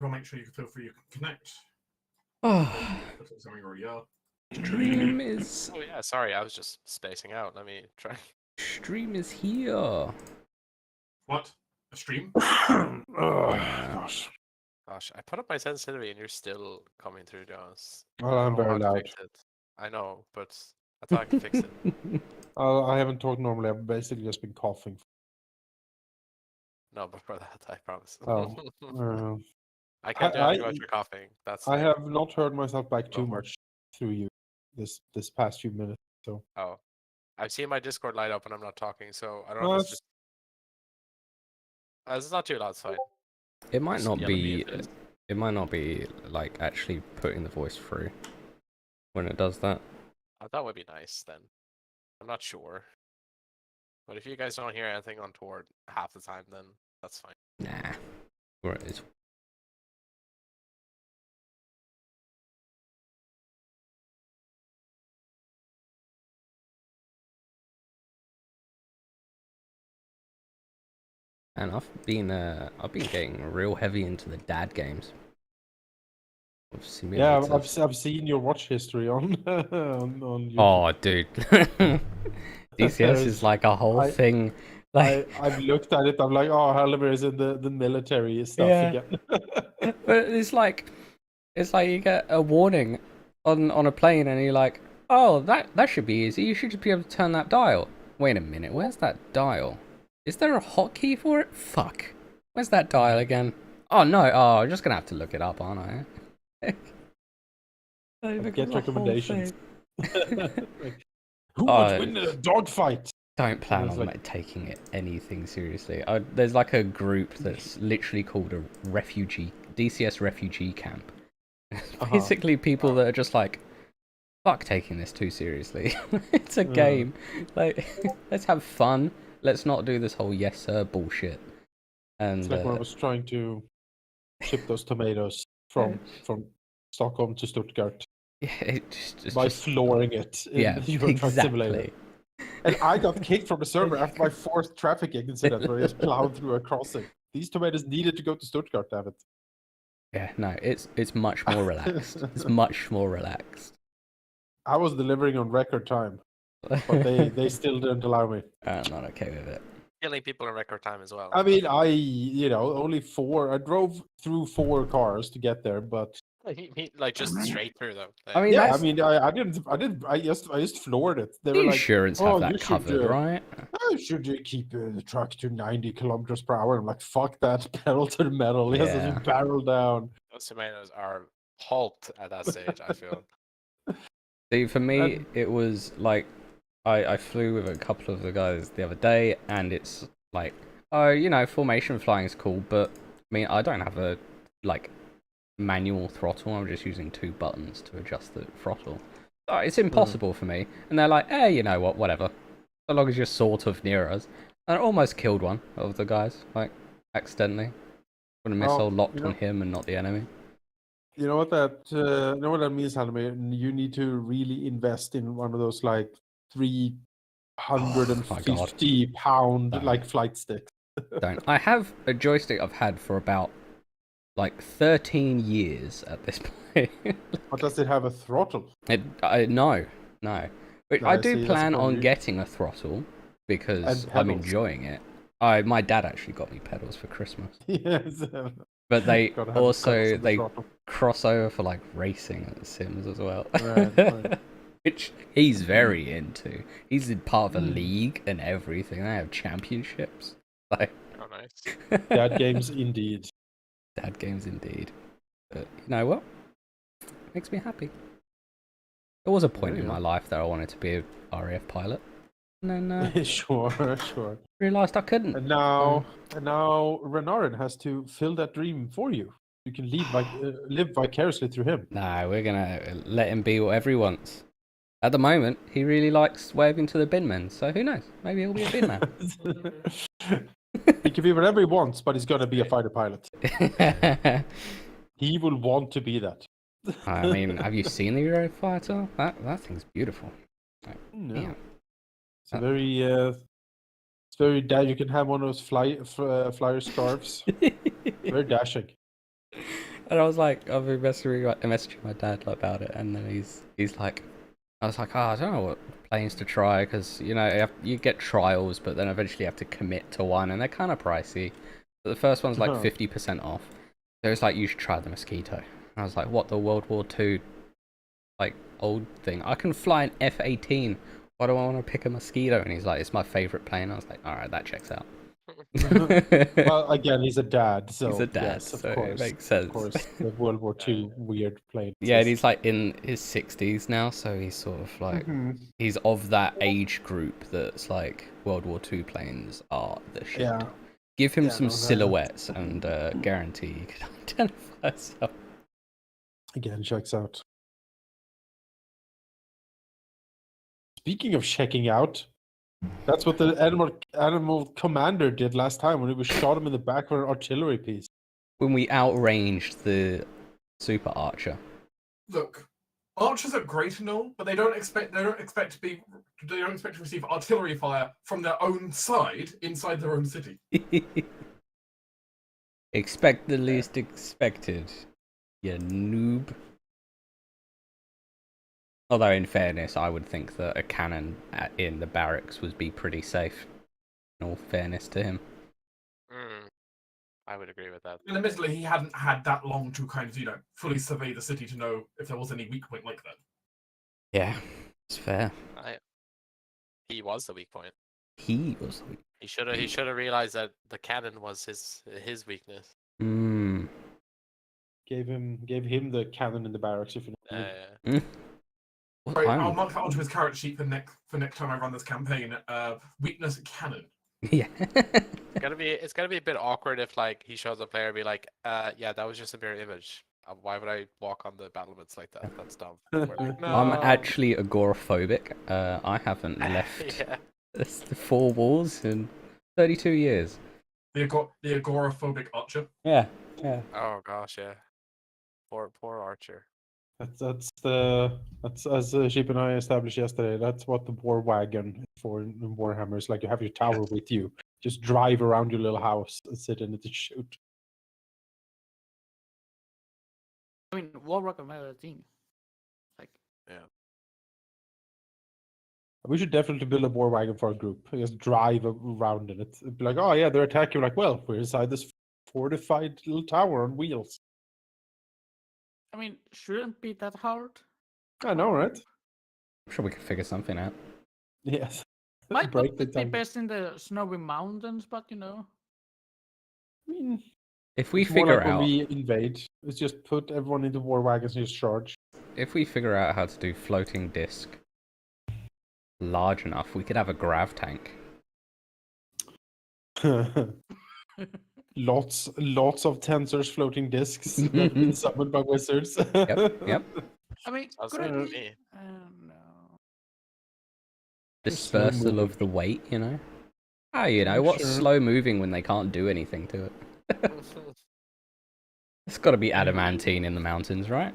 We'll make sure you feel free you can connect. Oh, If it's something already are. stream is Oh yeah, sorry, I was just spacing out. Let me try. stream is here. What? A stream? Yeah. Gosh. Gosh, I put up my sensitivity and you're still coming through, Jonas. Well, I I'm don't know very how to loud. fix it. I know, but I thought I could fix it. I haven't talked normally. I've basically just been coughing. No, but for that, I promise. Oh, I can't do anything about your coughing. That's I like, have not heard myself back too Go for it. much through you this past few minutes. So oh, I've seen my Discord light up when I'm not talking, so I don't know No, if it's just. It's not too loud, it's fine. It might Just not yell at me be. if it is. It might not be like actually putting the voice through when it does that. That would be nice then. I'm not sure. But if you guys don't hear anything on Toward half the time, then that's fine. Nah. Or it's and I've been getting real heavy into the dad games. Of yeah, simulators. I've seen your watch history on on YouTube. Oh, dude. DCS is like a whole thing. Like, I've looked at it. I'm like, oh, Halldamir is in the military stuff Yeah. again. but it's like you get a warning on a plane, and you're like, oh, that should be easy. You should just be able to turn that dial. Wait a minute, where's that dial? Is there a hotkey for it? Fuck. Where's that dial again? Oh no. Oh, I'm just gonna have to look it up, aren't I? Get recommendations. Like, who Oh, would win a dogfight? Don't plan it's on like- taking it anything seriously. There's like a group that's literally called a DCS refugee camp. It's basically people that are just like, fuck taking this too seriously. It's a game. Like, let's have fun. Let's not do this whole yes sir bullshit. And It's like when I was trying to ship those tomatoes from Stockholm to Stuttgart yeah, it's by just flooring it in yeah, the Euro Truck Simulator. exactly. And I got kicked from the server after my fourth trafficking incident where I just plowed through a crossing. These tomatoes needed to go to Stuttgart, damn it. Yeah, no, it's much more relaxed. It's much more relaxed. I was delivering on record time, but they still didn't allow me. I'm not okay with it. Killing people in record time as well. I mean, only four. I drove through 4 cars to get there, but Like just straight through them. I mean, yeah, that's, I just floored it. They the were like, insurance "Oh, have you that should, covered, right? should you keep the truck to 90 kilometers per hour?" I'm like, "Fuck that, pedal to the metal." Yes, Yeah. just barrel down. Those tomatoes are pulped at that stage, I feel. See, for me, it was like I flew with a couple of the guys the other day, and it's like, oh, formation flying is cool, but I mean, I don't have a like manual throttle. I'm just using 2 buttons to adjust the throttle. It's impossible for me. And they're like, you know what, whatever. So long as you're sort of near us. And I almost killed one of the guys, like accidentally, when a missile locked on him and not the enemy. You know what that means, Halldamir? You need to really invest in one of those like 350-pound like flight sticks. Don't. I have a joystick I've had for about like 13 years at this point. But does it have a throttle? No. But I do see, that's plan on probably- getting a throttle because And I'm pedals. enjoying it. My dad actually got me pedals for Christmas. Yes. But they Gotta have the pedals also and the they throttle. cross over for like racing at the Sims as well. Right. Which he's very into. He's in part of a league and everything. They have championships. Like, Oh, nice. Dad games indeed. dad games indeed. But you know what? Makes me happy. There was a point There in you my go. life that I wanted to be a RAF pilot. And then Sure. realised I couldn't. And now Renarin has to fill that dream for you. You can live vicariously through him. No, we're gonna let him be whatever he wants. At the moment, he really likes waving to the bin men, so who knows? Maybe he'll be a bin man. He can be whatever he wants, but he's gonna be a fighter pilot. He will want to be that. I mean, have you seen the Eurofighter? That thing's beautiful. Like, No. yeah. It's very dad. You can have one of those flyer scarves. Very dashing. And I was like, I've been messaging my dad about it, and then he's like, I was like, I don't know what planes to try, because you get trials, but then eventually you have to commit to one, and they're kind of pricey. But the first one's like 50% off. So it's like, you should try the Mosquito. And I was like, what, the World War II like old thing? I can fly an F-18. Why do I want to pick a Mosquito? And he's like, it's my favorite plane. I was like, all right, that checks out. Well, again, he's a dad, so He's a dad, yes, of so course, it makes sense. Of course, the World War II weird plane. Yeah, and he's like in his 60s now, so he's sort of like he's of that age group that's like World War II planes are the shit. Yeah. Give him Yeah, some no, that- silhouettes and guarantee he can identify himself. Again, checks out. Speaking of checking out, that's what the animal commander did last time when he was shot him in the back with an artillery piece. When we outranged the super archer. Look, archers are great and all, but they don't expect to receive artillery fire from their own side inside their own city. Expect the least expected, you noob. Although, in fairness, I would think that a cannon in the barracks would be pretty safe. In all fairness to him. I would agree with that. And admittedly, he hadn't had that long to kind of, fully survey the city to know if there was any weak point like that. Yeah, it's fair. He was the weak point. He was the weak. He should have realized that the cannon was his weakness. Gave him the cannon in the barracks. If you know. What Right, time? I'll mark that onto his character sheet for next time I run this campaign. Weakness cannon. Yeah. It's gonna be a bit awkward if like he shows a player and be like, yeah, that was just a mirror image. Why would I walk on the battlements like that? That's dumb. We're like, no. I'm actually agoraphobic. I haven't left the 4 walls in 32 years. The agoraphobic archer. Yeah. Oh gosh, yeah. Poor Archer. That's as Sheep and I established yesterday. That's what the war wagon is for in Warhammer. It's like you have your tower with you. Just drive around your little house and sit in it to shoot. I mean, war rocket matter thing. Like, We should definitely build a war wagon for a group. Just drive around in it. It'd be like, oh yeah, they're attacking. Like, well, we're inside this fortified little tower on wheels. I mean, shouldn't be that hard. I know, right? I'm sure we could figure something out. Yes. Might Break not the be time. best in the snowy mountains, but I mean, If we it's more figure like when out, we invade, it's just put everyone into war wagons and just charge. if we figure out how to do floating disc large enough, we could have a grav tank. Lots of tensors, floating discs that have been summoned by wizards. Yep. I mean, Sounds good good to idea. me. No. Dispersal of the weight, what's Sure. slow moving when they can't do anything to it? It's got to be adamantine in the mountains, right?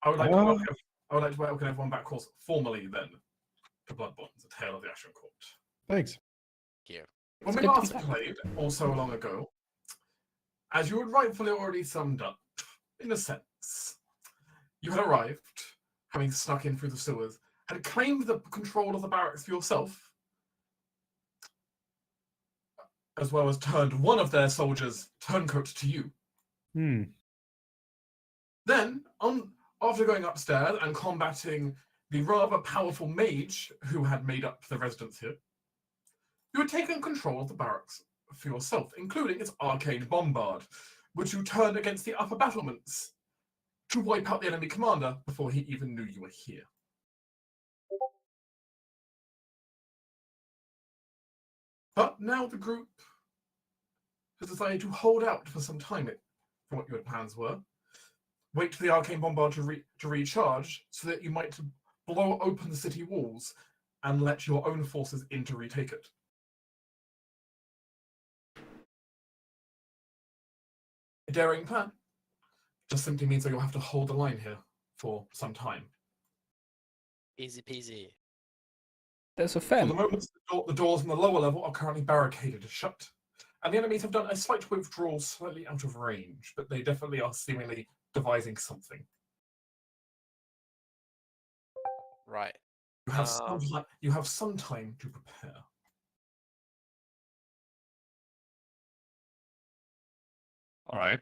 I would like to welcome everyone back, of course, formally then to Bloodborne, the Tale of the Ashen Court. Thanks. When we good to be last back. played, all so long ago, as you had rightfully already summed up, in a sense, you had arrived, having snuck in through the sewers, had claimed the control of the barracks for yourself, as well as turned one of their soldiers turncoat to you. Then, after going upstairs and combating the rather powerful mage who had made up the residence here, you had taken control of the barracks for yourself, including its arcane bombard, which you turned against the upper battlements to wipe out the enemy commander before he even knew you were here. But now the group has decided to hold out for some time from what your plans were. Wait for the arcane bombard to recharge so that you might blow open the city walls and let your own forces in to retake it. A daring plan. Just simply means that you'll have to hold the line here for some time. Easy peasy. There's a For fair. the moment, the doors on the lower level are currently barricaded shut, And the enemies have done a slight withdrawal slightly out of range, but they definitely are seemingly devising something. Right. You have some time to prepare. All right.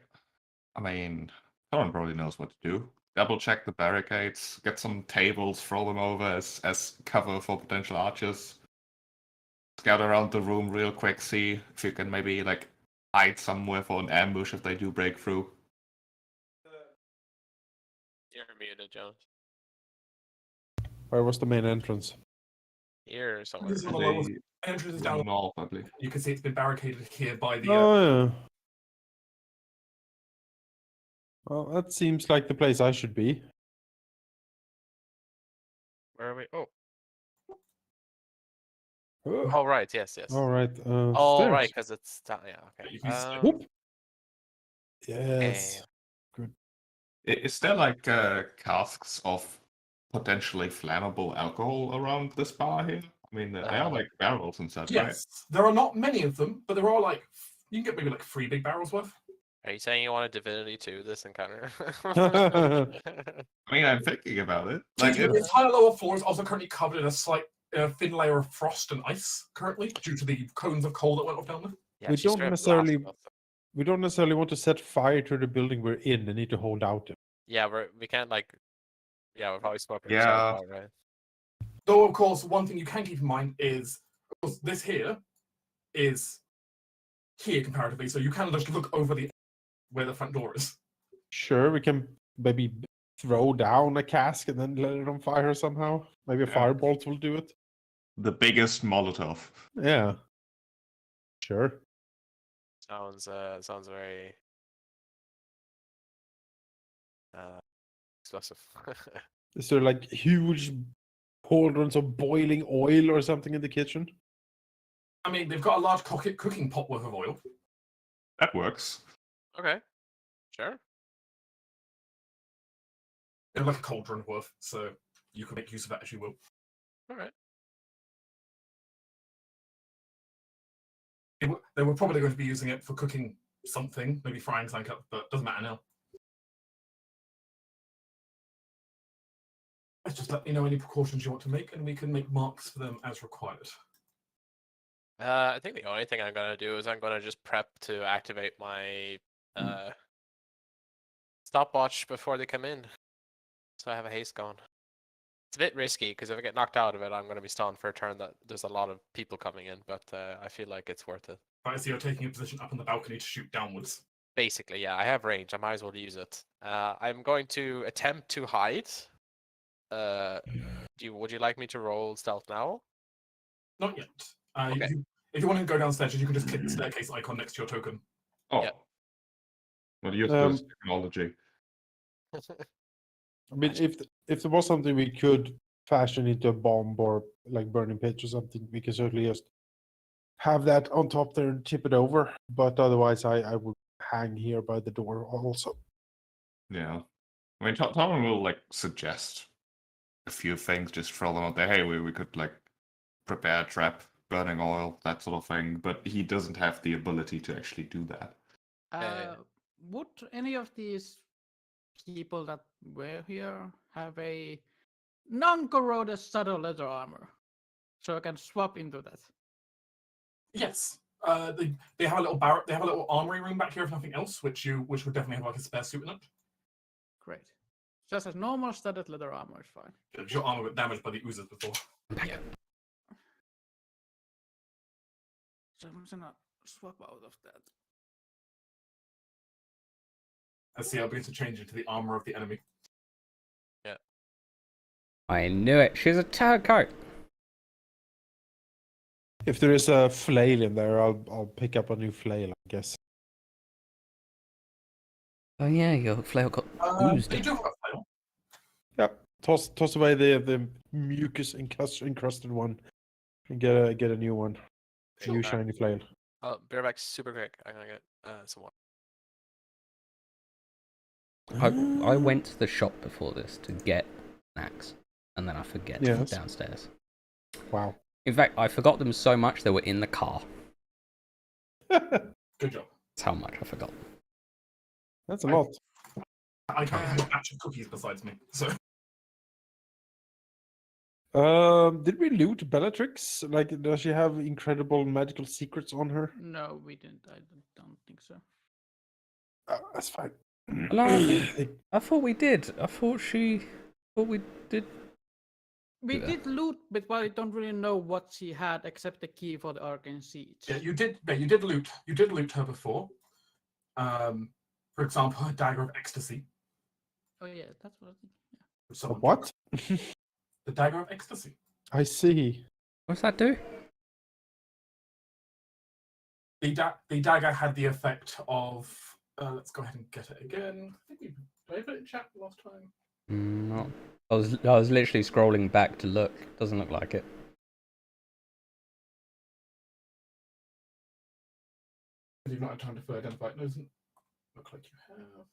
I mean, Colin probably knows what to do. Double check the barricades, get some tables, throw them over as cover for potential archers. Scout around the room real quick, see if you can maybe like hide somewhere for an ambush if they do break through. You're muted, Jones. Where was the main entrance? Here somewhere. This is on the They lowest entrance is down. north, I believe. You can see it's been barricaded here by the. Oh yeah. Well, that seems like the place I should be. Where are we? Oh. Oh, Oh, right. Yes, yes. all right. Oh, stairs. right, because it's down. Yeah, okay. You can see- Whoop. Yes. Is there like casks of potentially flammable alcohol around this bar here? I mean, they are like barrels and such, right? Yes, there are not many of them, but there are like you can get maybe like 3 big barrels worth. Are you saying you want a Divinity 2 this encounter? I mean, I'm thinking about it. Like, The entire lower floor is also currently covered in a slight thin layer of frost and ice currently due to the cones of coal that went off down there. Yeah, We she don't straight up necessarily- blasted us. We don't necessarily want to set fire to the building we're in. They need to hold out. Yeah, we can't like. Yeah, we're probably smoking. Yeah. ourselves out, right? Though, of course, one thing you can keep in mind is, of course, this here is here comparatively, so you can just look over the where the front door is. Sure, we can maybe throw down a cask and then let it on fire somehow. Maybe a Yeah. firebolt will do it. the biggest Molotov. Yeah. Sure. Sounds very explosive. Is there like huge cauldrons of boiling oil or something in the kitchen? I mean, they've got a large cooking pot worth of oil. That works. Okay, sure. They're like a cauldron worth, so you can make use of that as you will. All right. They were probably going to be using it for cooking something, maybe frying something up, but doesn't matter now. Let's just let me know any precautions you want to make, and we can make marks for them as required. I think the only thing I'm gonna do is I'm gonna just prep to activate my stopwatch before they come in, so I have a haste going. It's a bit risky because if I get knocked out of it, I'm gonna be stunned for a turn that there's a lot of people coming in, but I feel like it's worth it. Right, so you're taking a position up on the balcony to shoot downwards. Basically, yeah, I have range. I might as well use it. I'm going to attempt to hide. Would you like me to roll stealth now? Not yet. Okay. If you want to go downstairs, you can just click the staircase icon next to your token. Oh. Yeah. Well, use Um, this technology. I mean, if there was something we could fashion into a bomb or like burning pitch or something, we could certainly just have that on top there and tip it over. But otherwise, I would hang here by the door also. Yeah. I mean, Tom will like suggest a few things, just throw them out there. Hey, we could like prepare a trap, burning oil, that sort of thing. But he doesn't have the ability to actually do that. Would any of these people that were here have a non-corroded subtle leather armor, so I can swap into that? Yes. They have a little they have a little armory room back here, if nothing else, which would definitely have like a spare suit in it. Great. Just as normal studded leather armor is fine. Your armor got damaged by the oozers before. Yeah. So I'm gonna swap out of that. As CL begins to change into the armor of the enemy. I knew it. She's a turncoat. If there is a flail in there, I'll pick up a new flail, I guess. Oh yeah, your flail got oozed. They do have a flail. Yep. Toss away the mucus encrusted one and get a new one. A new shiny flail. Oh, bear back super quick. I'm gonna get some water. I went to the shop before this to get an axe, and then I forget them Yes. downstairs. Wow. In fact, I forgot them so much they were in the car. Good job. That's how much I forgot. That's a lot. I can't have a batch of cookies besides me. So Did we loot Bellatrix? Like, does she have incredible magical secrets on her? No, we didn't. I don't think so. That's fine. No, I thought we did. I thought we did. We Yeah. did loot, but I don't really know what she had except the key for the arcane siege. yeah, you did. Yeah, you did loot. You did loot her before. For example, her dagger of ecstasy. Oh yeah, that's what I think. which someone What? took. The dagger of ecstasy. I see. What's that do? The dagger had the effect of. Let's go ahead and get it again. I think did I put it in chat last time? No. I was literally scrolling back to look. Doesn't look like it. You've not had time to identify it. Doesn't look like you have.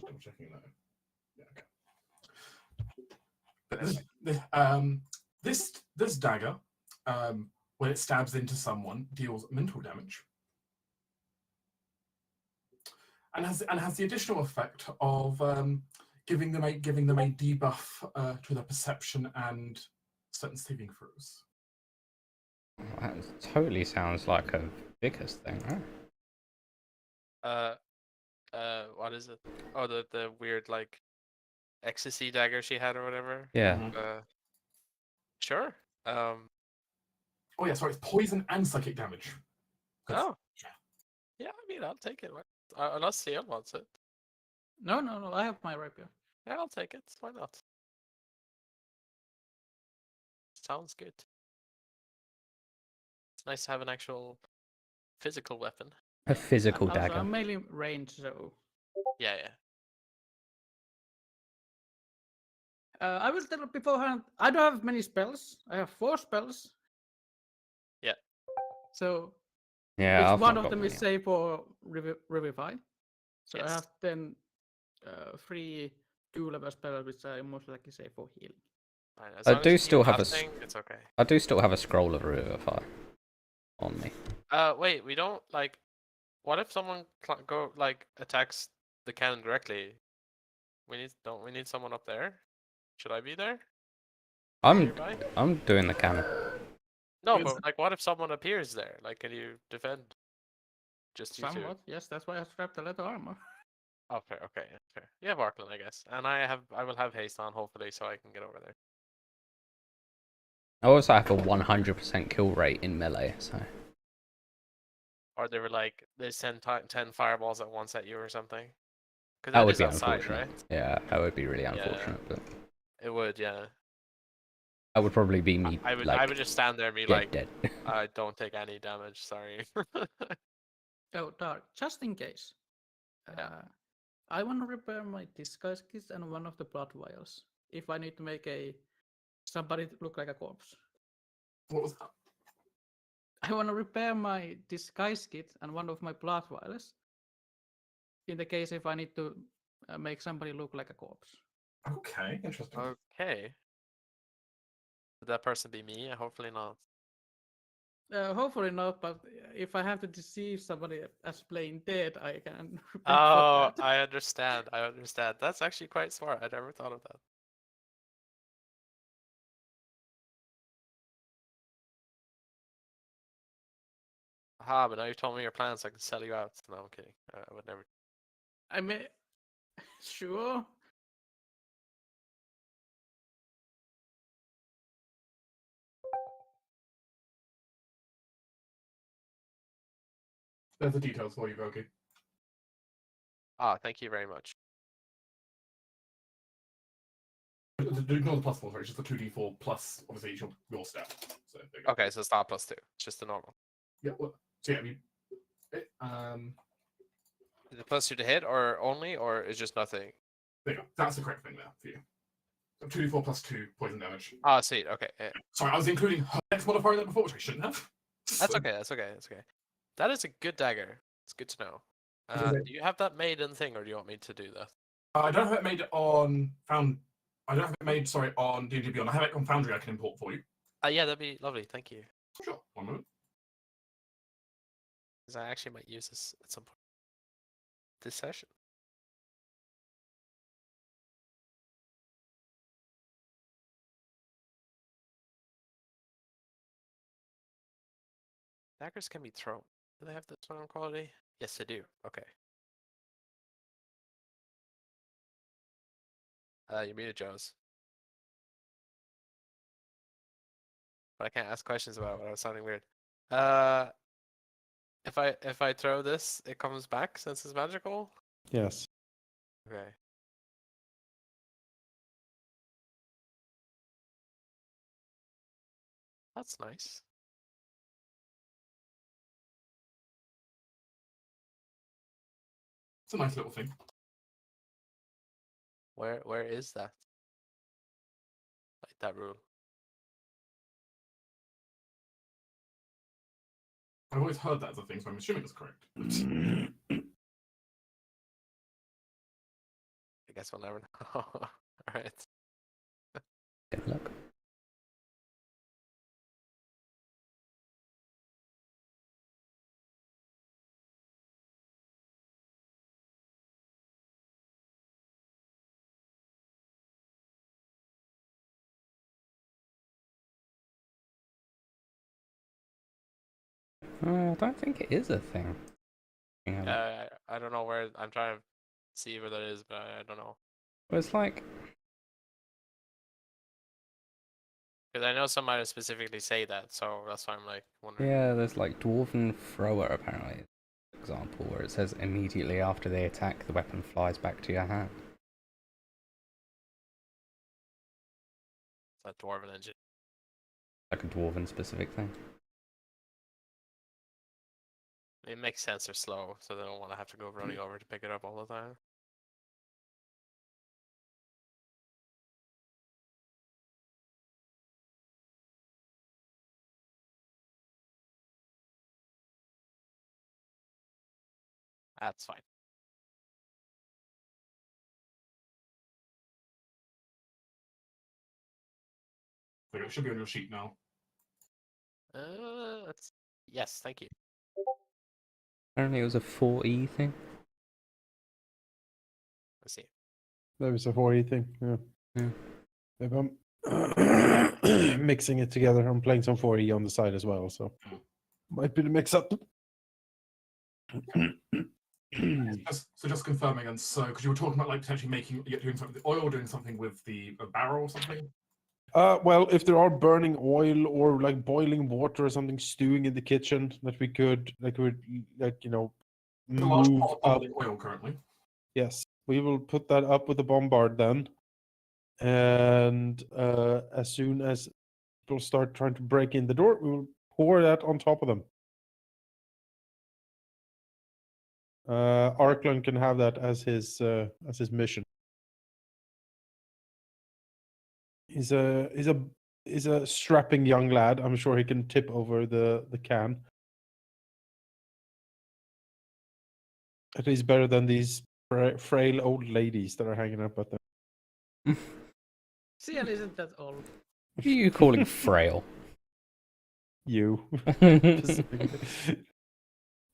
Double checking that. Yeah, okay. But this dagger, when it stabs into someone, deals mental damage, and has the additional effect of giving them a debuff to their perception and certain saving throws. That totally sounds like a Vickers thing, right? What is it? Oh, the weird like ecstasy dagger she had or whatever. Yeah. Sure. Oh yeah, sorry, it's poison and psychic damage. Oh. Yeah, I mean, I'll take it. Unless Sion wants it. No, I have my rapier. Yeah, I'll take it. Why not? Sounds good. It's nice to have an actual physical weapon. A physical Also, dagger. I'm mainly range, so. Yeah. I will tell you beforehand. I don't have many spells. I have 4 spells. Yeah. So. Yeah, I've one not of got them is many. safe for Revivify. So I Yes. have then 3 2-level spells, which are most likely safe for healing. Fine. As I long as do you still keep have a casting, it's okay. I do still have a scroll of Revivify on me. Wait, we don't like. What if someone attacks the cannon directly? Don't we need someone up there? Should I be there? I'm Nearby? doing the cannon. No, Yes. but like, what if someone appears there? Like, can you defend? Just you two. Somewhat, yes. That's why I strapped the leather armor. Oh, fair. Okay, fair. You have Arkland, I guess, and I will have haste on hopefully, so I can get over there. I also have a 100% kill rate in melee, so Or they were like they send 10 fireballs at once at you or something. Because that would is be outside, unfortunate. right? Yeah, that would be really unfortunate. But It would, yeah. that would probably be me. I would like, just stand there and be dead, like, dead. I don't take any damage. Sorry. Oh, dark. Just in case. I want to repair my disguise kits and one of the blood vials. If I need to make somebody look like a corpse. What was that? I want to repair my disguise kit and one of my blood vials. In the case if I need to make somebody look like a corpse. Okay, interesting. Okay. Would that person be me? Hopefully not. Hopefully not, but if I have to deceive somebody as playing dead, I can. Oh, I understand. That's actually quite smart. I never thought of that. Aha, but now you've told me your plans, so I can sell you out. No, I'm kidding. I would never. I mean, sure. There's the details for you, Goki. Ah, thank you very much. Ignore the plus 4, sorry, it's just the 2d4 plus, obviously, your stat. So, there you go. Okay, so it's not +2. It's just the normal. Yeah, well, so yeah, Is it +2 to hit or only, or is just nothing? there you go. That's the correct thing there for you. So 2d4 plus 2 poison damage. Ah, sweet. Okay. Yeah. Sorry, I was including her X modifier there before, which I shouldn't have. That's okay. That's okay. That is a good dagger. It's good to know. It is Do you have that made in thing, or do you want me to do that? I don't have it made on found I don't have it made, sorry, on D&D Beyond. I have it on Foundry I can import for you. Yeah, that'd be lovely. Thank you. Sure, one moment. Because I actually might use this at some point this session. Daggers can be thrown. Do they have this one on quality? Yes, they do. Okay. You're muted, Joes. But I can't ask questions about it without sounding weird. If I throw this, it comes back since it's magical? Yes. Okay. That's nice. It's a nice little thing. Where is that? Like that rule. I've always heard that as a thing, so I'm assuming it's correct. I guess we'll never know. Alright. Good luck. I don't think it is a thing. I don't know where. I'm trying to see where that is, but I don't know. Well, it's like, Because I know somebody specifically say that, so that's why I'm like wondering. yeah, there's like Dwarven Thrower apparently, for example, where it says immediately after they attack, the weapon flies back to your hand. It's a dwarven engine. Like a Dwarven specific thing. It makes sense they're slow, so they don't want to have to go running over to pick it up all the time. That's fine. So it should be on your sheet now. That's yes, thank you. Apparently it was a 4E thing. Let's see. That was a 4E thing. Yeah. Yeah. If I'm mixing it together, I'm playing some 4E on the side as well, so might be the mix up. Just confirming, and so because you were talking about like potentially doing something with the oil, doing something with the barrel or something. Well, if there are burning oil or like boiling water or something stewing in the kitchen that we could There's a large move pot of up. bubbling oil currently. Yes, we will put that up with the bombard then. And as soon as people start trying to break in the door, we will pour that on top of them. Arklund can have that as his mission. He's a strapping young lad. I'm sure he can tip over the can. At least better than these frail old ladies that are hanging up at them. Cian isn't that old. What are you calling frail? You.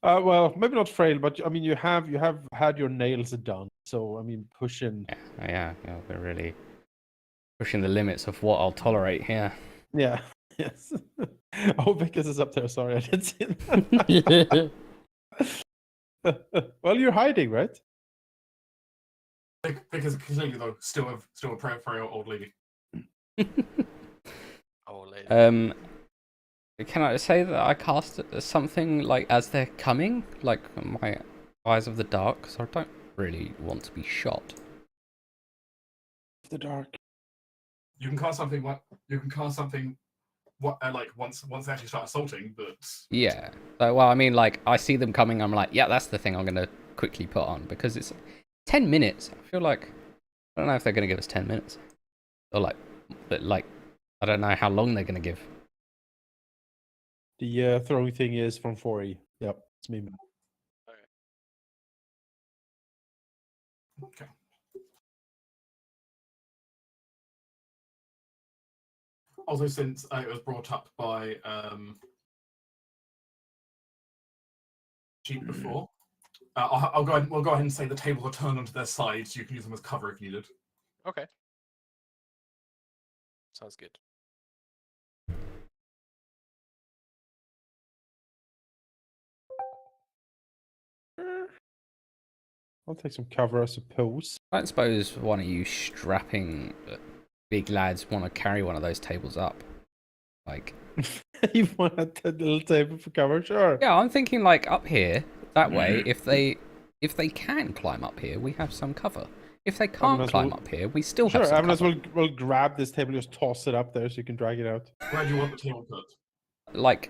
Well, maybe not frail, but I mean, you have had your nails done. So I mean, pushing. Yeah, we're really pushing the limits of what I'll tolerate here. Yeah. Yes. Oh, Vickers is up there. Sorry, I didn't see that. Well, you're hiding, right? Because clearly though, still a frail old lady. Oh, lady. Can I say that I cast something like as they're coming, like my Eyes of the Dark, so I don't really want to be shot. The dark. You can cast something. Like once they actually start assaulting, but Yeah. So, well, I mean, like I see them coming, I'm like, yeah, that's the thing I'm gonna quickly put on because it's 10 minutes. I feel like I don't know if they're gonna give us 10 minutes, or like I don't know how long they're gonna give. The throwing thing is from 4E. Yep, it's me. okay. Also, since it was brought up by Jeep before, I'll go ahead. We'll go ahead and say the tables are turned onto their sides. You can use them as cover if needed. Okay. Sounds good. I'll take some cover, I suppose. I don't suppose one of you strapping big lads want to carry one of those tables up. Like, You want a little table for cover? Sure. yeah, I'm thinking like up here. That way, if they can climb up here, we have some cover. If they can't Avanas climb will- up here, we still Sure, have some Avanas cover. will grab this table, just toss it up there so you can drag it out. Where do you want the table put?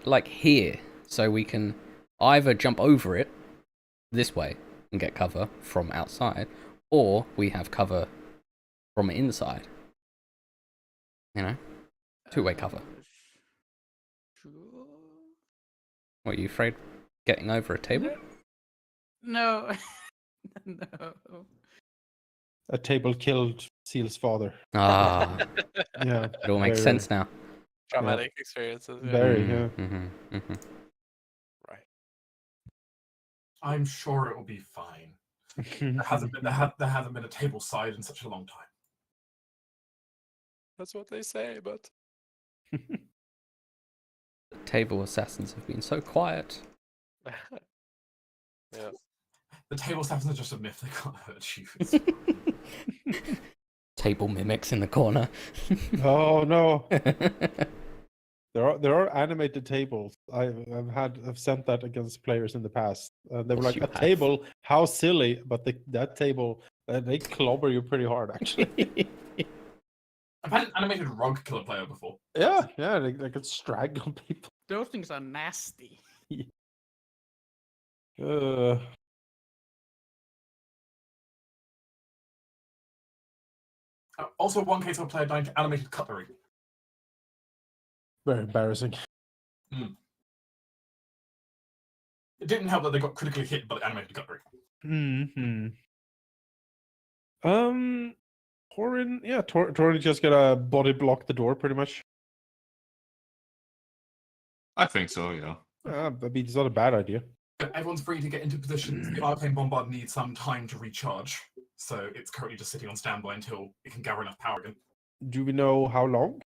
Like here, so we can either jump over it this way and get cover from outside, or we have cover from inside. You know, two-way cover. Sure. What, are you afraid of getting over a table? No. No. A table killed Seal's father. Ah, Yeah. it all makes very, sense now. Traumatic experiences. Yeah. Very, yeah. Mm-hmm, mm-hmm. Right. I'm sure it will be fine. There hasn't been a table side in such a long time. That's what they say, but The table assassins have been so quiet. yeah. The table assassins are just a myth. They can't hurt you. It's fine. Table mimics in the corner. Oh no. There are animated tables. I've sent that against players in the past. They were Yes, like, you a have. table, how silly! But that table, they clobber you pretty hard, actually. I've had an animated rogue kill a player before. Yeah, they could strangle people. Those things are nasty. Uh, Also, one case of a player dying to animated cutlery. very embarrassing. It didn't help that they got critically hit by the animated cutlery. Hmm. Torin, yeah, Torin just gonna body block the door, pretty much. I think so, yeah. I mean, it's not a bad idea. Everyone's free to get into positions. The Arcane Bombard needs some time to recharge, so it's currently just sitting on standby until it can gather enough power again. Do we know how long?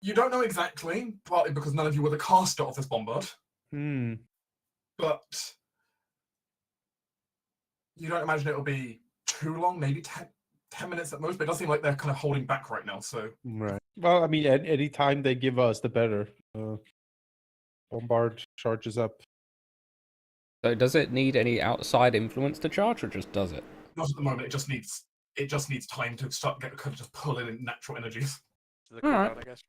You don't know exactly, partly because none of you were the caster of this Bombard, but you don't imagine it'll be too long, maybe 10 minutes at most, but it does seem like they're kind of holding back right now, so Right. Well, I mean, any time they give us, the better. Bombard charges up. So does it need any outside influence to charge, or just does it? not at the moment. It just needs time to start kind of just pull in natural energies. The Alright. cooldown, I guess.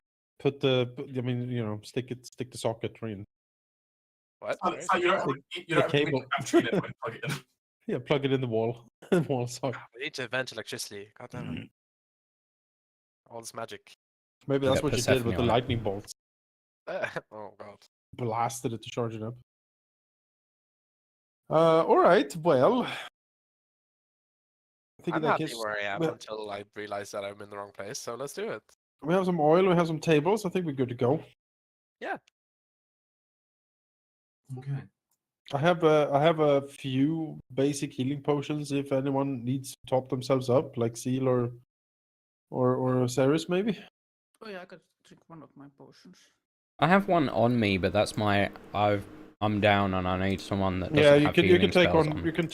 I mean, stick the socket in. What? So Sorry? you don't have, you don't have to cable. battery in it when you plug it in. Yeah, plug it in the wall. Wall socket. We need to vent electricity. God damn it. All this magic. Maybe You that's get what you did Persephone with the on it. lightning bolts. Oh god. Blasted it to charge it up. All right. Well, I think I'm in that happy case where I am we- until I realize that I'm in the wrong place. So let's do it. we have some oil. We have some tables. I think we're good to go. Okay. I have a few basic healing potions if anyone needs to top themselves up, like Seal or Ceres maybe. Oh yeah, I could drink one of my potions. I have one on me, but that's I'm down and I need someone that doesn't Yeah, you have can healing take spells one. on. You can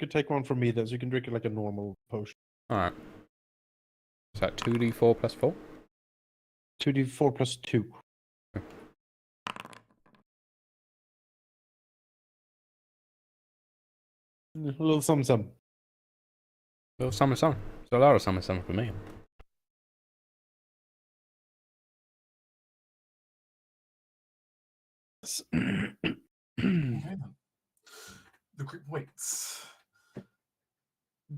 take one from me then, so you can drink it like a normal potion. Alright. Is that 2d4 plus 4? 2d4 plus 2. A little some. Well, summer song. It's a lot of summer song for me. Okay then. The group waits.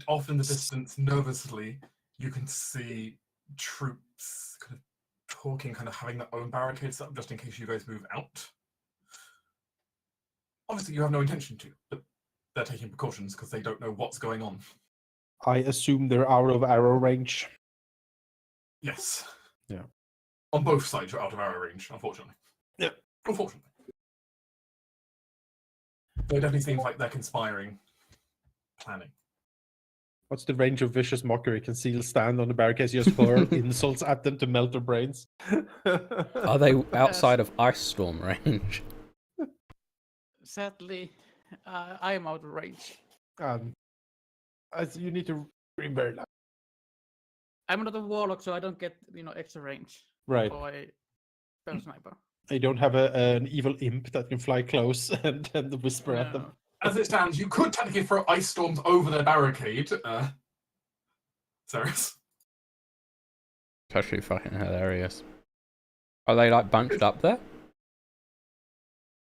Off in the distance, nervously, you can see troops kind of talking, kind of having their own barricades up just in case you guys move out. Obviously, you have no intention to, but they're taking precautions because they don't know what's going on. I assume they're out of arrow range. Yes. Yeah. On both sides, you're out of arrow range, unfortunately. Yeah. Unfortunately. Though it definitely seems like they're conspiring, planning. What's the range of vicious mockery? Can Seal stand on the barricades, just hurl insults at them to melt their brains? Are they outside of ice storm range? Sadly, I am out of range. You need to remember that. I'm not a warlock, so I don't get extra range. Right. For a spell sniper. They don't have an evil imp that can fly close and whisper at them. No. As it stands, you could technically throw ice storms over their barricade. Ceres. It's actually fucking hilarious. Are they like bunched up there?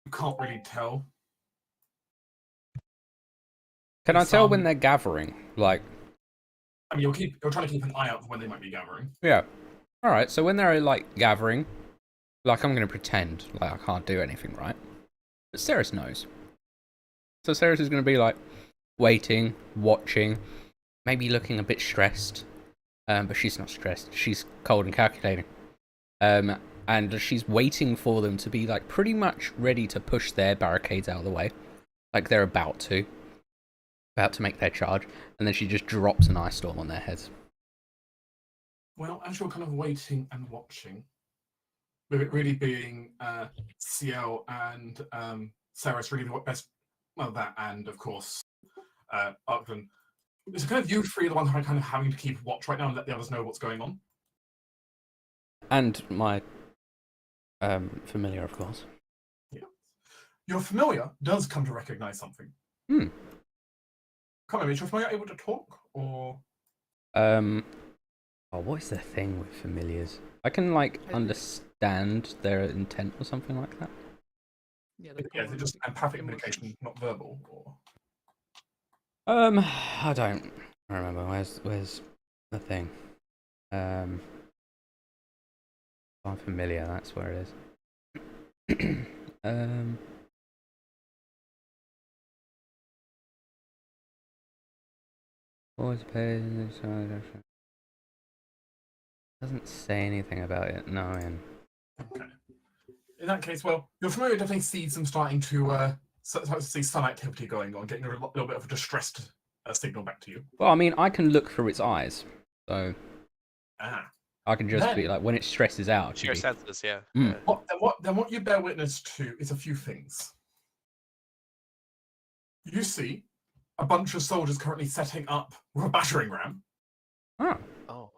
You can't really tell. Can I tell when Some- they're gathering? Like, I mean, you're trying to keep an eye out for when they might be gathering. yeah. Alright, so when they're like gathering, like I'm gonna pretend like I can't do anything, right? But Ceres knows. So Ceres is gonna be like waiting, watching, maybe looking a bit stressed. But she's not stressed. She's cold and calculating. And she's waiting for them to be like pretty much ready to push their barricades out of the way. Like they're about to make their charge, and then she just drops an ice storm on their heads. Well, as you're kind of waiting and watching, with it really being Ciel and Ceres really the best, well, that and of course Arkland. It's kind of you three are the ones who are kind of having to keep watch right now and let the others know what's going on. And my familiar, of course. Yeah. Your familiar does come to recognize something. Hmm. Come on, is your familiar able to talk? Or Oh, what is the thing with familiars? I can like understand their intent or something like that. Yeah, is it just empathic communication, not verbal? Or I don't remember. Where's the thing? I'm familiar. That's where it is. Always pay. Doesn't say anything about it. No. okay. In that case, well, your familiar definitely sees them starting to start to see some activity going on, getting a little bit of a distressed signal back to you. Well, I mean, I can look through its eyes, so Ah. I can just be Then- like, when it stresses out, it Sheer should be, senses, yeah. Mm. Then what you bear witness to is a few things. You see a bunch of soldiers currently setting up with a battering ram. oh, Oh.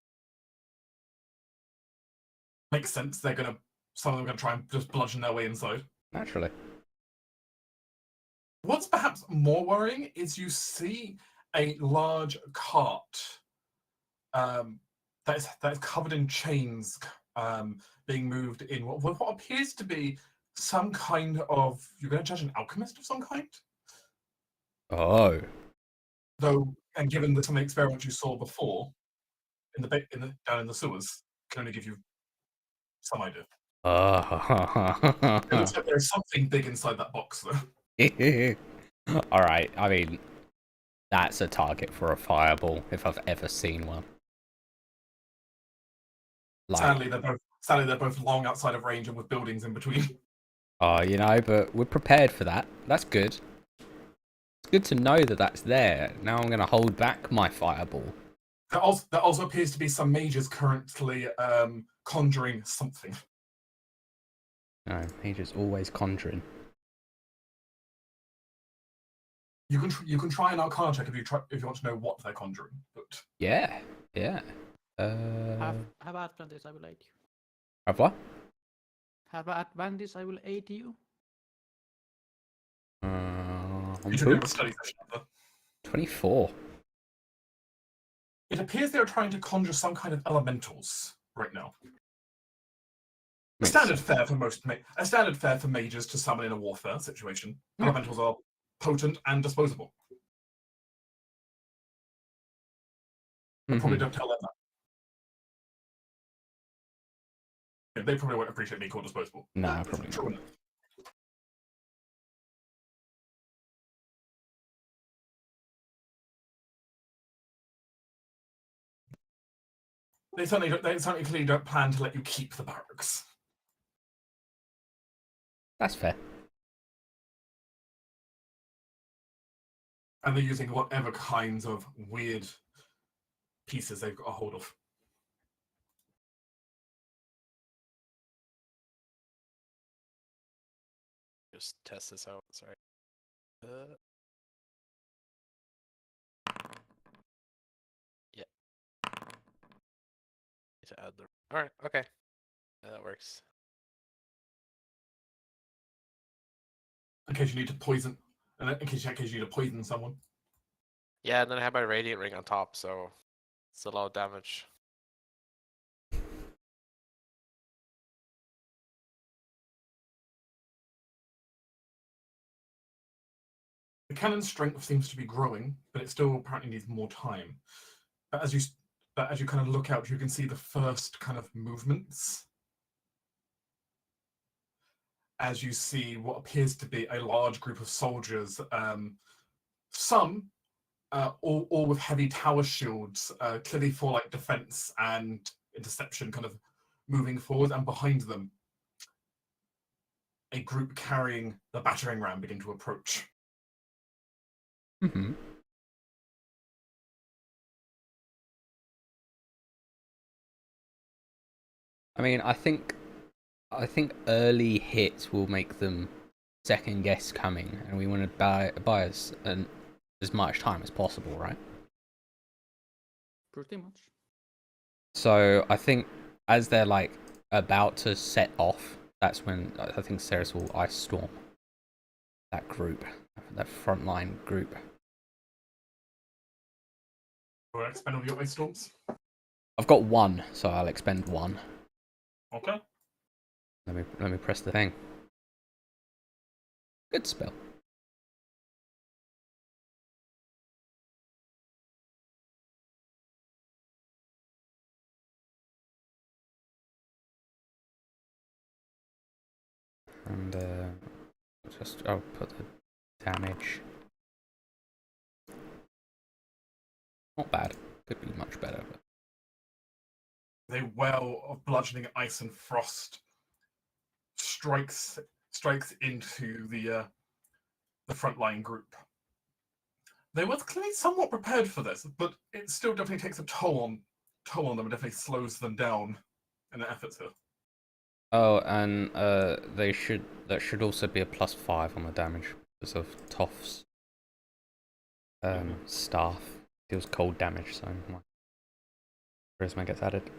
Makes sense. Some of them are gonna try and just bludgeon their way inside. naturally. What's perhaps more worrying is you see a large cart that is covered in chains being moved in what appears to be some kind of, you're going to judge an alchemist of some kind? Oh, Though, and given some of the experiments you saw before down in the sewers, can only give you some idea. It looks like there's something big inside that box, though. all right. I mean, that's a target for a fireball if I've ever seen one. Like, Sadly, they're both long outside of range and with buildings in between. oh, but we're prepared for that. That's good. It's good to know that that's there. Now I'm gonna hold back my fireball. There also appears to be some mages currently conjuring something. No, he's just always conjuring. You can try an Arcana check if you want to know what they're conjuring. But Yeah. Have advantage, I will aid you. Have what? Have advantage, I will aid you. On you took a food? study session. 24. It appears they are trying to conjure some kind of elementals right now. A Makes standard sense. fare for mages to summon in a warfare situation. Yeah. Elementals are potent and disposable. I probably Mhm. don't tell them that. Yeah, they probably won't appreciate me called disposable. No, That's probably true not. enough. They certainly clearly don't plan to let you keep the barracks. That's fair. And they're using whatever kinds of weird pieces they've got a hold of. Just test this out. Sorry. Yeah. Need to add the. All right. Okay. That works. In case you need to poison, in case you need to poison someone. Yeah, and then I have my radiant ring on top, so it's a lot of damage. The cannon's strength seems to be growing, but it still apparently needs more time. But as you kind of look out, you can see the first kind of movements. As you see what appears to be a large group of soldiers, some all with heavy tower shields, clearly for like defense and interception, kind of moving forward, and behind them, a group carrying the battering ram begin to approach. Mm-hmm. I mean, I think early hits will make them second guess coming, and we want to buy us as much time as possible, right? Pretty much. So I think as they're like about to set off, that's when I think Ceres will ice storm that group, that frontline group. Will I expend all your ice storms? I've got one, so I'll expend one. Okay. Let me press the thing. Good spell. And I'll put the damage. Not bad. Could be much better. But... A well of bludgeoning ice and frost strikes into the frontline group. They were clearly somewhat prepared for this, but it still definitely takes a toll on them and definitely slows them down in their efforts here. Oh, and that should also be a +5 on the damage because of Toph's staff deals cold damage, so my charisma gets added.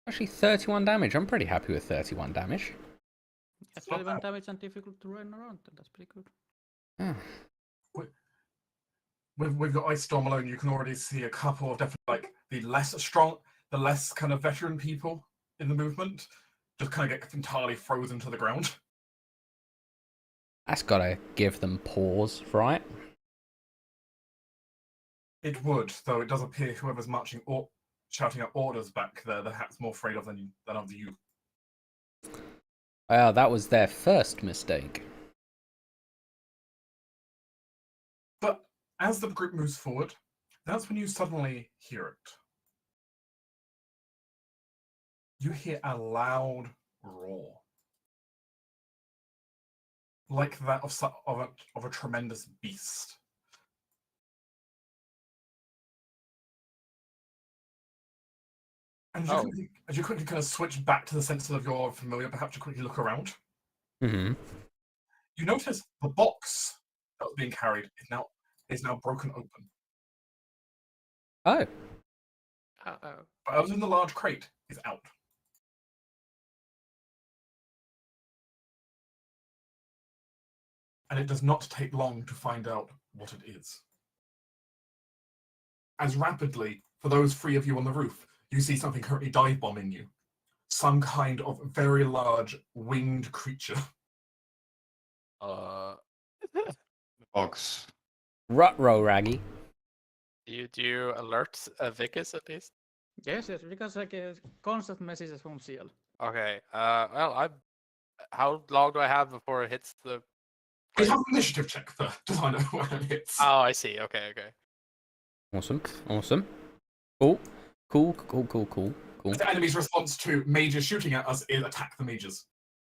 Actually, 31 damage. I'm pretty happy with 31 damage. Yeah, 31 damage and difficult to run around. That's pretty good. Yeah. With your ice storm alone, you can already see a couple of definitely like the less kind of veteran people in the movement just kind of get entirely frozen to the ground. That's gotta give them pause, right? It would, though it does appear whoever's marching or shouting out orders back there, the hat's more afraid of than of you. Well, that was their first mistake. But as the group moves forward, that's when you suddenly hear it. You hear a loud roar, like that of a tremendous beast. And as you quickly kind of switch back to the sense of your familiar, perhaps you quickly look around. Mm-hmm. You notice the box that was being carried is now broken open. Oh. Uh-oh. But other than the large crate is out. And it does not take long to find out what it is. As rapidly, for those 3 of you on the roof, you see something currently dive bombing you. Some kind of very large winged creature. The box. Rut-row, Raggy. Do you alert Vicus at least? Yes, because I get constant messages from CL. Okay. Well, how long do I have before it hits the? You have an initiative check to find out where it hits. Oh, I see. Okay. Awesome. Oh, Cool. The enemy's response to mages shooting at us is attack the mages.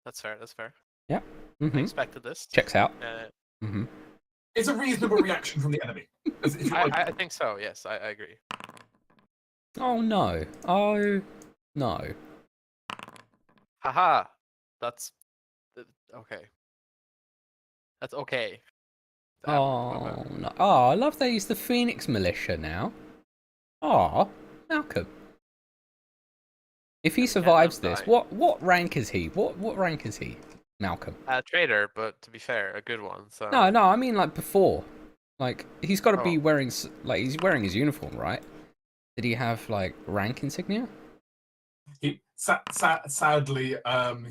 That's fair. That's fair. Yeah. I Mm-hmm. expected this. Checks out. Uh, It's a reasonable reaction from the enemy. If you like. I think so. Yes, I agree. Oh no. Oh no. Haha. That's okay. That's okay. Oh no. Oh, I love they use the Phoenix Militia now. Oh, Malcolm. If he survives this, dying. what rank is he? What rank is he, Malcolm? Traitor, but to be fair, a good one. So No, I mean like before. Like he's got to be Oh. wearing like he's wearing his uniform, right? Did he have like rank insignia? Sadly,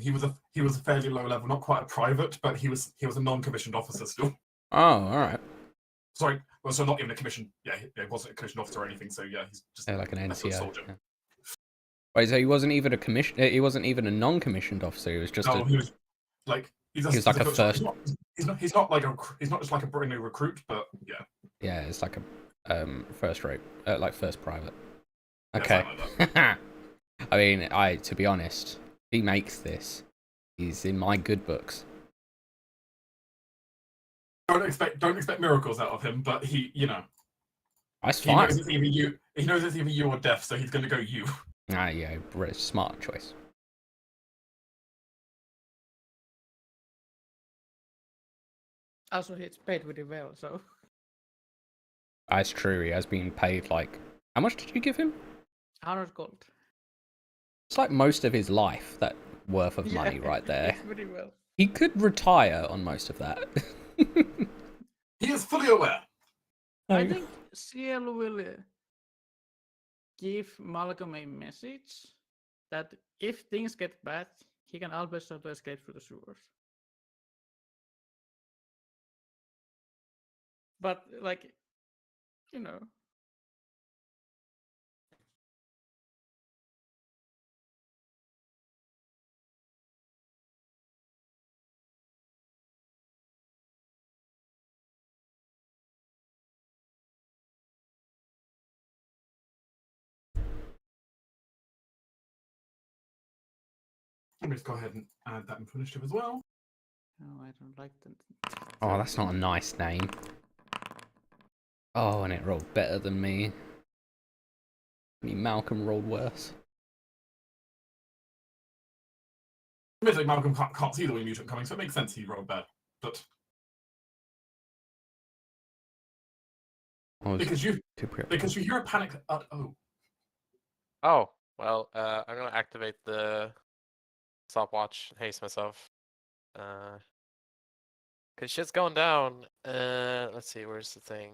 he was a fairly low level, not quite a private, but he was a non-commissioned officer still. Oh, all right. Sorry, well, so not even a commissioned. Yeah, he wasn't a commissioned officer or anything. So yeah, he's just Yeah, like an a sort of NCO. soldier. Yeah. Wait, so he wasn't even a commission. He wasn't even a non-commissioned officer. He was just. No, he was like He was like a first. He's not like he's not just like a brand new recruit, but yeah. Yeah, it's like a first rate, like first private. Yeah, Okay. something like I mean, to be honest, if he makes this, he's in my good books. Don't expect miracles out of him, but he, That's he fine. knows it's either you. He knows it's either you or death, so he's going to go you. Ah, yeah, smart choice. Also, it's paid really well, so. That's true. He has been paid like. How much did you give him? 100 gold. It's like most of his life that worth of money Yeah, right there. It's pretty well. He could retire on most of that. He is fully aware. I think CL will give Malcolm a message that if things get bad, he can always try to escape through the sewers. But, like, you know. Let me just go ahead and add that into initiative as well. Oh, I don't like that. Oh, that's not a nice name. Oh, and it rolled better than me. Malcolm rolled worse. Admittedly, Malcolm can't see the wee mutant coming, so it makes sense he rolled bad. But because you hear a panic. Oh, well, I'm gonna activate the stopwatch, haste myself. Cause shit's going down. Let's see, where's the thing?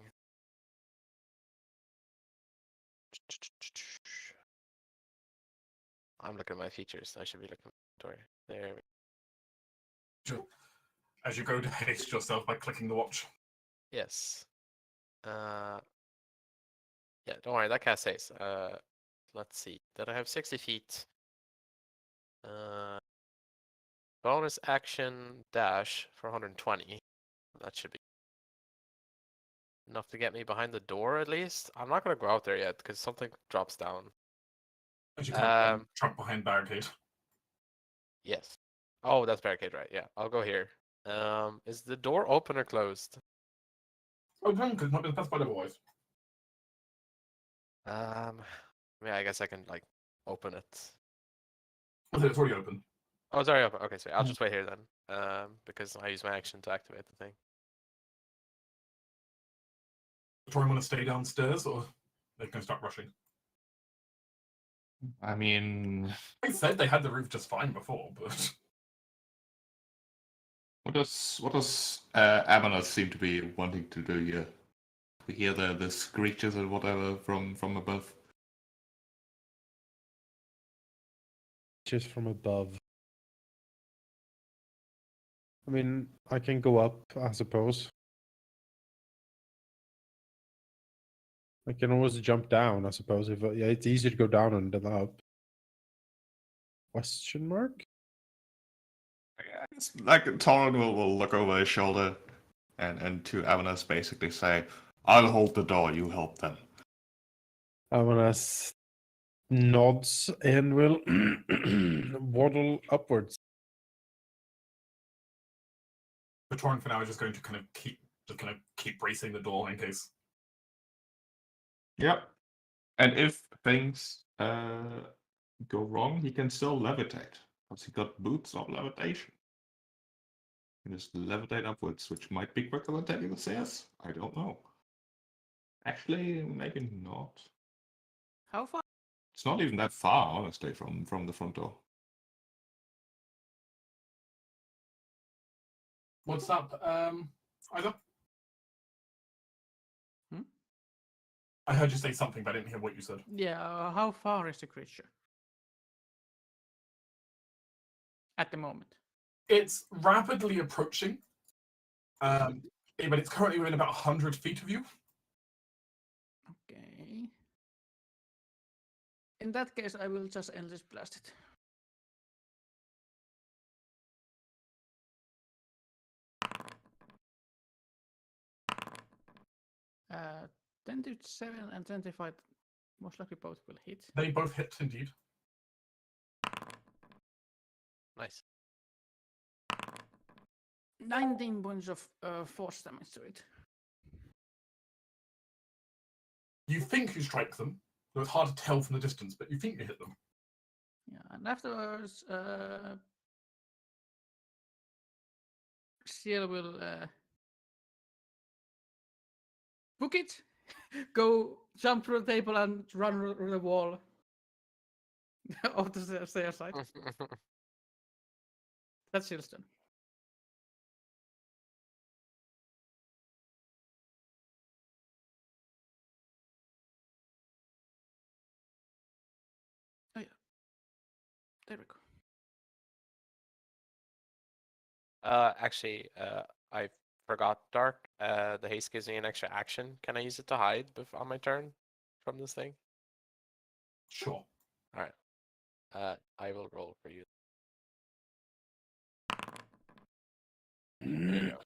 I'm looking at my features. I should be looking at the door. There we go. As you go to haste yourself by clicking the watch. Yes. Yeah, don't worry, that casts haste. Let's see. Did I have 60 feet? Bonus action dash for 120. That should be enough to get me behind the door at least. I'm not gonna go out there yet because something drops down. As you trunk behind barricade. Yes. Oh, that's barricade, right? Yeah, I'll go here. Is the door open or closed? Oh, no, because not been specified otherwise. Yeah, I guess I can like open it. It's already open. Oh, it's already open. Okay, sorry. I'll just wait here then. Because I use my action to activate the thing. Do I want to stay downstairs or they can start rushing? I mean, They said they had the roof just fine before, but what does Amanos seem to be wanting to do here? We hear the screeches or whatever from above. Just from above. I mean, I can go up, I suppose. I can always jump down, I suppose. If yeah, it's easier to go down than up. Question mark? I guess, like Torin will look over his shoulder and to Amanos basically say, "I'll hold the door. You help them." I wanna nods and will waddle upwards. The Torrent for now is just going to kind of keep bracing the door in case. Yep. And if things go wrong, he can still levitate. Because he got boots of levitation. He can just levitate upwards, which might be quicker than taking the stairs. I don't know. Actually, maybe not. How far? It's not even that far, honestly, from the front door. What's up, Isaac? Hmm? I heard you say something, but I didn't hear what you said. Yeah, how far is the creature? At the moment. It's rapidly approaching, but it's currently within about 100 feet of you. Okay. In that case, I will just endless blast it. Uh, 10 to 7 and 25 most likely both will hit. They both hit, indeed. Nice. 19 points of force damage to it. You think you strike them, though it's hard to tell from the distance, but you think you hit them. Yeah, and afterwards, Ciel will book it, go jump through the table and run through the wall of the stair side. That's Ciel's turn. Oh yeah. There we go. Actually, I forgot Dark. The haste gives me an extra action. Can I use it to hide on my turn from this thing? Sure. All right. I will roll for you. There you go.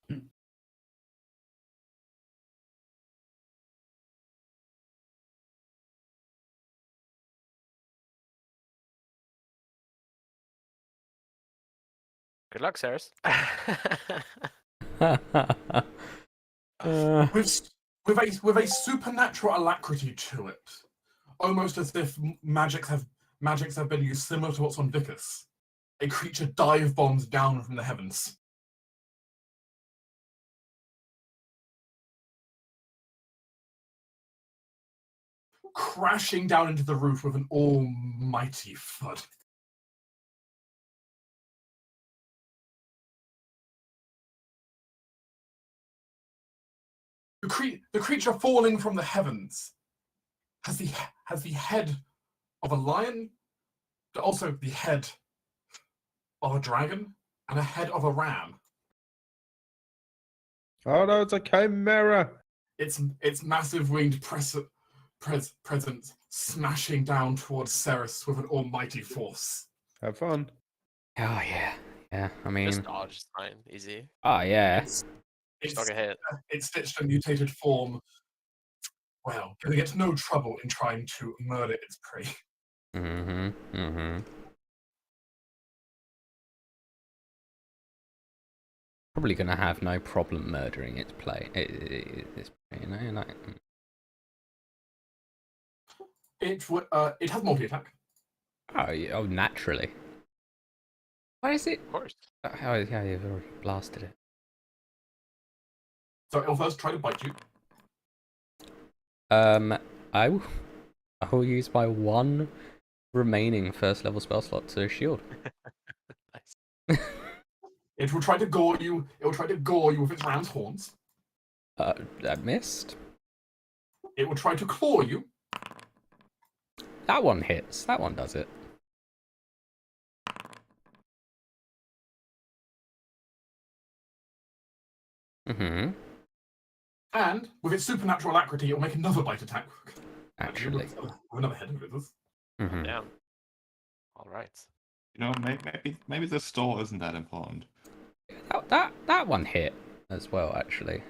Good luck, Saris. With a supernatural alacrity to it, almost as if magics have been used similar to what's on Vicus. A creature dive bombs down from the heavens. Crashing down into the roof with an almighty thud. The creature falling from the heavens has the head of a lion, but also the head of a dragon and a head of a ram. Oh no, it's a chimera. Its massive winged presence smashing down towards Ceres with an almighty force. Have fun. Oh yeah, yeah. I mean, Just dodge is fine, easy. oh yeah. Just don't get hit. It stitched a mutated form. Well, gonna get no trouble in trying to murder its prey. Probably gonna have no problem murdering its prey. Its prey, you know, like. It has multi-attack. Oh, yeah, oh, naturally. Why is it? Of course. Oh, yeah, you've already blasted it. So it'll first try to bite you. I will use my one remaining first level spell slot to shield. Nice. It will try to gore you. It will try to gore you with its ram's horns. That missed. It will try to claw you. That one hits. That one does it. And with its supernatural alacrity, it will make another bite attack. Actually. With another head of it. Damn. All right. You know, maybe the store isn't that important. That one hit as well, actually.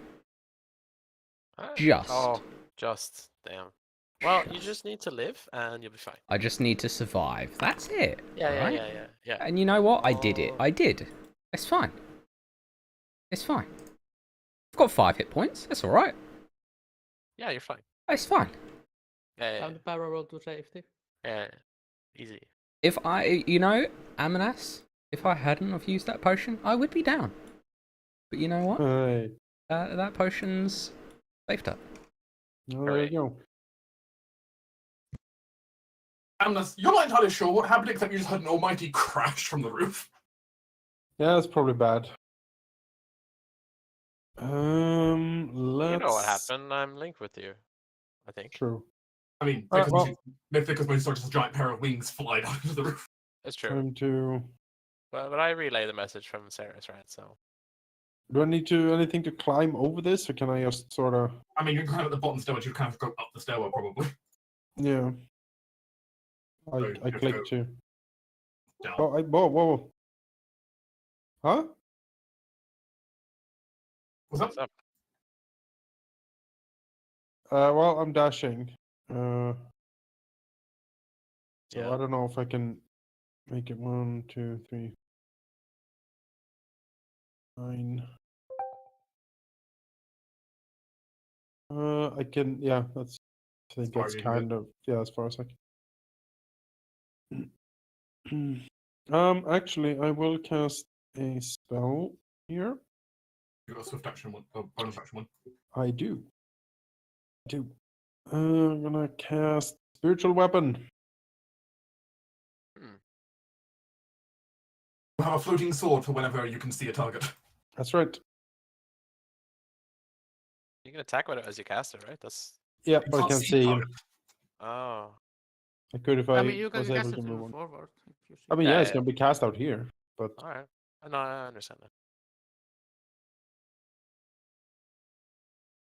Alright. Just. Oh, just. Damn. Well, you just need to live, and you'll be fine. I just need to survive. That's it. Yeah, yeah, alright? yeah, yeah. And you know what? I did it. Oh. I did. It's fine. It's fine. I've got 5 hit points. That's alright. Yeah, you're fine. It's fine. Yeah, yeah, Time to power roll to safety. yeah. Easy. If I, you know, Amanas, if I hadn't have used that potion, I would be down. But you know what? Hey, That potion's saved up. well, there you go. Amnes, you're not entirely sure what happened, except you just heard an almighty crash from the roof. Yeah, that's probably bad. Let's. You know what happened. I'm linked with you, I think. True. I mean, Alright, well- because we saw just a giant pair of wings fly down into the roof. It's true. Time to. But I relay the message from Sarah's, right? So Do I need to anything to climb over this, or can I just sort of? I mean, you can climb at the bottom stairwell, you kind of go up the stairwell, probably. Yeah. So I you have to click go to. down. Oh, whoa. Huh? What's up? what's up? Well, I'm dashing. So Yeah. I don't know if I can make it 1, 2, 3, 9. I can. Yeah, that's. I think far that's as you can kind of as far as I can. Actually, I will cast a spell here. You got a swift action one, or bonus action one. I do. I'm gonna cast spiritual weapon. Hmm. You have a floating sword for whenever you can see a target. That's right. You can attack with it as you cast it, right? That's. Yeah, You but I can't can't see see him. target. Oh. I could if I mean, you can was cast able it to from move on. forward. If you see. I mean, Yeah, yeah, it's yeah. gonna be cast out here, but All right. No, I understand that.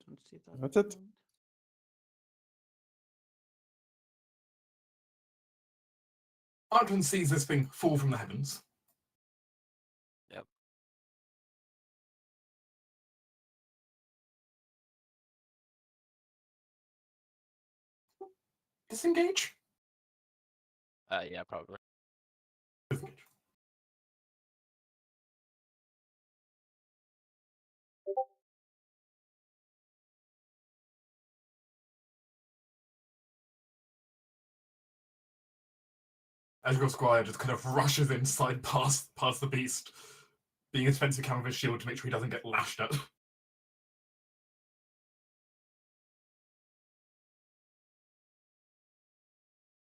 Don't see that That's it. one. Arklin sees this thing fall from the heavens. Yep. Disengage? Yeah, probably. Disengage. As your squire just kind of rushes inside past the beast, being his defensive cover of his shield to make sure he doesn't get lashed at.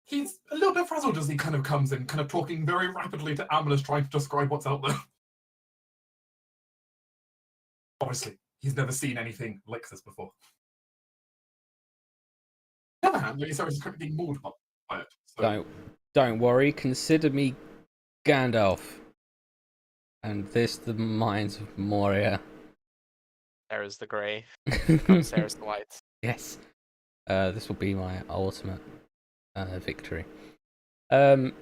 He's a little bit frazzled as he kind of comes in, kind of talking very rapidly to Amulet, trying to describe what's out there. Obviously, he's never seen anything like this before. On the other hand, Lady Sarah's currently being mauled by it. So Don't worry. Consider me Gandalf. And this the mines of Moria. Sarah's the grey. Yes. Sarah's the white. This will be my ultimate victory. That's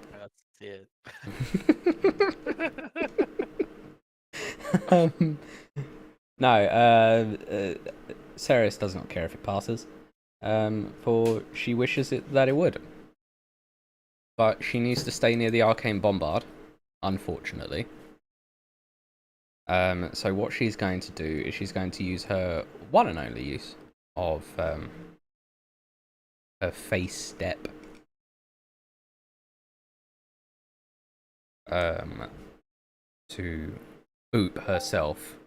it. No, Ceres does not care if it passes, for she wishes that it would. But she needs to stay near the arcane bombard, unfortunately. So what she's going to do is she's going to use her one and only use of her face step. To boot herself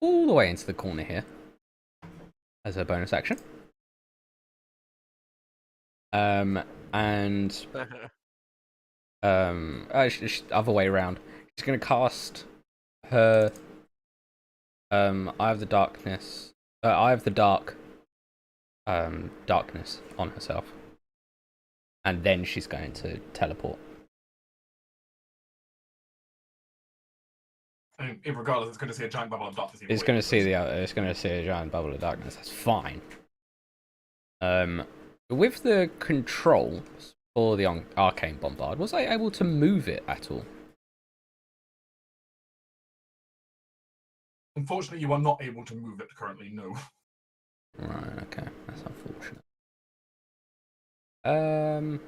all the way into the corner here as her bonus action. Other way around. She's going to cast her Eye of the Darkness. Eye of the Dark. Darkness on herself, and then she's going to teleport. I mean, regardless, it's going to see a giant bubble of darkness. It's going to see it's going to see a giant bubble of darkness. That's fine. With the controls for the arcane bombard, was I able to move it at all? Unfortunately, you are not able to move it currently. No. Right. Okay. That's unfortunate. Okay.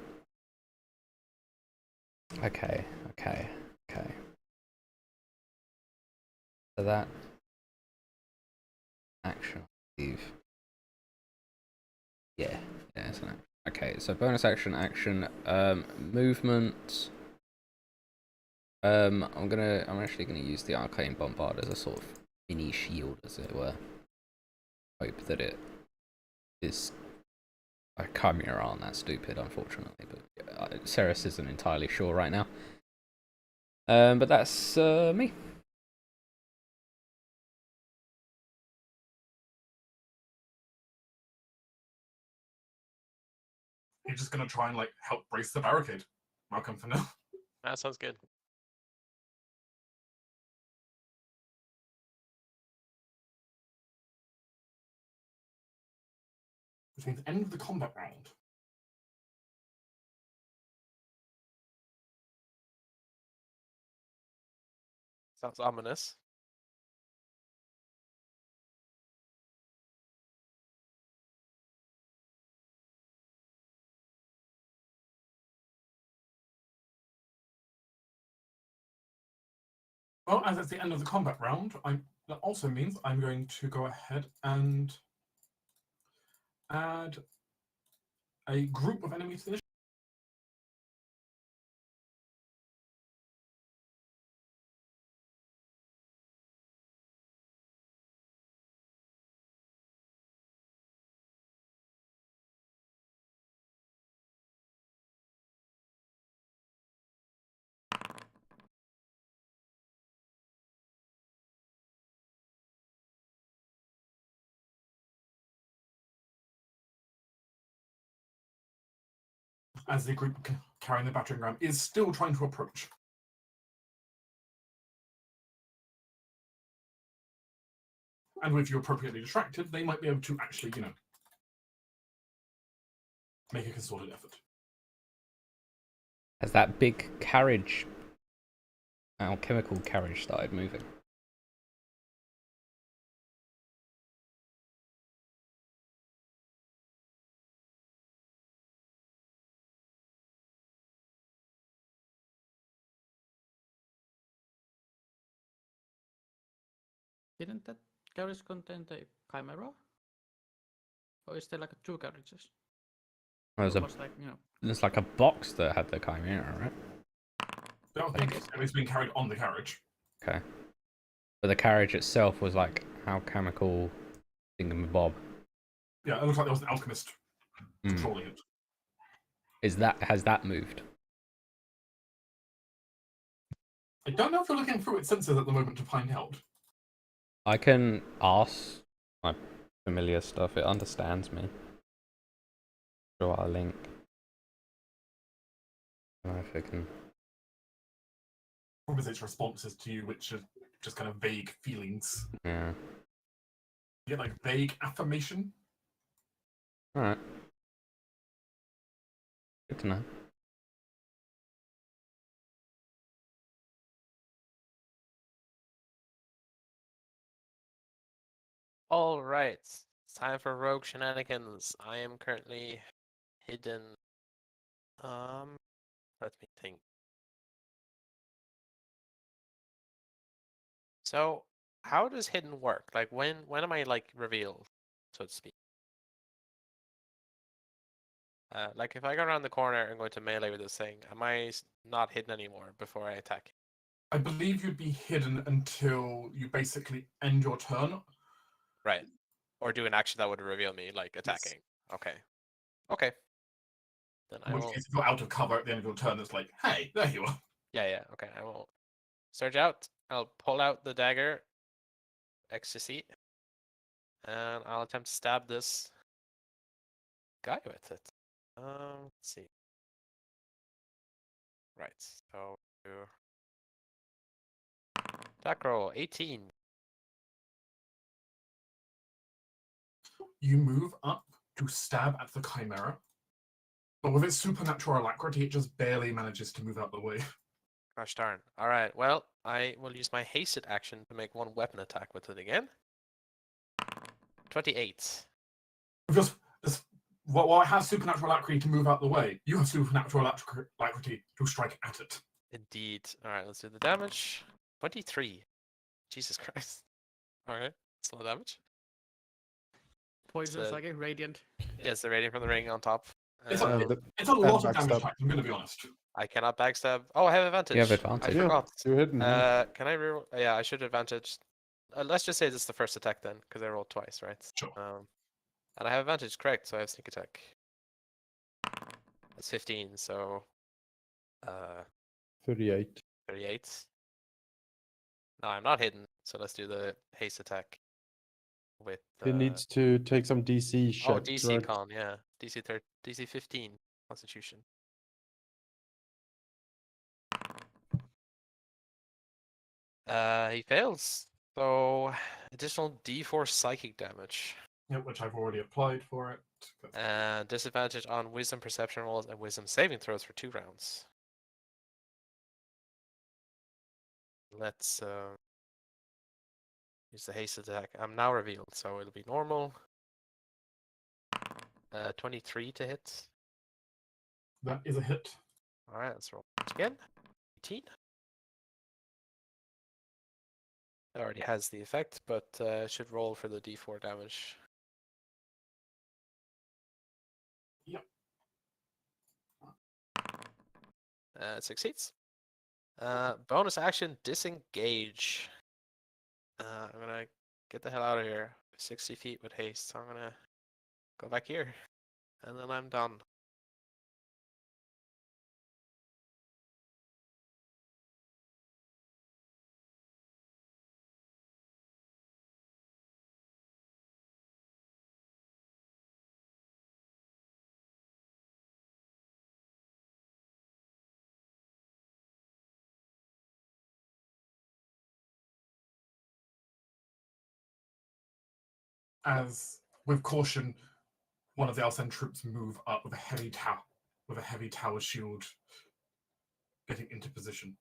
So that action, I believe. Yeah, it's an action. Okay, so bonus action, movement. I'm actually gonna use the arcane bombard as a sort of mini shield, as it were. Hope that it is. I chimera aren't that stupid, unfortunately, but Ceres isn't entirely sure right now. But that's me. You're just gonna try and like help brace the barricade. Welcome for now. That sounds good. Which means end of the combat round. Sounds ominous. Well, as it's the end of the combat round, that also means I'm going to go ahead and add a group of enemies to this. As the group carrying the battering ram is still trying to approach. And if you're appropriately distracted, they might be able to actually, make a concerted effort. Has that big carriage, alchemical carriage, started moving? Didn't that carriage contain the chimera? Or is there like two carriages? There's Almost like, there's like a box that had the chimera, right? That was being carried on the carriage. Okay. But the carriage itself was like alchemical thingamabob. Yeah, it looks like there was an alchemist Hmm. controlling it. Has that moved? I don't know if you're looking through its sensors at the moment to find out. I can ask my familiar stuff. It understands me. Draw a link. I don't know if I can. What is its responses to you, which are just kind of vague feelings? Yeah. You get like vague affirmation. All right. Good to know. All right, it's time for rogue shenanigans. I am currently hidden. Let me think. So, how does hidden work? Like, when am I like revealed, so to speak? Like, if I go around the corner and go into melee with this thing, am I not hidden anymore before I attack? I believe you'd be hidden until you basically end your turn. Right. Or do an action that would reveal me, like attacking. Okay. Okay. Then I In which will. case, if you're out of cover at the end of your turn, it's like, hey, there you are. Yeah. Okay. I will surge out. I'll pull out the dagger, ecstasy, and I'll attempt to stab this guy with it. Let's see. Right. So attack roll 18. You move up to stab at the chimera, but with its supernatural alacrity, it just barely manages to move out the way. Gosh darn. All right. Well, I will use my hasted action to make one weapon attack with it again. 28. Just While it has supernatural alacrity to move out the way, you have supernatural alacrity to strike at it. Indeed. All right, let's do the damage. 23. Jesus Christ. All right, that's a lot of damage. Poison's So- like a radiant. Yes, the rating from the ring on top. It's Uh, a lot of damage backstab. types, I'm going to be honest. I cannot backstab. Oh, I have advantage. You have I advantage. Yeah, forgot. you're hidden. Can I reroll? Yeah, I should advantage. Let's just say this is the first attack then, because I rolled twice, right? Sure. And I have advantage, correct? So I have sneak attack. That's 15, so 38. 38. No, I'm not hidden, so let's do the haste attack. With He needs to take some DC shit. oh, DC right? con, yeah, DC 15 Constitution. He fails. So additional D4 psychic damage. Yeah, which I've already applied for it. Disadvantage on wisdom perception rolls and wisdom saving throws for 2 rounds. Let's use the haste attack. I'm now revealed, so it'll be normal. 23 to hit. That is a hit. Alright, let's roll it again. 18. It already has the effect, but should roll for the D4 damage. Yep. It succeeds. Bonus action, disengage. I'm gonna get the hell out of here. 60 feet with haste. So I'm gonna go back here. And then I'm done. As, with caution, one of the Alcen troops move up with a heavy tower shield, getting into position.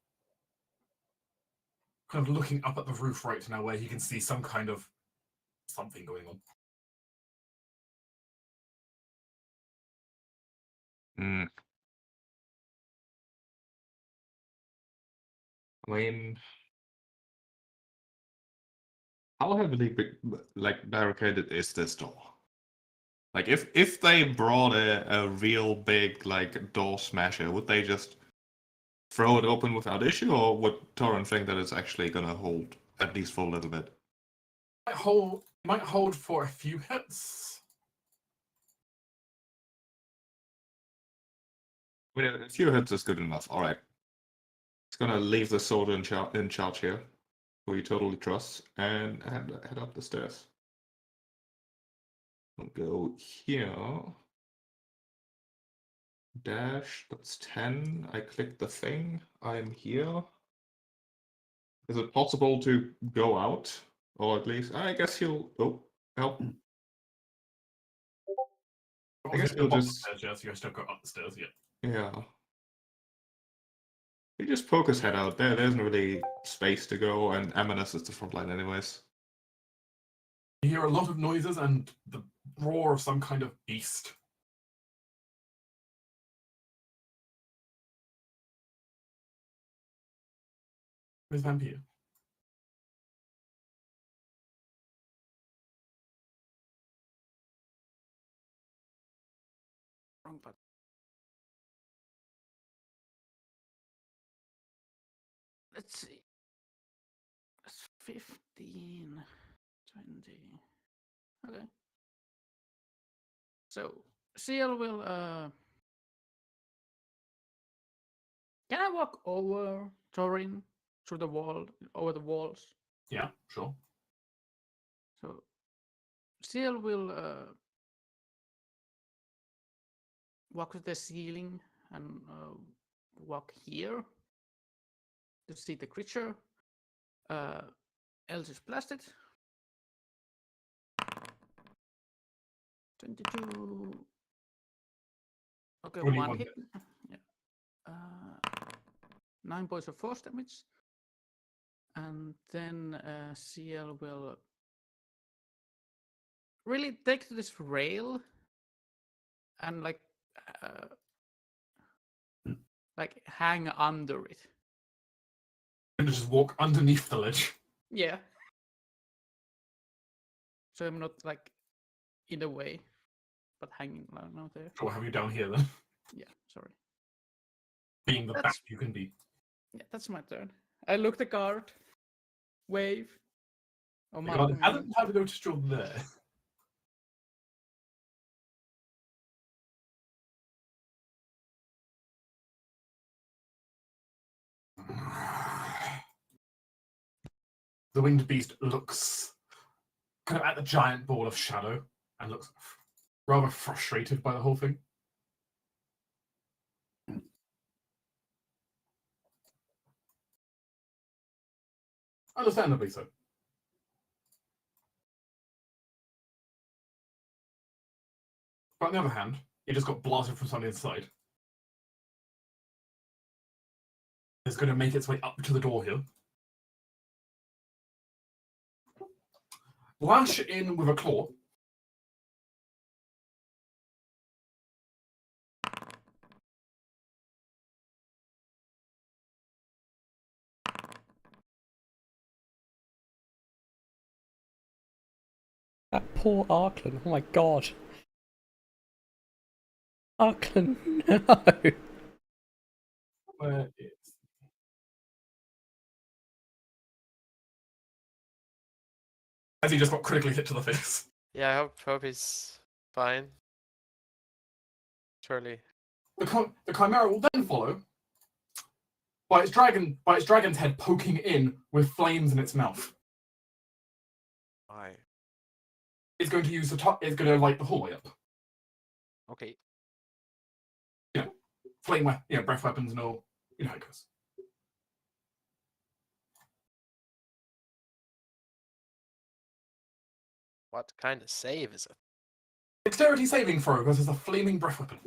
Kind of looking up at the roof right now where he can see some kind of something going on. Hmm. I mean, how heavily barricaded is this door? Like, if they brought a real big door smasher, would they just throw it open without issue, or would Torrent think that it's actually gonna hold at least for a little bit? Might hold for a few hits. I mean, a few hits is good enough. All right, it's gonna leave the soldier in charge here, who you totally trust, and head up the stairs. I'll go here. Dash, that's 10. I click the thing. I'm here. Is it possible to go out? Or at least, I guess he'll. Oh, help. I guess he'll just. Stairs, yeah, so you still go up the stairs, yeah. Yeah. He just poke his head out there. There isn't really space to go, and Amanus is the front line, anyways. You hear a lot of noises and the roar of some kind of beast. Where's Vampire? Wrong button. Let's see. That's 15, 20. Okay. So CL will can I walk over Torin through the wall over the walls? Yeah, sure. So CL will walk to the ceiling and walk here to see the creature. Eldritch Blasted. 22. Okay, Only one one hit. Yeah. 9 points of force damage. And then CL will really take to this rail and uh, like hang under it. And just walk underneath the ledge. Yeah. So I'm not like in the way, but hanging around there. Or have you down here then? Yeah, sorry. Being the That's- bat you can be. Yeah, that's my turn. I look the guard, wave. Oh, The my guard hasn't had noticed you're there. The winged beast looks kind of at the giant ball of shadow and looks rather frustrated by the whole thing. Understandably so. But on the other hand, it just got blasted from something inside. It's going to make its way up to the door here. Lash in with a claw. That poor Arkland. Oh my god. Arkland, no. Where is... As he just got critically hit to the face. Yeah, I hope he's fine. Surely. The chimera will then follow by its dragon's head poking in with flames in its mouth. Why? It's going to use the top. It's going to light the hallway up. Okay. Flame, breath weapons and all. You know how it goes. What kind of save is it? Dexterity saving throw because it's a flaming breath weapon.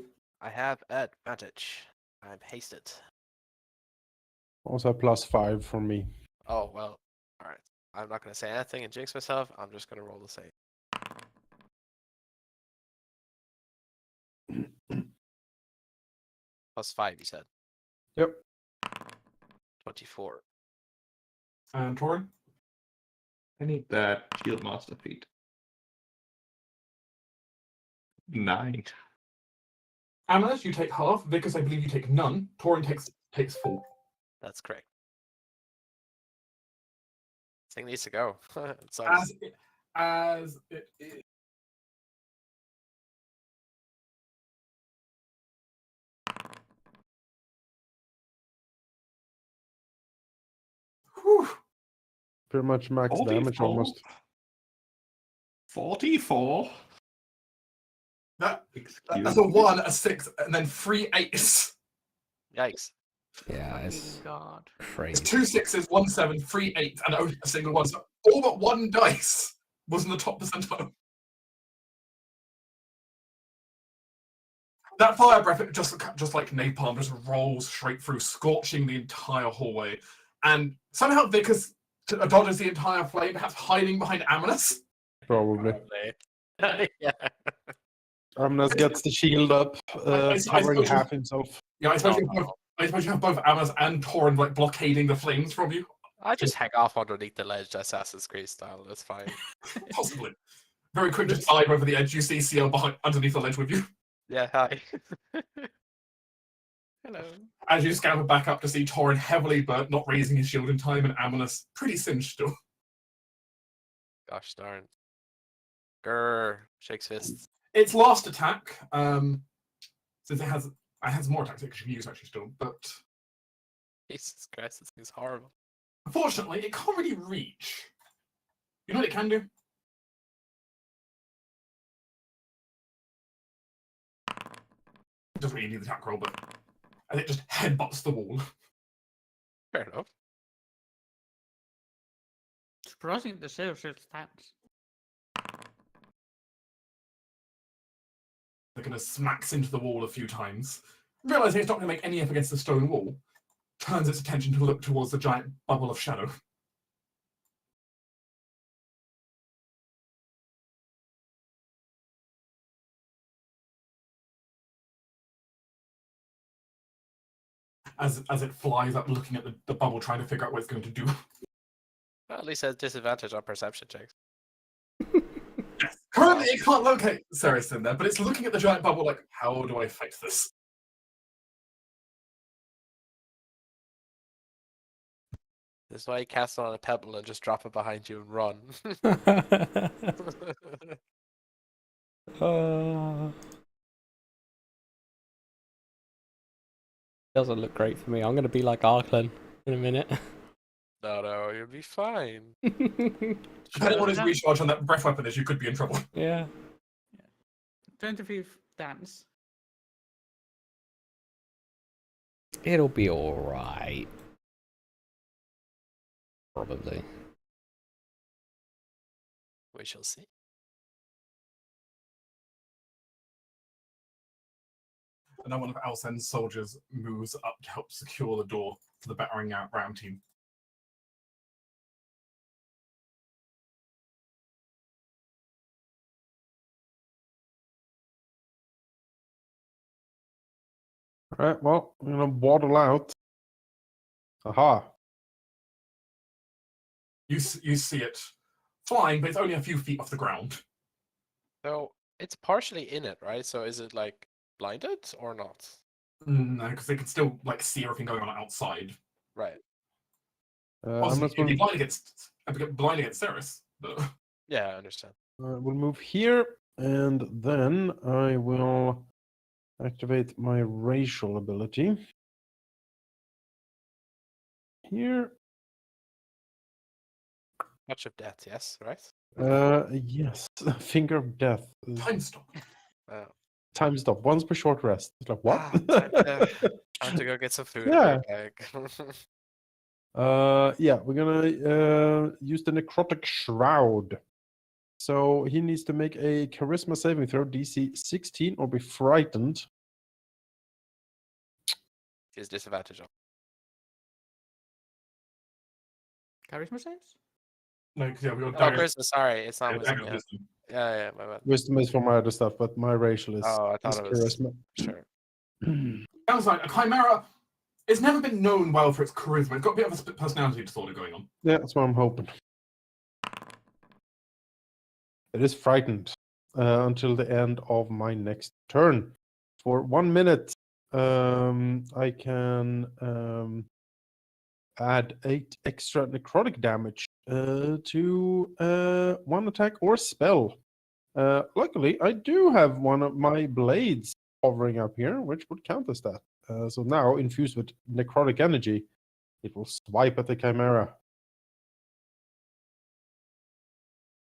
I have advantage. I'm hasted. Also +5 for me. Oh, well. Alright. I'm not going to say anything and jinx myself. I'm just going to roll the save. +5, you said? Yep. 24. And Torin? I need that shield master feat. 9. Amulet, you take half. Vickers, I believe you take none. Torin takes full. That's correct. This thing needs to go. It sucks. As it is. Whew. Pretty much max damage 44. almost. 44. That's Excuse a me. 1, a 6, and then 3 8s. Yikes. Yeah, Fucking it's God. It's crazy. 2 6s, 1 7, 3 8s, and only a single one. So all but one dice was in the top percentile. That fire breath, it just like napalm, just rolls straight through, scorching the entire hallway. And somehow Vickers dodges the entire flame, perhaps hiding behind Amulet. Probably. Yeah. Amnas gets the shield up, I covering suppose you- half himself. Yeah, I suppose, Oh, I suppose you have both Amulet and Torin like blockading the flames from you. I just hang off underneath the ledge, Assassin's Creed style. That's fine. Possibly. Very quick to dive over the edge. You see Seal underneath the ledge with you. Yeah, hi. Hello. As you scamper back up to see Torin heavily burnt, not raising his shield in time, and Amulet pretty singed still. Gosh darn. Grr. Shakes fists. Its last attack, since it has more attacks it can use actually still, but Jesus Christ, this thing's horrible. unfortunately it can't really reach. You know what it can do? It doesn't really need the attack roll, but and it just headbutts the wall. Fair enough. Surprising the save still stands. It kind of smacks into the wall a few times. Realizing it's not going to make any effort against the stone wall, turns its attention to look towards the giant bubble of shadow. as it flies up, looking at the bubble, trying to figure out what it's going to do. Well, at least it has disadvantage on perception checks. Currently, it can't locate Ceres in there, but it's looking at the giant bubble like, how do I fight this? This is why you cast it on a pebble and just drop it behind you and run. Doesn't look great for me. I'm gonna be like Arkland in a minute. No, you'll be fine. Depending on his recharge on that breath weapon is, you could be in trouble. Yeah. 25th dance. It'll be alright. Probably. We shall see. And then one of Alsen's soldiers moves up to help secure the door for the battering ram team. All right, well, I'm gonna waddle out. Aha. You see it flying, but it's only a few feet off the ground. So it's partially in it, right? So is it like blinded or not? No, because they could still like see everything going on outside. Right. I'm Obviously, not it'd be gonna, blind against Ceres. But Yeah, I understand. we'll move here, and then I will activate my racial ability. Here. Touch of death, yes, right? Yes. Finger of death. time stop. Oh. Time stop. Once per short rest. It's like, what? Time to go get some food. Yeah. Bag. Yeah, we're gonna use the necrotic shroud. So he needs to make a charisma saving throw, DC 16, or be frightened. His disadvantage on. Charisma saves? No, because yeah, we got Oh, dagger. Christmas, sorry, it's not Yeah, wisdom. dagger Yeah. wisdom. Yeah, my bad. Wisdom is for my other stuff, but my racial is, Oh, I thought it was charisma. sure. Downside, a chimera. It's never been known well for its charisma. It's got a bit of a split personality disorder going on. Yeah, that's what I'm hoping. It is frightened until the end of my next turn. For 1 minute, I can add 8 extra necrotic damage to one attack or spell. Luckily, I do have one of my blades hovering up here, which would count as that. So now, infused with necrotic energy, it will swipe at the chimera.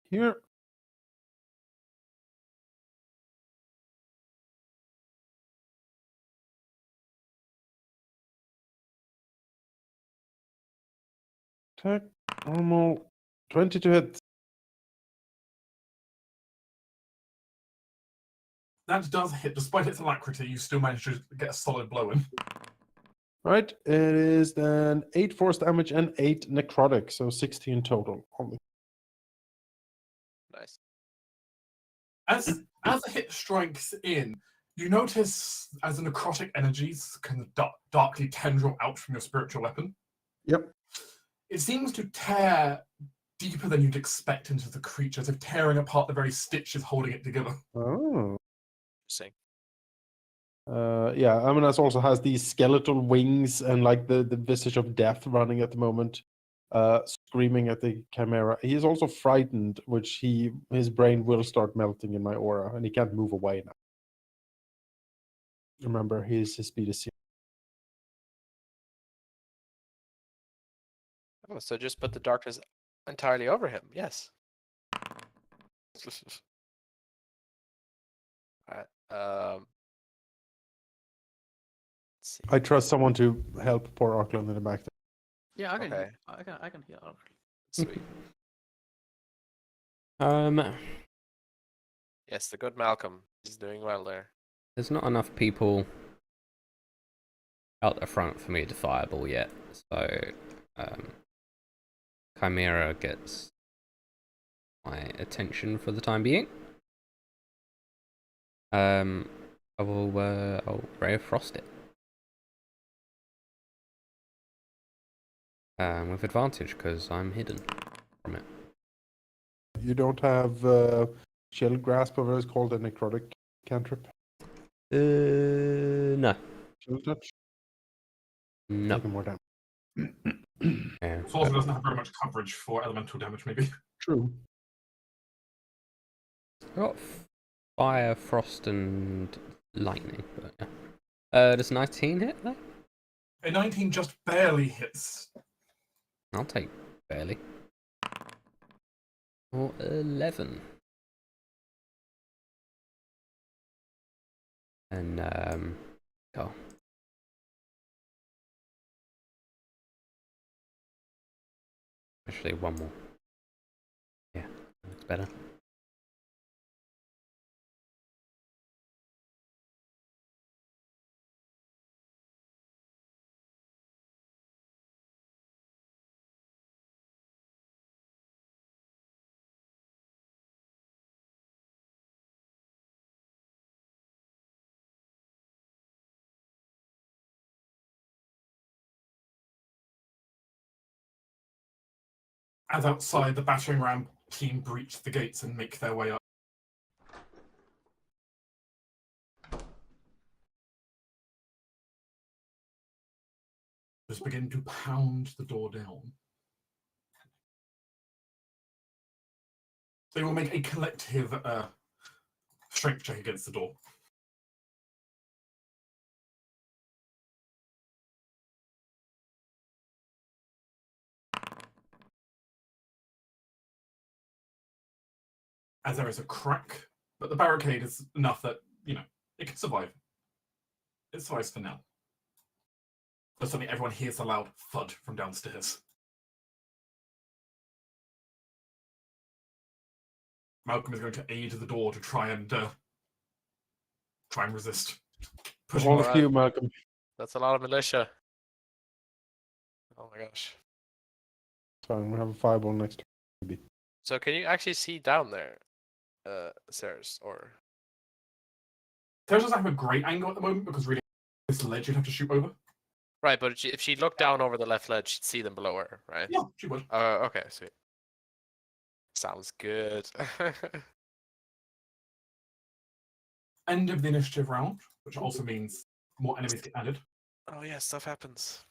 Here. Attack, normal, 20 to hit. That does hit. Despite its alacrity, you still manage to get a solid blow in. Right, it is then 8 force damage and 8 necrotic, so 16 total. Only. Nice. As the hit strikes in, you notice as the necrotic energies kind of darkly tendril out from your spiritual weapon. Yep. It seems to tear deeper than you'd expect into the creature, as if tearing apart the very stitches holding it together. Oh. Interesting. Yeah, Amenas also has these skeletal wings and like the visage of death running at the moment, screaming at the chimera. He is also frightened, which his brain will start melting in my aura, and he can't move away now. Remember, his speed is 0. Oh, so just put the darkness entirely over him. Yes. Alright. Let's see. I trust someone to help poor Auckland in the back. Yeah, I can. Okay. I can hear. Sweet. Yes, the good Malcolm is doing well there. There's not enough people out the front for me to fireball yet, so Chimera gets my attention for the time being. I'll Ray of Frost it. With advantage because I'm hidden from it. You don't have Shield Grasp, or what is called a necrotic cantrip? No. Shield Touch? No. Taking more damage. Yeah, It also doesn't have very much coverage for elemental damage, maybe. True. I've got fire, frost, and lightning. But, yeah. Does 19 hit though? A 19 just barely hits. I'll take barely. Or 11. And oh. Actually, one more. Yeah, that's better. As outside, the battering ram team breach the gates and make their way up. Just begin to pound the door down. They will make a collective strength check against the door. As there is a crack, but the barricade is enough that, it can survive. It survives for now. But suddenly everyone hears a loud thud from downstairs. Malcolm is going to aid the door to try and resist. Pushing All Alright. of you, Malcolm. That's a lot of militia. Oh my gosh. Fine, we'll have a fireball next turn. So can you actually see down there, stairs, or? Sarah doesn't have a great angle at the moment because really this ledge you'd have to shoot over. Right, but if she looked down over the left ledge, she'd see them below her, right? Yeah, she would. Okay, sweet. Sounds good. End of the initiative round, which also means more enemies get added. Oh yeah, stuff happens.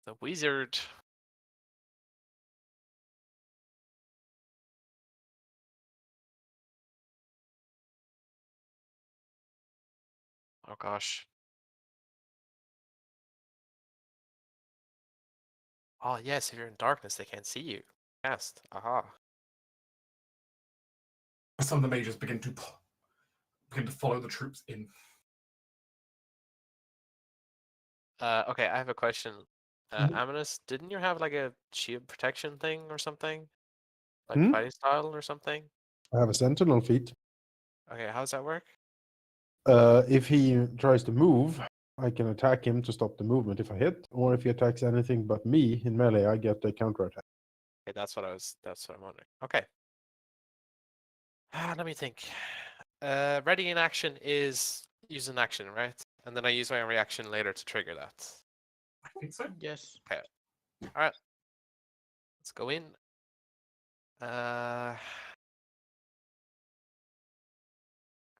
The wizard. Oh gosh. Oh yes, if you're in darkness, they can't see you. Cast. Aha. Some of the mages begin to follow the troops in. Okay, I have a question. Mhm. Aminus, didn't you have like a shield protection thing or something? Like Hmm? fighting style or something? I have a sentinel feat. Okay, how does that work? If he tries to move, I can attack him to stop the movement if I hit, or if he attacks anything but me in melee, I get a counter attack. Okay, that's what I'm wondering. Okay. Let me think. Ready in action is use an action, right? And then I use my reaction later to trigger that. I think so. Yes. Alright. Let's go in.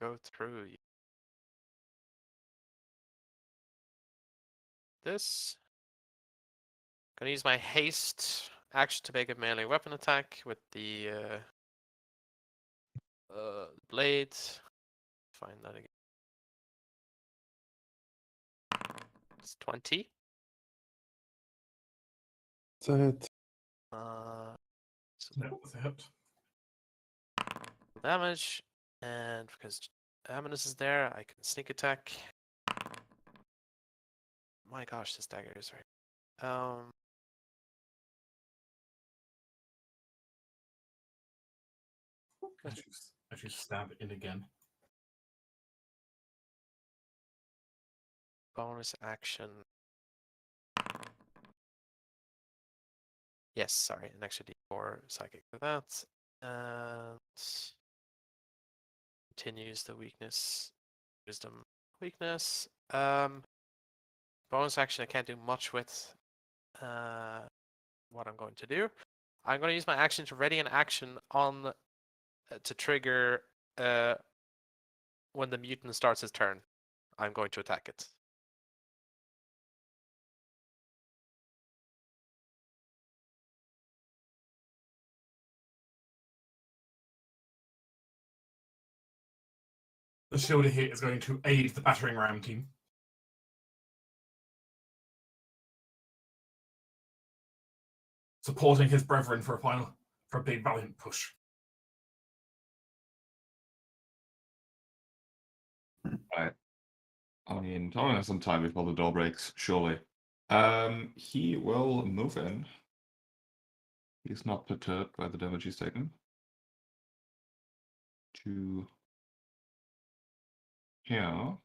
Go through this. Gonna use my haste action to make a melee weapon attack with the blade. Find that again. It's 20. That's it. So No, that's a hit. damage, and because Aminus is there, I can sneak attack. My gosh, this dagger is right. As you stab in again. bonus action. Yes, sorry, an extra d4 psychic for that. And continues the weakness, wisdom, weakness. Bonus action I can't do much with. What I'm going to do, I'm going to use my action to ready an action on to trigger when the mutant starts his turn. I'm going to attack it. The shoulder hit is going to aid the battering ram team. Supporting his brethren for a big valiant push. Right. I mean, Torrin has some time before the door breaks, surely. He will move in. He's not perturbed by the damage he's taken. To here.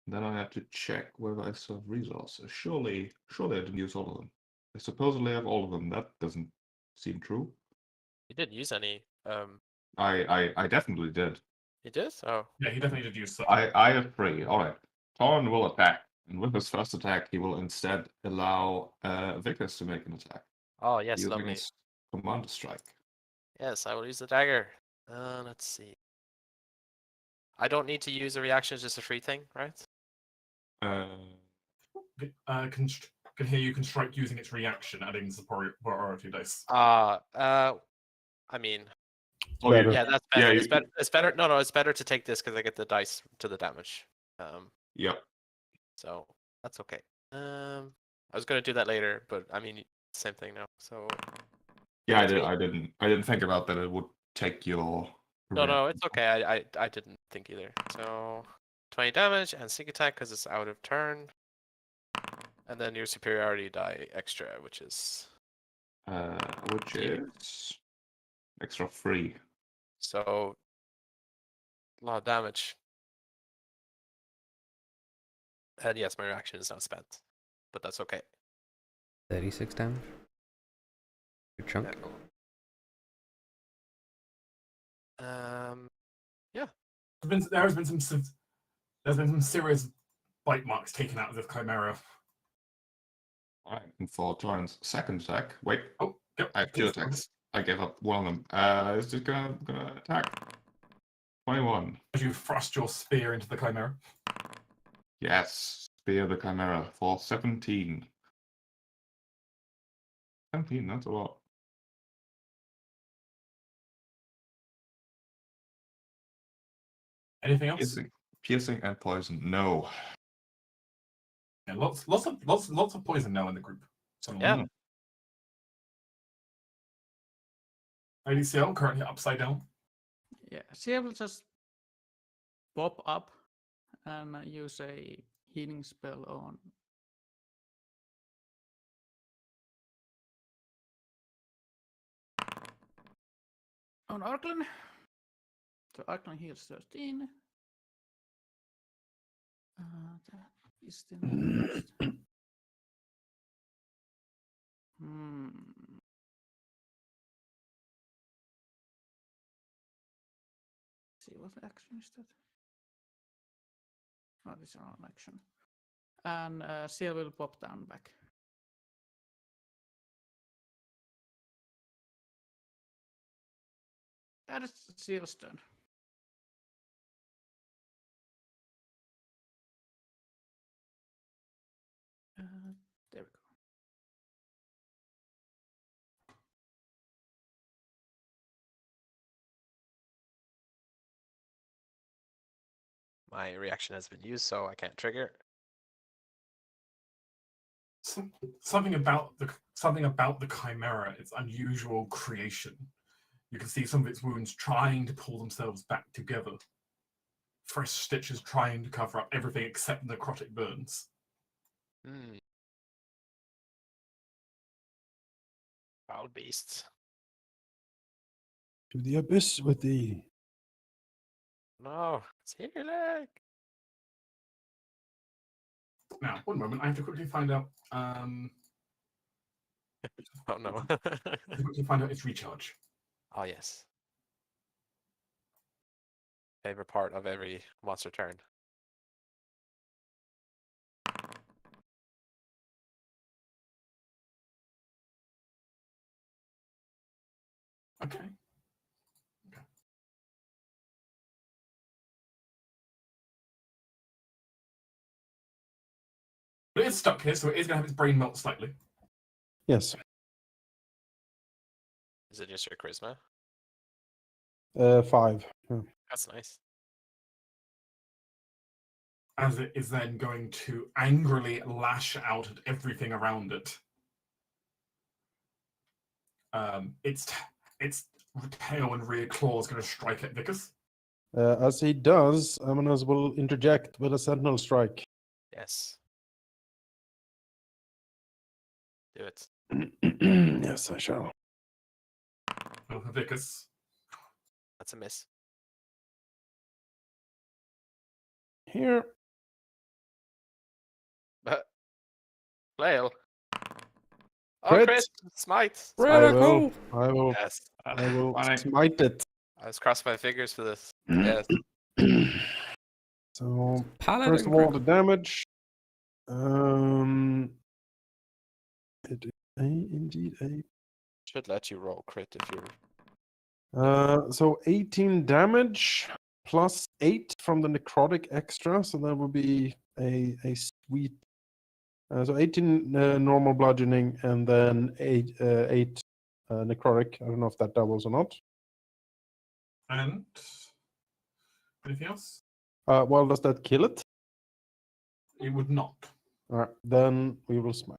Then I have to check whether I still have resources. Surely I didn't use all of them. I supposedly have all of them. That doesn't seem true. You didn't use any. I definitely did. You did? Oh, Yeah, he definitely did use some. I have 3. Alright. Torrin will attack. And with his first attack, he will instead allow Vickers to make an attack. oh yes, Using lovely. his Commander Strike. Yes, I will use the dagger. Let's see. I don't need to use a reaction; it's just a free thing, right? Can hear you can strike using its reaction, adding superiority dice. I mean, Oh, Better. yeah, that's Yeah, better. you- It's better. It's better. No, it's better to take this because I get the dice to the damage. Yep. So that's okay. I was gonna do that later, but I mean, same thing now. So Yeah, It's me. I didn't think about that it would take your no, it's okay. I didn't think either. So 20 damage and sneak attack because it's out of turn, and then your superiority die extra, which is which is extra 3. so a lot of damage. And yes, my reaction is now spent, but that's okay. 36 damage. Good chunk. Yeah. There's been some serious bite marks taken out of this chimera. Alright, and for Torrin's second attack. Wait, Oh, yep. I have 2 attacks. I gave up one of them. It's just gonna attack. 21. As you thrust your spear into the chimera. Yes. Spear the Chimera for 17. 17, that's a lot. Anything else? Piercing and poison. No. Yeah, lots of poison now in the group. So, Yeah. ADCL currently upside down. Yeah, she will just pop up and use a healing spell on Arklin. So Arklin heals 13. That is the next. See what action is that? Oh, this is an action. And Seal will pop down back. That is Seal's turn. There we go. My reaction has been used, so I can't trigger. Something about the chimera, its unusual creation. You can see some of its wounds trying to pull themselves back together. Fresh stitches trying to cover up everything except necrotic burns. Foul beasts. To the abyss with thee. No, it's here, leg. Now, one moment. I have to quickly find out. Oh no. Quickly find out its recharge. Oh yes. Favorite part of every monster turn. Okay. But it is stuck here, so it is going to have its brain melt slightly. Yes. Is it just your charisma? 5. Yeah. That's nice. As it is then going to angrily lash out at everything around it. Its tail and rear claws going to strike at Vicus. As he does, Amanas will interject with a sentinel strike. Yes. Do it. Yes, I shall. Oh, Vicus. That's a miss. Here. Flail. Oh, Crit. crit! Smite! I will. I will. Yes. I will Funny. smite it. I was crossing my fingers for this. Yes. So Paladin first of all, the grip. damage. It is indeed a. Should let you roll crit if you're. So 18 damage plus 8 from the necrotic extra, so that would be a sweet. So 18 normal bludgeoning and then 8 necrotic. I don't know if that doubles or not. And anything else? Well, does that kill it? It would not. All right, then we will smite.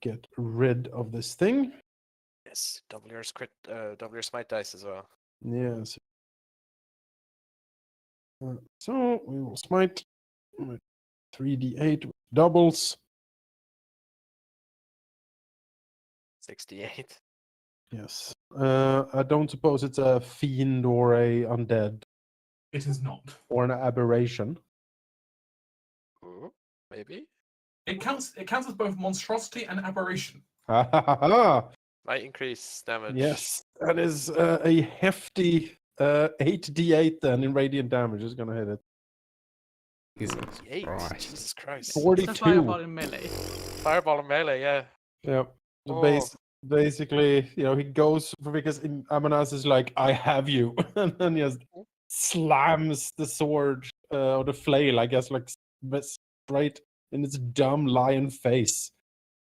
Get rid of this thing. Yes. Double your crit. Double your smite dice as well. Yes. So we will smite with 3d8 doubles. 68. Yes. I don't suppose it's a fiend or a undead It is not. or an aberration. Ooh, maybe. It counts as both monstrosity and aberration. Might increase damage. Yes, that is a hefty 8d8 then in radiant damage is going to hit it. Jesus 8. Christ. Jesus Christ. It's a 42. fireball in melee. Fireball and melee, yeah. Yeah. So Oh. basically, he goes for because Amanas is like, I have you. And then he just slams the sword or the flail, I guess, like straight in its dumb lion face.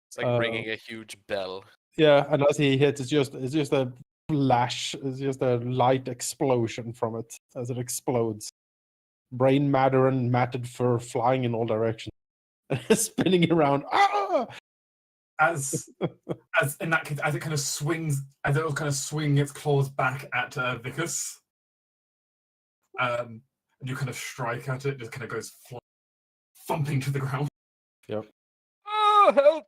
It's like ringing a huge bell. Yeah, and as he hits, it's just a flash, it's just a light explosion from it as it explodes. Brain matter and matted fur flying in all directions, spinning around. Ah! As in that case, as it will kind of swing its claws back at Vicus. And you kind of strike at it, just kind of goes thumping to the ground. Yep. Oh, help!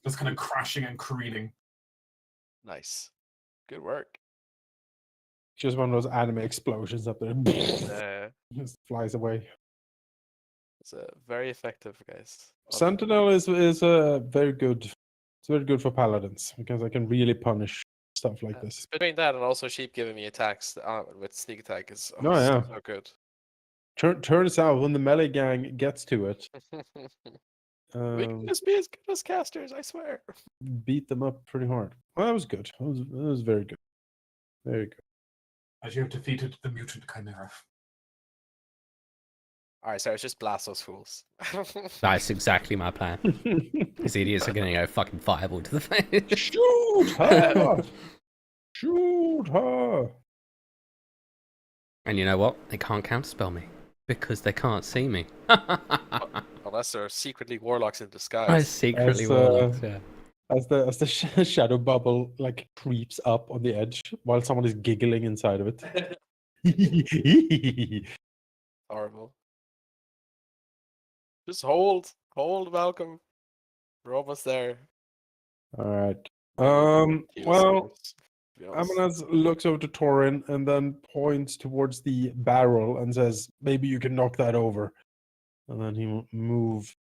Just kind of crashing and careening. Nice. Good work. Just one of those anime explosions up there. Just flies away. It's very effective, guys. Sentinel is very good. It's very good for paladins because I can really punish stuff like this. Between that and also sheep giving me attacks with sneak attack is Oh, yeah. so good. Turns out when the melee gang gets to it, We can just be as good as casters, I swear. beat them up pretty hard. Well, that was good. That was very good. Very good. As you have defeated the mutant chimera. Alright, sorry, it's just blast those fools. That's exactly my plan. These idiots are going to go fucking fireball to the face. Shoot her! Shoot her! And you know what? They can't counterspell me because they can't see me. Unless they're secretly warlocks in I disguise. secretly As, warlocks, yeah. As the shadow bubble like creeps up on the edge while someone is giggling inside of it. Horrible. Just hold. Hold, Malcolm. We're almost there. All right. Maybe Well, to be honest. Amanaz looks over to Torin and then points towards the barrel and says, "Maybe you can knock that over." And then he will move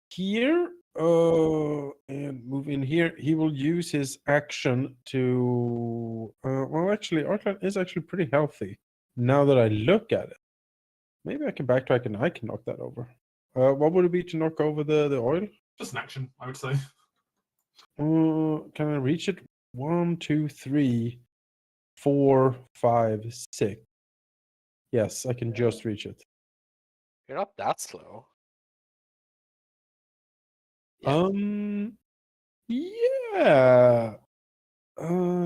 here and move in here. He will use his action to. Well, actually, Arclan is actually pretty healthy now that I look at it. Maybe I can backtrack and I can knock that over. What would it be to knock over the oil? Just an action, I would say. Can I reach it? 1, 2, 3, 4, 5, 6. Yes, I can just reach it. You're not that slow. Yeah.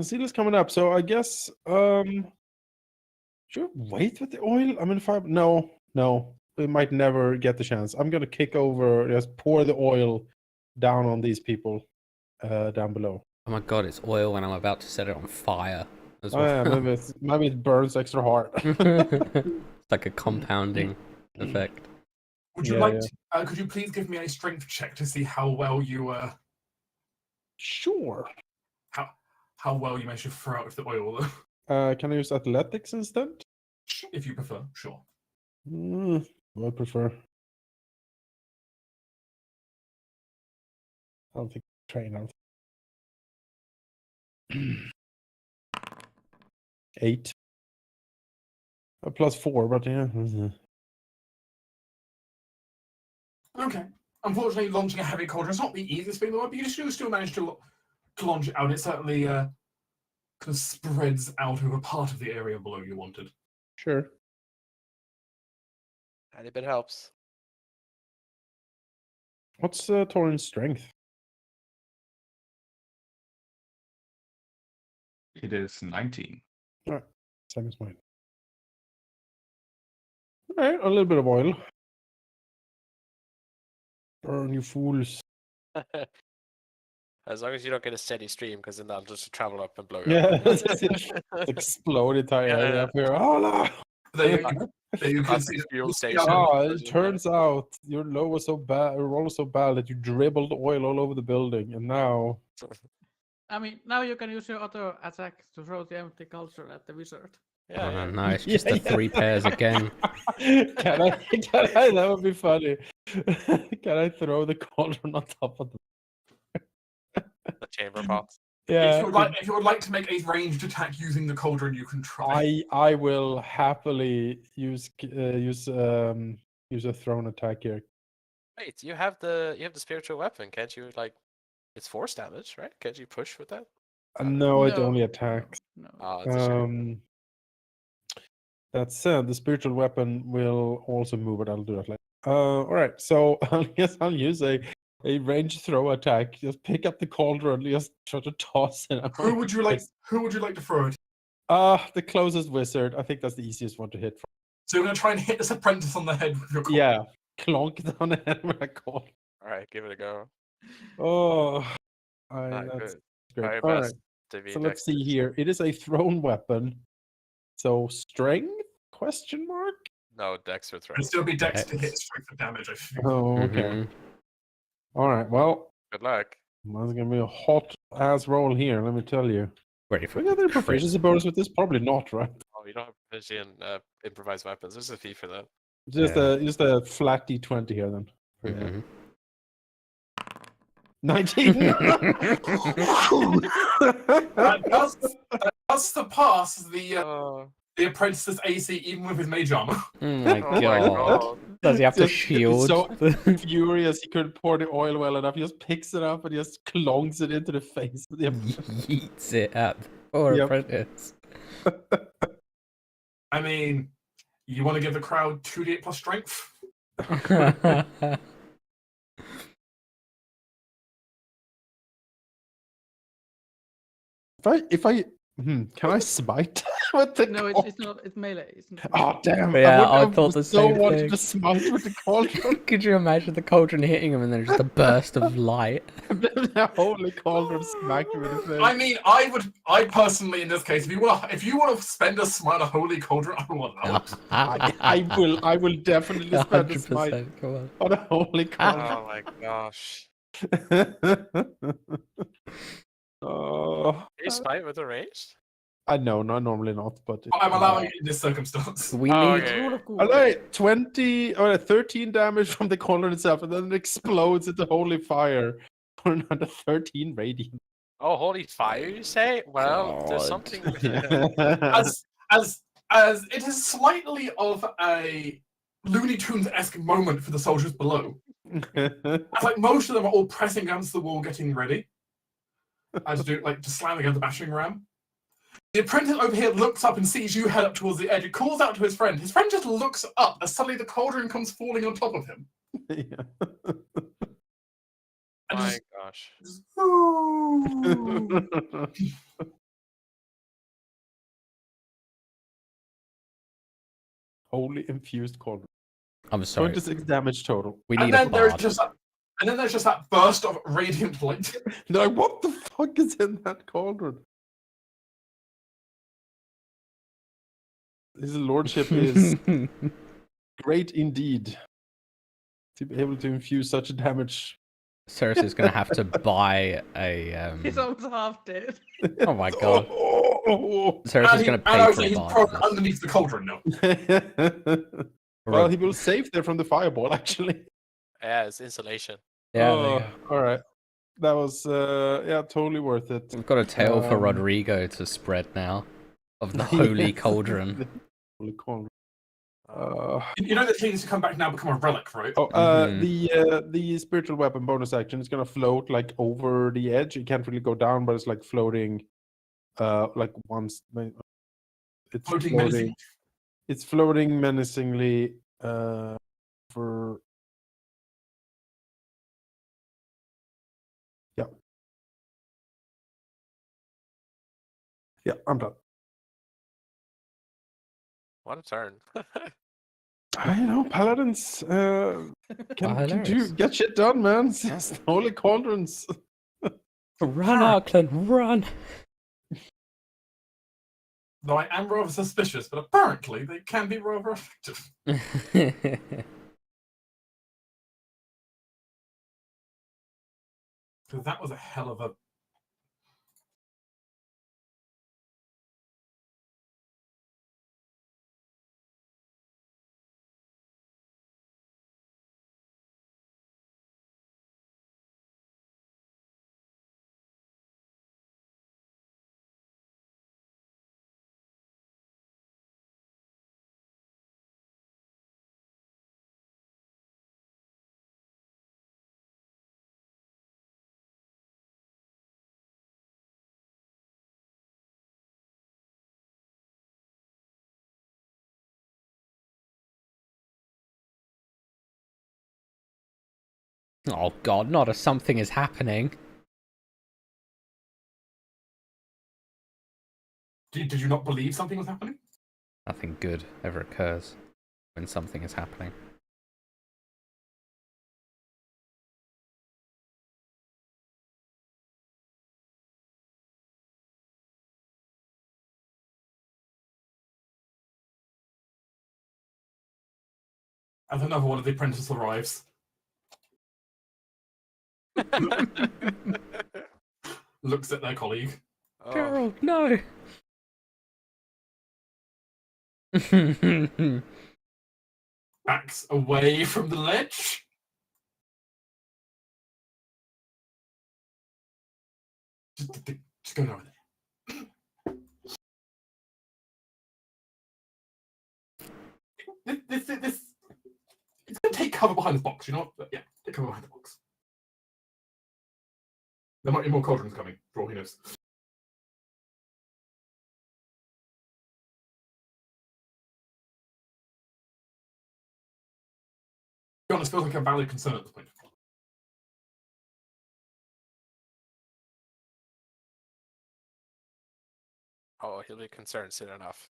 Zeal's coming up, so I guess should I wait with the oil? I mean, if I no, we might never get the chance. I'm gonna kick over, just pour the oil down on these people down below. Oh my god, it's oil when I'm about to set it on fire. As Oh well. yeah, maybe it burns extra hard. It's like a compounding effect. Would you Yeah, like to, could you please give me a strength check to see how well you Sure. how well you manage to throw out the oil? Can I use athletics instead? If you prefer, sure. I prefer. I don't think train out. 8. +4, but yeah. Okay. Unfortunately, launching a heavy cauldron is not the easiest thing in the world, but you still manage to launch it out. It certainly kind of spreads out over part of the area below you wanted. Sure. Any bit helps. What's Torin's strength? It is 19. Same as mine. Alright, a little bit of oil. Burn, you fools. As long as you don't get a steady stream, because then that'll just travel up and blow you Yeah, up. explode entire Yeah, area yeah. up here. Oh no! There you can Classic see fuel look station. out. It turns out your low was so bad, your roll was so bad that you dribbled oil all over the building, and now I mean, now you can use your auto attack to throw the empty cauldron at the wizard. Yeah, Oh yeah. no, it's just the 3 pairs again. can I? That would be funny. Can I throw the cauldron on top of the? The chamber pots. Yeah. If you would like to make a ranged attack using the cauldron, you can try. I will happily use a thrown attack here. Wait, you have the spiritual weapon, can't you? Like, it's force damage, right? Can't you push with that? No, it only attacks. No. Oh, it's a shame. That said, the spiritual weapon will also move, but I'll do that later. All right, so I guess I'll use a range throw attack. Just pick up the cauldron, just try to toss it. Who would you like to throw it? The closest wizard. I think that's the easiest one to hit. So you're gonna try and hit this apprentice on the head with your cauldron. Yeah, clonk it on the head with a cauldron. All right, give it a go. Oh, Not that's good. great. Try your All best right, to be so let's see dexterous. here. It is a thrown weapon. So strength? Question mark? No, dex or throw. It'd still be dex to hit Dex. strength of damage, I think. Oh, okay. Mhm. All right. Well, Good luck. that's gonna be a hot ass roll here. Let me tell you. Ready for We got any crit. proficiency bonus with this? Probably not, right? Oh, you don't have proficiency in improvised weapons. There's a fee for that. Just Yeah. a flat D20 here then. Mhm. 19. That does surpass the Oh, apprentice's AC even with his mage armor. Oh my oh my god. god. Does he have to Just- he's shield? so furious he couldn't pour the oil well enough. He just picks it up and just clonks it into the face. of the Yeets it at the poor Yep. apprentice. I mean, you want to give the crowd 2d8 plus strength? Can I smite with the No, cauldron? it's not. It's melee. It's not. Oh damn! Yeah, I wouldn't have thought the so same wanted thing. to smite with the cauldron. Could you imagine the cauldron hitting him and then just a burst of light? The holy cauldron smacked him in the face. I mean, I personally, in this case, if you want to spend a smite a holy cauldron, I will allow it. I will definitely spend a smite 100%. Come on. on a holy cauldron. Oh my gosh. Oh, Can you smite with a range? I know, not normally not, but I'm allowing it in this circumstance. We Oh, need okay. Rule of cool. I like 20 or 13 damage from the cauldron itself, and then it explodes into holy fire for another 13 radiant. Oh, holy fire, you say? Well, there's God. something. As it is slightly of a Looney Tunes-esque moment for the soldiers below. As like most of them are all pressing against the wall, getting ready. As do like to slam against the battering ram. The apprentice over here looks up and sees you head up towards the edge. He calls out to his friend. His friend just looks up as suddenly the cauldron comes falling on top of him. And My just, gosh. just, "Ooh." Holy infused cauldron. I'm sorry. 26 damage total. We And need a then there's bard. just that, and then there's just that burst of radiant light. They're like, what the fuck is in that cauldron? His lordship is great indeed to be able to infuse such damage. Ceres is gonna have to buy a. He's almost half dead. Oh my god. Oh. Ceres is And gonna and pay for actually a he's bard. prone for this. underneath the cauldron now. Well, he will save there from the fireball, actually. Yeah, it's insulation. Yeah, there you go. All right. That was, yeah, totally worth it. We've got a tale for Um, Rodrigo to spread now of the holy Yes. cauldron. Holy cauldron. You know that things to come back now become a relic, right? Oh, Mhm. the spiritual weapon bonus action is gonna float like over the edge. It can't really go down, but it's like floating, like once it's Floating floating. menacing. It's floating menacingly. For yeah, yeah, I'm done. What a turn. I know paladins can hilarious. get shit done, man. It's just holy cauldrons. Run, Arkland, run! Though I am rather suspicious, but apparently they can be rather effective. Because that was a hell of a... Oh god, not a something is happening. Did you not believe something was happening? Nothing good ever occurs when something is happening. As another one of the apprentices arrives. Looks at their colleague. Oh, Gerald, no! Backs away from the ledge. Just go over there. This it's gonna take cover behind this box, you know? But yeah, take cover behind the box. There might be more cauldrons coming, for all he knows. To be honest, feels like a valid concern at this point. oh, he'll be concerned soon enough.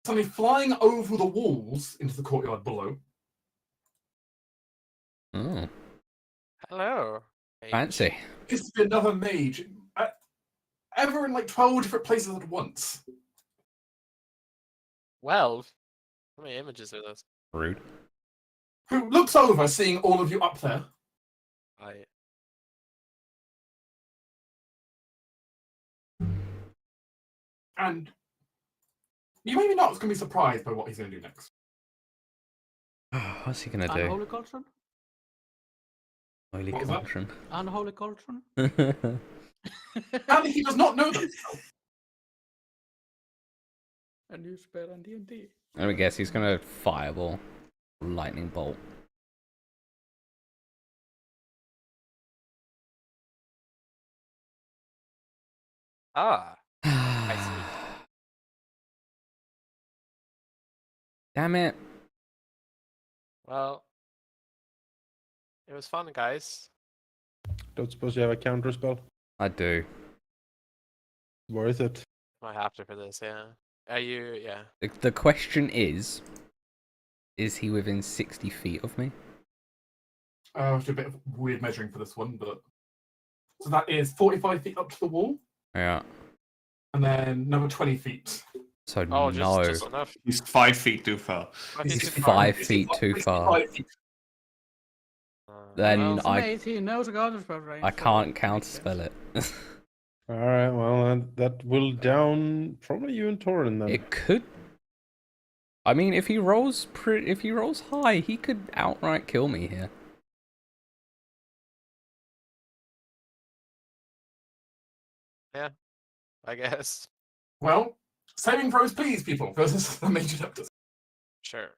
suddenly flying over the walls into the courtyard below. Oh, Hello. fancy. This is another mage. Ever in like 12 different places at once. Well, how many images are those? Rude. Who looks over, seeing all of you up there. I And you maybe not going to be surprised by what he's going to do next. What's he gonna do? Unholy cauldron? Holy What was that? cauldron. Unholy cauldron? And he does not know that. A new spell on D&D. Let me guess, he's gonna fireball, lightning bolt. ah. see. Damn it! Well, it was fun, guys. Don't suppose you have a counter spell? I do. Worth it. Might have to for this, yeah. Are you? Yeah. The question is he within 60 feet of me? I have to do a bit of weird measuring for this one, but so that is 45 feet up to the wall, Yeah. and then another 20 feet. So Oh, no. just enough. He's 5 feet too far. He's 65. 5 feet too far. 65 feet. Then Well, I mate, he knows counter spell range. I so can't makes counterspell sense. it. Alright, well, that will down probably you and Torin then. It could. I mean, if he rolls high, he could outright kill me here. Yeah, I guess. Well, saving throws, please, people, versus the Mage Adeptus. Sure.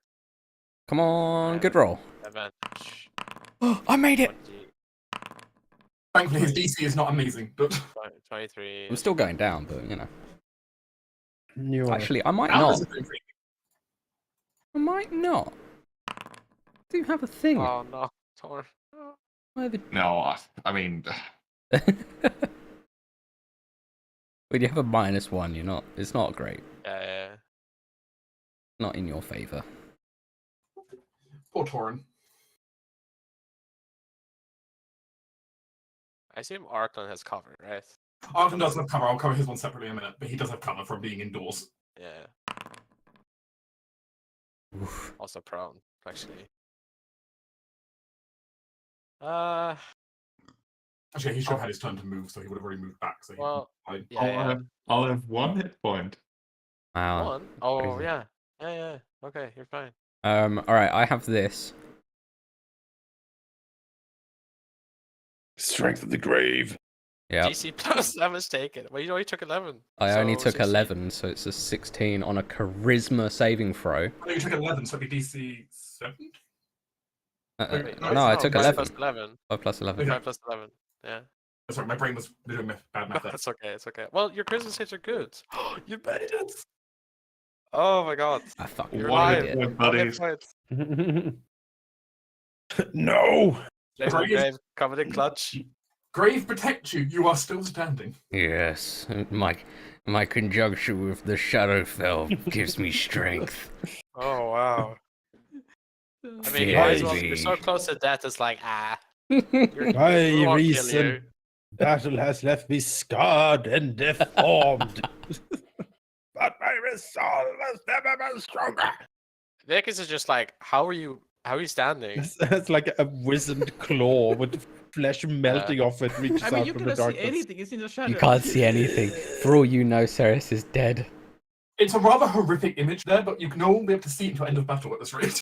Come on, Yeah. good roll. Advantage. I made it. 20, Thankfully, his DC is not amazing, but 23. I'm still going down, but you know. You are. Actually, I might Alice not. is doing pretty I might not. I do have a thing. Oh no, Torn. I have a- No, I mean, When you have a -1, you're not. It's not great. Yeah. Not in your favor. Poor Torin. I assume Arkland has cover, right? Arkham doesn't have cover. I'll cover his one separately in a minute, but he does have cover from being indoors. Yeah. Oof. Also prone, actually. Actually, he should have had his turn to move, so he would have already moved back. So he Well, fine. yeah. I'll have 1 hit point. Wow. One? Oh, crazy. yeah. Yeah. Okay, you're fine. Alright, I have this. Strength of the grave. Yeah. DC plus damage taken. Well, you only took 11. I only so took 16. 11, so it's a 16 on a charisma saving throw. Oh, you took 11, so it'd be DC 7? Wait, No, I took 5 11. plus 11. 5 plus 11. Okay. 5 plus 11. Yeah. Sorry, my brain was doing bad math there. It's okay. It's okay. Well, your charisma saves are good. You made it. Oh my god. I fucking You're One alive. hit did. point, Okay, buddies. fine. No! Laser Grave. grave, coming in clutch. Grave protect you. You are still standing. Yes, my conjunction with the Shadowfell gives me strength. Oh wow. I mean, you Yeah, might as well, you're so baby. close to death. It's like My we won't kill reason. you. Battle has left me scarred and deformed. But my resolve has never been stronger. Vegas is just like, how are you standing? It's like a wizened claw with flesh melting off it, reaches I mean, out you from the cannot see darkness. anything. It's in the shadow. You can't see anything. For all you know, Ceres is dead. It's a rather horrific image there, but you can only be able to see it until end of battle at this rate.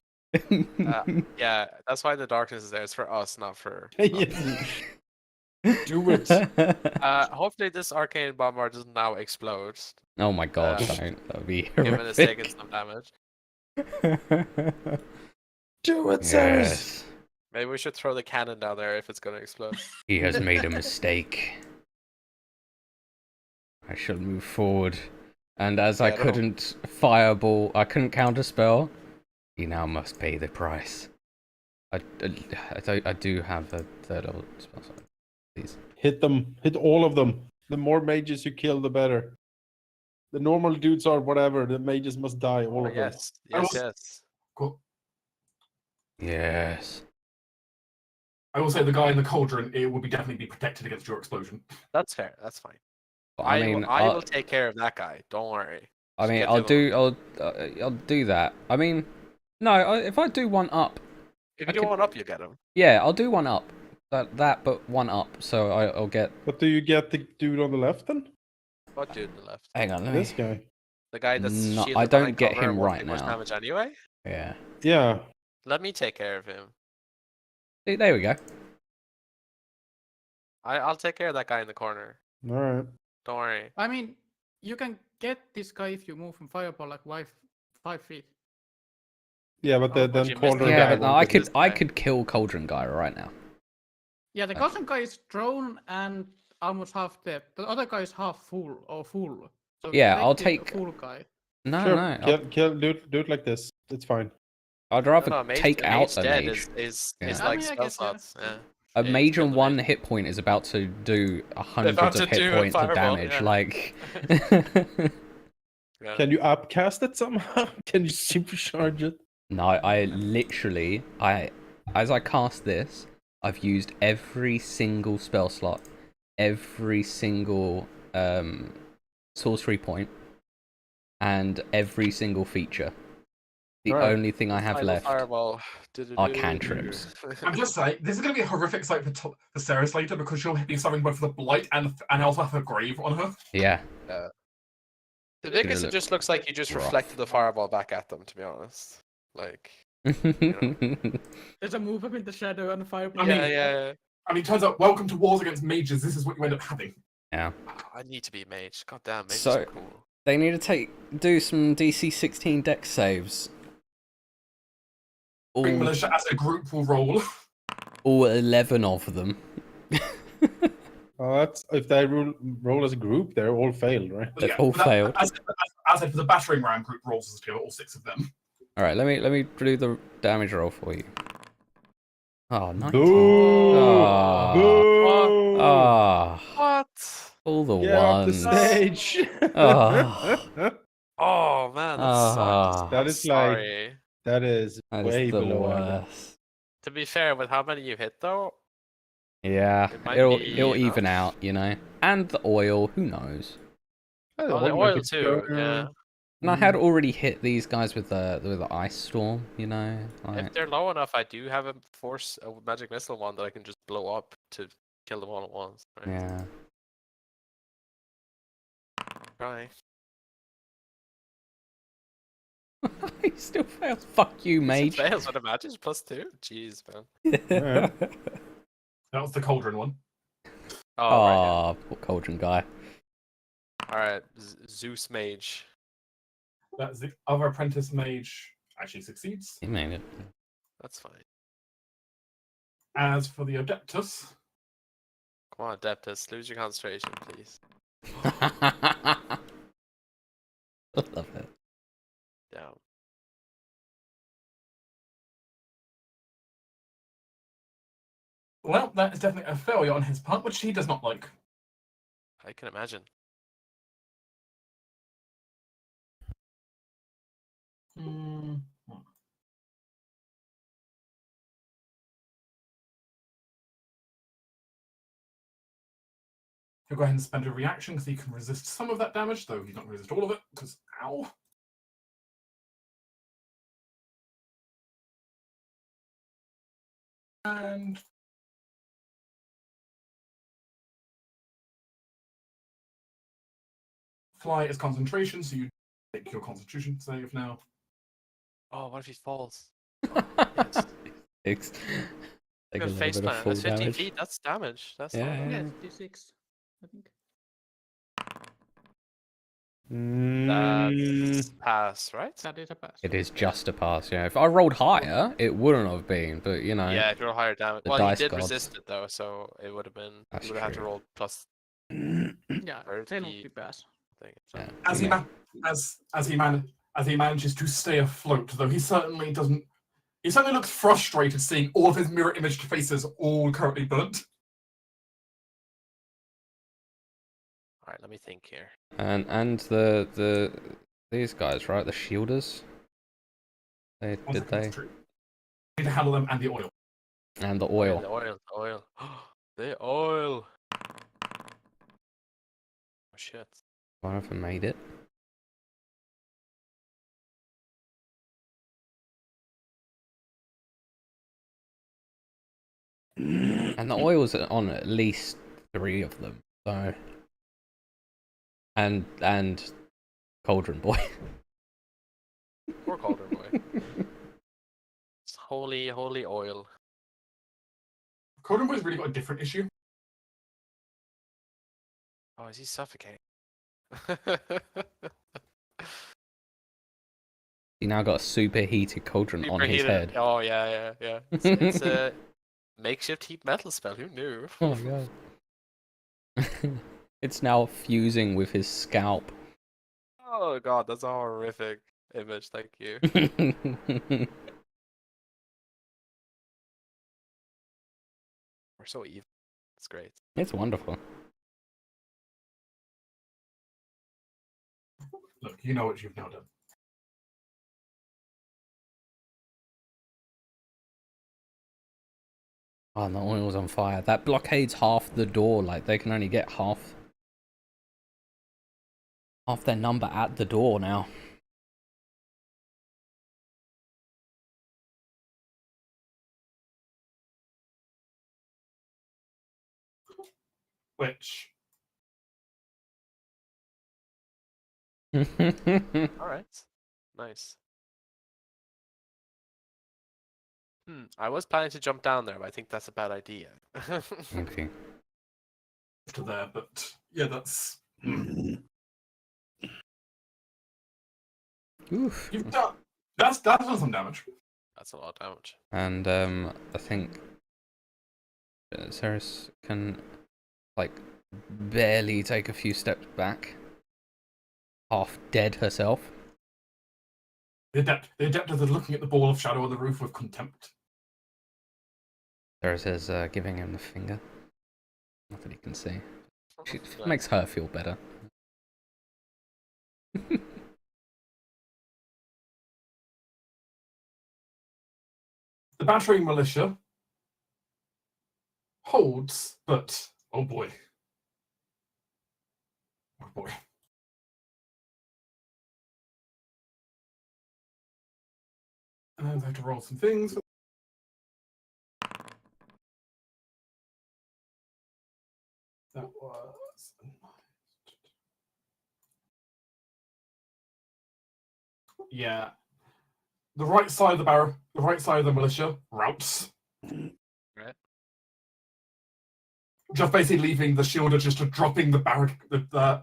Yeah, that's why the darkness is there. It's for us, not for. Yes. Do it. Hopefully, this arcane bomber doesn't now explode, Oh my god, Uh, don't. That would be given it's taken horrific. some damage. Do it, Ceres. Yes. Maybe we should throw the cannon down there if it's gonna explode. He has made a mistake. I shall move forward. And as I Yeah, no. couldn't fireball, I couldn't counterspell, he now must pay the price. I do have a third level spell, so please. Hit them. Hit all of them. The more mages you kill, the better. The normal dudes are whatever. The mages must die. All Oh, of them. yes, I yes, was- yes. Cool. Yes. I will say the guy in the cauldron, it would be definitely be protected against your explosion. That's fair. That's fine. But I, I mean, I will take care of that guy. Don't worry. I Just mean, get I'll the other do. I'll do that. I mean, no. If I do one up, If I you do can- one up, you get him. yeah, I'll do one up. But one up. So I'll get. But do you get the dude on the left then? What dude on the left? Hang on, let This me. guy. The guy that's No, shielded I don't behind get cover and him won't right take much now. damage anyway. Yeah. Yeah. Let me take care of him. See, there we go. I'll take care of that guy in the corner. All right. Don't worry. I mean, you can get this guy if you move from fireball like 5 feet. Yeah, but Oh, then but you missed Cauldron the Yeah, guy but no, won't I get could this I guy. could kill Cauldron guy right now. Yeah, the cauldron guy is thrown and almost half dead. The other guy is half full or full. So Yeah, I'll the take- full guy. No, Sure. no. Kill. Do it like this. It's fine. I'd rather No, mage, take a out mage a dead mage. is Yeah. I like mean, I spell guess, yeah. slots. Yeah. A Yeah, mage kill on the one mage. hit point is about to do hundreds About of to hit do a points of fireball, damage. yeah. Like, Yeah. Can you upcast it somehow? Can you supercharge it? no, I literally, as I cast this, I've used every single spell slot, every single sorcery point, and every single feature. The Alright. only thing I have Final left Fireball. are cantrips. I'm just saying, this is going to be a horrific sight for Ceres later because she'll be suffering both the blight and also have her grave on her. Yeah. To Vicus, look it just looks like you just rough. reflected the fireball back at them. To be honest, like There's a movement in the shadow and a fireball. I mean- yeah. I mean, turns out, welcome to wars against mages. This is what you end up having. Yeah. I need to be a mage. God damn, mages So- are cool. They need to do some DC 16 dex saves. Bring All, militia as a group will roll. all 11 of them. Oh, that's if they roll as a group, they're all failed, right? They've all but that- failed. As if the battering ram group rolls as a team, all 6 of them. All right, let me do the damage roll for you. Oh, 19. Boo! Ah. Boo! Ah, What? all the Get off the ones. stage. Ah. Oh man, that Ah. sucks. That I'm is like- sorry. That is That way is the below average. worst. To be fair, with how many you hit though, Yeah, It might it'll be it'll even enough. out, you know. And the oil, who knows? I oh, don't the know, oil like too. a- Yeah. And I had already hit these guys with the ice storm, you know. Like, If they're low enough, I do have a magic missile one that I can just blow up to kill them all at once. Right? yeah. Try. He still fails. Fuck you, mage. Fails with a magic +2. Jeez, man. That was the cauldron one. Oh, right. Oh, poor cauldron guy. All right, Zeus mage. That's the other apprentice mage actually succeeds. He made it. That's fine. As for the Adeptus, Come on, Adeptus, lose your concentration, please. I love it. Down. well, that is definitely a failure on his part, which he does not like. I can imagine. Hmm. He'll go ahead and spend a reaction because he can resist some of that damage, though he's not going to resist all of it, because ow. And fly is concentration, so you take your constitution save now. Oh, what if he falls? Takes take a Good little face bit of plant. full That's 50 damage. feet. That's damage. That's Yeah, fine. Yeah, yeah. D6, I think. That's pass, right? That is a pass. It is just a pass, yeah. If I rolled higher, it wouldn't have been, but you know. Yeah, if you're higher damage. the Well, he dice did gods. resist it though, so it would have been. That's You would have had to true. roll plus Yeah, 10 30. would be pass. thing. So. Yeah. As he Yeah. as he manages to stay afloat, though he certainly doesn't. He certainly looks frustrated seeing all of his mirror imaged faces all currently burnt. Alright, let me think here. And these guys, right? The shielders. They One did second, they? it's true. Need to handle them and the oil. And the Oh, yeah, oil. the oil, the oil. The oil! Oh shit. One of them made it. And the oil's on at least 3 of them. So. And Cauldron Boy. Poor Cauldron Boy. It's holy, holy oil. Cauldron Boy's really got a different issue. Oh, is he suffocating? He now got a superheated cauldron on his Superheated. head. Oh yeah, yeah. It's a makeshift heat metal spell. Who knew? Oh god. It's now fusing with his scalp. Oh god, that's a horrific image. Thank you. We're so evil. It's great. It's wonderful. Look, you know what you've now done. Oh, and the oil's on fire. That blockades half the door. Like, they can only get half their number at the door now. Which, Alright. Nice. I was planning to jump down there, but I think that's a bad idea. Okay. to there, but yeah, that's Oof. you've done. That's done some damage. That's a lot of damage. And I think Ceres can like barely take a few steps back, half dead herself. The Adeptus is looking at the ball of shadow on the roof with contempt. Ceres is giving him the finger. Not that he can see. She Nice. makes her feel better. The battering militia holds, but oh boy. Oh boy. And I have to roll some things. That was yeah. The right side of the right side of the militia routs. Right. Just basically leaving the shielder just dropping the barrack the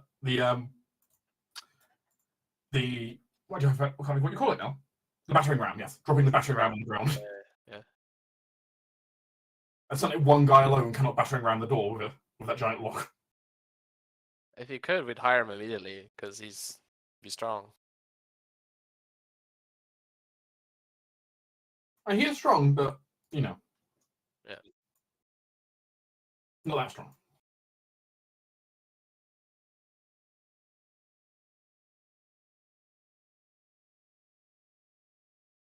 what do you call it now? The battering ram, yes. Dropping the battering ram on the ground. Yeah. And suddenly one guy alone cannot battering ram the door with that giant lock. If you could, we'd hire him immediately because he's strong. And he is strong, but you know. Yeah. Not that strong.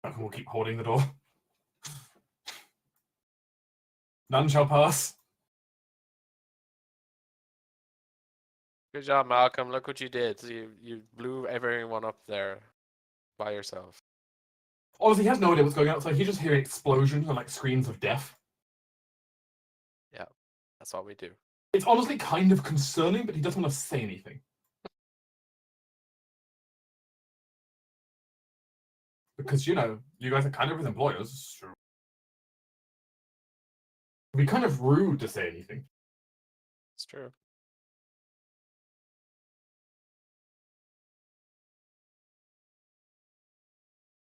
Okay, we'll keep holding the door. None shall pass. Good job, Malcolm. Look what you did. You blew everyone up there by yourself. Honestly, he has no idea what's going on outside. He's just hearing explosions and like screams of death. Yeah, that's what we do. It's honestly kind of concerning, but he doesn't want to say anything. Because, you know, you guys are kind of his employers. Sure. It'd be kind of rude to say anything. It's true.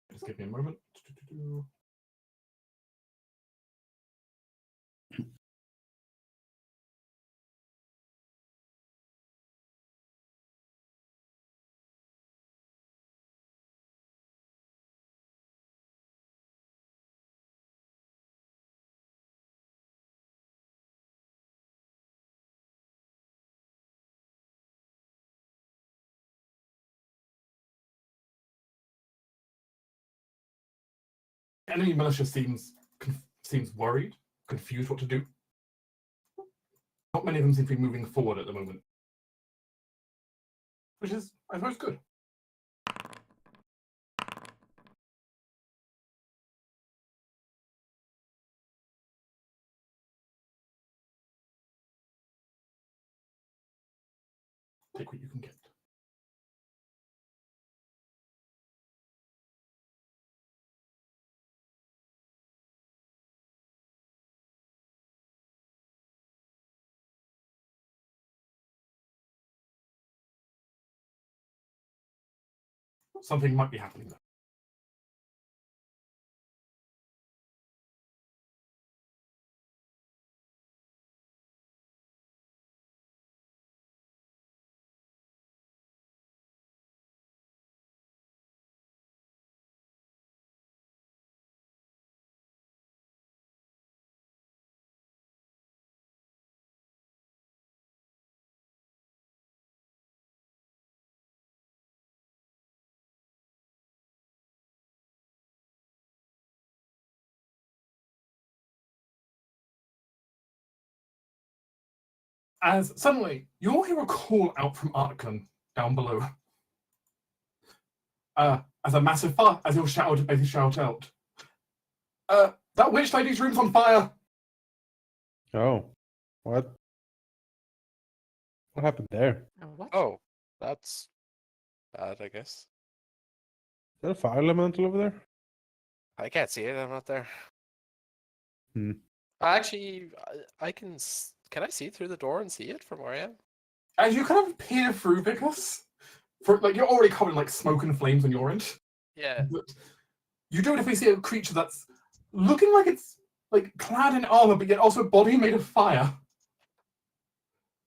Just give me a moment. enemy militia seems worried, confused what to do. Not many of them seem to be moving forward at the moment, which is, I suppose, good. Take what you can get. Something might be happening there. As suddenly you all hear a call out from Artgun down below. As a massive fire, as he'll basically shout out. That witch lady's room's on fire! Oh, what? What happened there? What? Oh, that's bad, I guess. Is that a fire elemental over there? I can't see it. I'm not there. Hmm. Actually, I can. Can I see through the door and see it from where I am? As you kind of peer through, because you're already covered in like smoke and flames on your end. Yeah. But you do definitely see a creature that's looking like it's like clad in armor, but yet also body made of fire.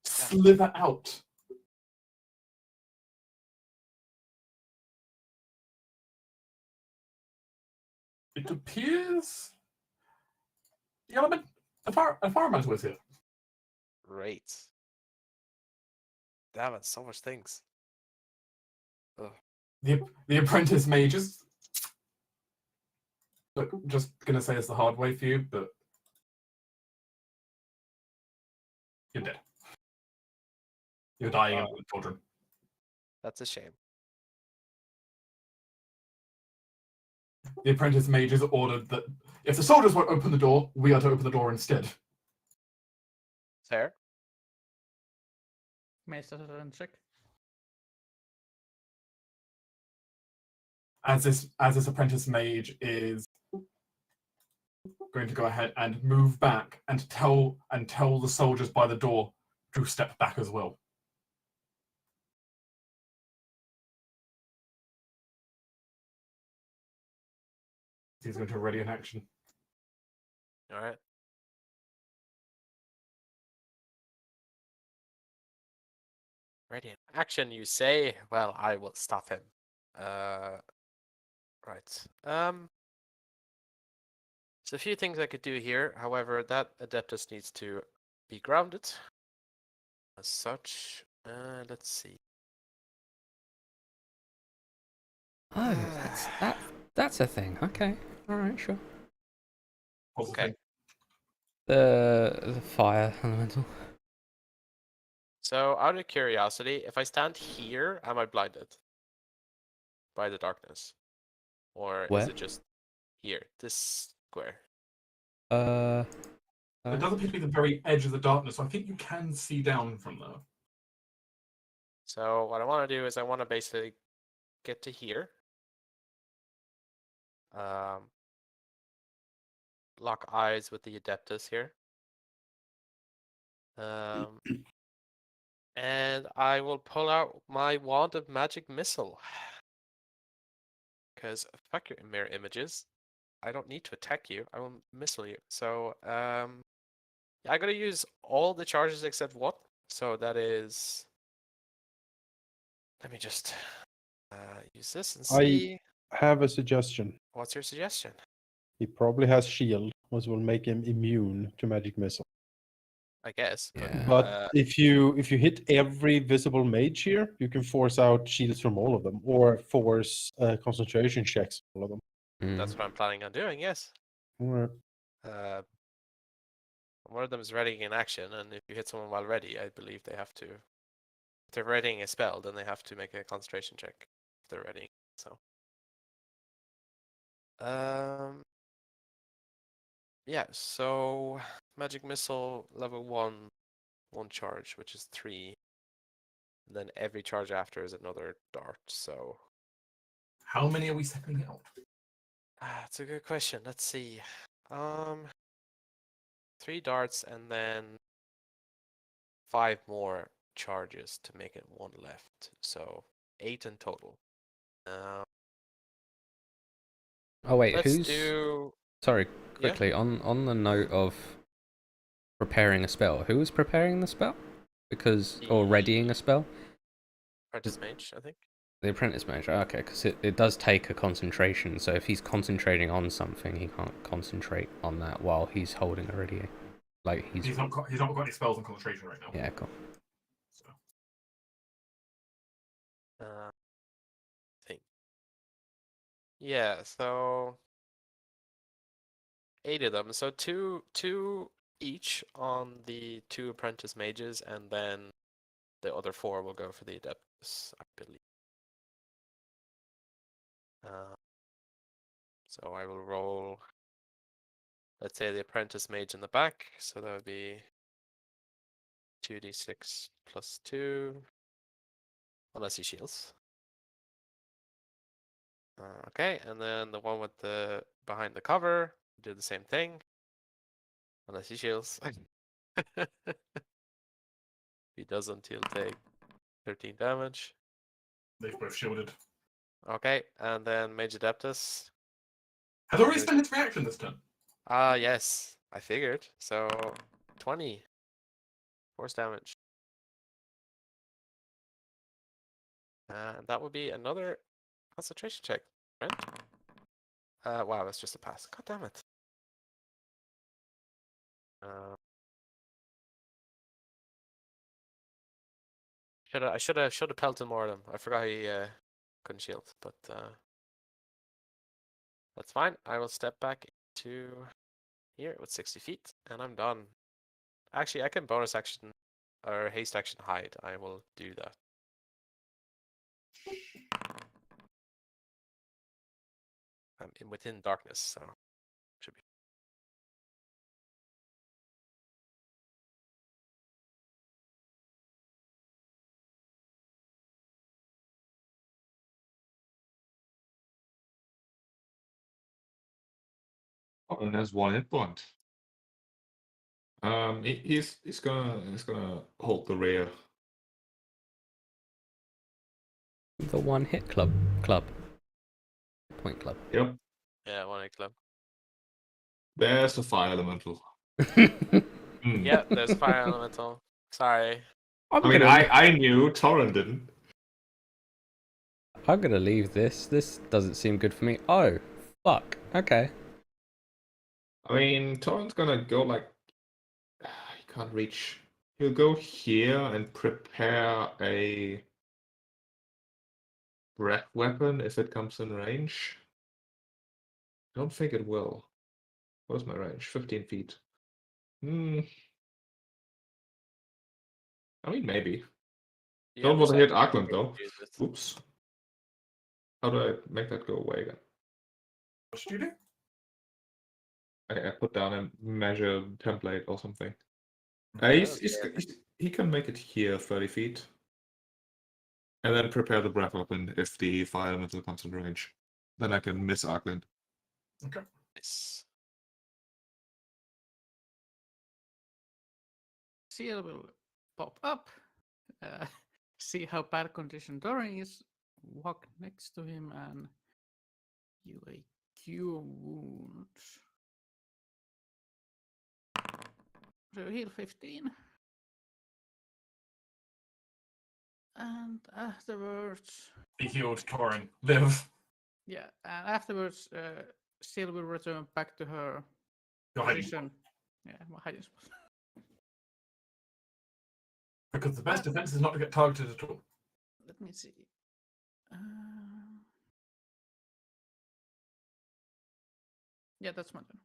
Slither out. It appears the element, a fire elemental is here. Great. Damn it! So much things. Ugh. The apprentice mages. Look, just gonna say it's the hard way for you, but you're dead. You're dying in children. That's a shame. The apprentice mages ordered that if the soldiers won't open the door, we are to open the door instead. Fair. Maester check. As this apprentice mage is going to go ahead and move back and tell the soldiers by the door to step back as well. He's going to ready an action. All right. Ready in action, you say? Well, I will stop him. Right. There's a few things I could do here. However, that Adeptus needs to be grounded. As such, let's see. Oh, that's a thing. Okay. All right, sure. What's the Okay. thing? The fire elemental. So, out of curiosity, if I stand here, am I blinded by the darkness? Or Where? is it just here, this square? It does appear to be the very edge of the darkness, so I think you can see down from there. So, what I want to do is I want to basically get to here. Lock eyes with the Adeptus here. And I will pull out my wand of magic missile. Because fuck your mirror images. I don't need to attack you. I will missile you. So yeah, I gotta use all the charges except one. So that is. Let me just use this and see. I have a suggestion. What's your suggestion? He probably has shield, which will make him immune to magic missile. I guess. Yeah. But if you hit every visible mage here, you can force out shields from all of them, or force concentration checks from all of them. That's what I'm planning on doing. Yes. Alright. One of them is readying in action, and if you hit someone while ready, I believe they have to. If they're readying a spell, then they have to make a concentration check. If they're readying, so. Yeah. So magic missile level 1, 1 charge, which is 3. And then every charge after is another dart. So. How many are we sending out? That's a good question. Let's see. 3 darts and then 5 more charges to make it 1 left. So 8 in total. Oh wait, Let's who's? do. Sorry, Yeah? quickly on the note of preparing a spell. Who was preparing the spell? Because or readying a spell? Apprentice mage, I think. The apprentice mage. Okay, because it does take a concentration. So if he's concentrating on something, he can't concentrate on that while he's holding a ready. Like He's not got any spells on concentration right now. Yeah, cool. So. I think. Yeah, so 8 of them. So two each on the 2 apprentice mages, and then the other 4 will go for the adeptus, I believe. So I will roll. Let's say the apprentice mage in the back. So that would be 2d6 plus 2, unless he shields. Okay, and then the one with the behind the cover, do the same thing, unless he shields. If he doesn't, he'll take 13 damage. They've both shielded. Okay, and then Mage Adeptus. Has already spent its reaction this turn. Yes, I figured. So 20 force damage. And that would be another concentration check, right? Wow, that's just a pass. God damn it. I should have pelted more of them. I forgot he couldn't shield, but that's fine. I will step back to here with 60 feet, and I'm done. Actually, I can bonus action or haste action hide. I will do that. I'm within darkness, so should be. Oh, and there's 1 hit point. He's gonna hold the rear. The one hit club. Point club. Yep. Yeah, 1 hit club. There's the fire elemental. Yeah, there's fire elemental. Sorry. I knew Torrent didn't. I'm gonna leave this. This doesn't seem good for me. Oh, fuck. Okay. I mean, Torrent's gonna go like. He can't reach. He'll go here and prepare a breath weapon if it comes in range. I don't think it will. What's my range? 15 feet. I mean, maybe. You Don't have want to yourself hit Auckland though. use it. Oops. How do I make that go away again? What should you do? I put down a measure template or something. Yeah, He can make it here 30 feet. And then prepare the breath weapon if the fire elemental comes in range. Then I can miss Auckland. Okay. Nice. Seal will pop up, see how bad condition Doran is, walk next to him and you a cure wound. So heal 15. And afterwards, He healed Torin. Live. yeah, and afterwards, Seal will return back to her Your hiding position. Yeah, my hiding spot. Because the best defense is not to get targeted at all. Let me see. Yeah, that's my turn.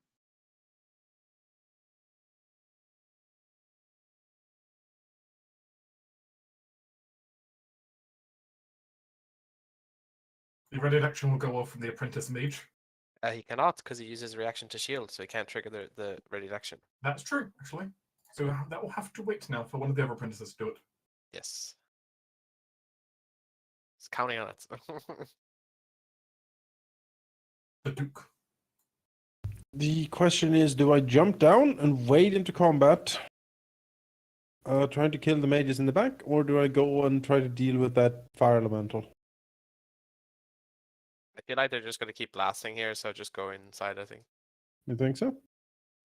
The ready action will go off from the apprentice mage. He cannot because he uses reaction to shield, so he can't trigger the ready action. That's true, actually. So that will have to wait now for one of the other apprentices to do it. Yes. It's counting on it. The Duke. The question is, do I jump down and wade into combat, trying to kill the mages in the back, or do I go and try to deal with that fire elemental? I feel like they're just going to keep blasting here, so just go inside, I think. You think so?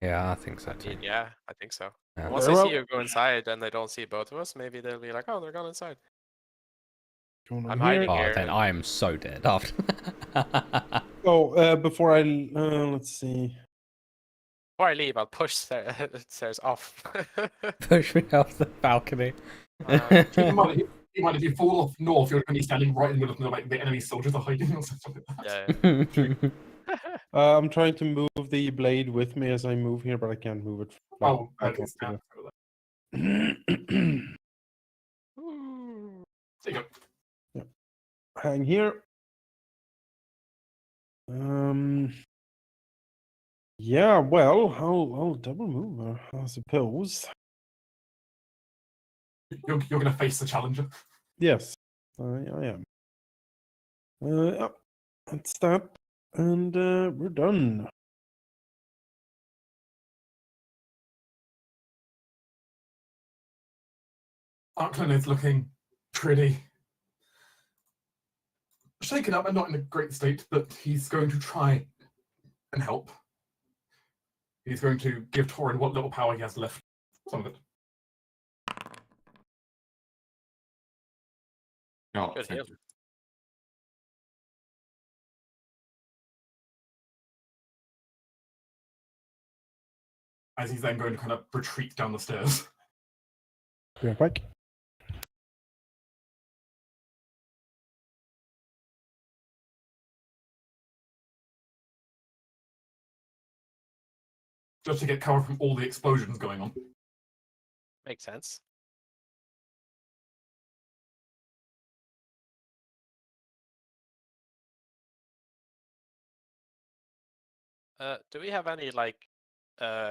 Yeah, I think so I too. mean, yeah, I think so. Yeah. Once Very they well. see you go inside and they don't see both of us, maybe they'll be like, oh, they're gone inside. Going on I'm here. hiding Oh, here. then I am so dead after. Oh, before I let's see. Before I leave, I'll push stairs off. Push me off the balcony. Keep in mind, if you fall off north, you're going to be standing right in the middle of like the enemy soldiers are hiding or something like that. Yeah. I'm trying to move the blade with me as I move here, but I can't move it. Oh, back okay, up stand. to There you go. hang here. Yeah, well, I'll double move, I suppose. You're going to face the challenger. Yes, I am. Yeah, that's that, and we're done. Arklin is looking pretty shaken up and not in a great state, but he's going to try and help. He's going to give Torin what little power he has left. Some of it. No, Good thank deal. you. As he's then going to kind of retreat down the stairs. Be right back. Just to get cover from all the explosions going on. Makes sense. Do we have any like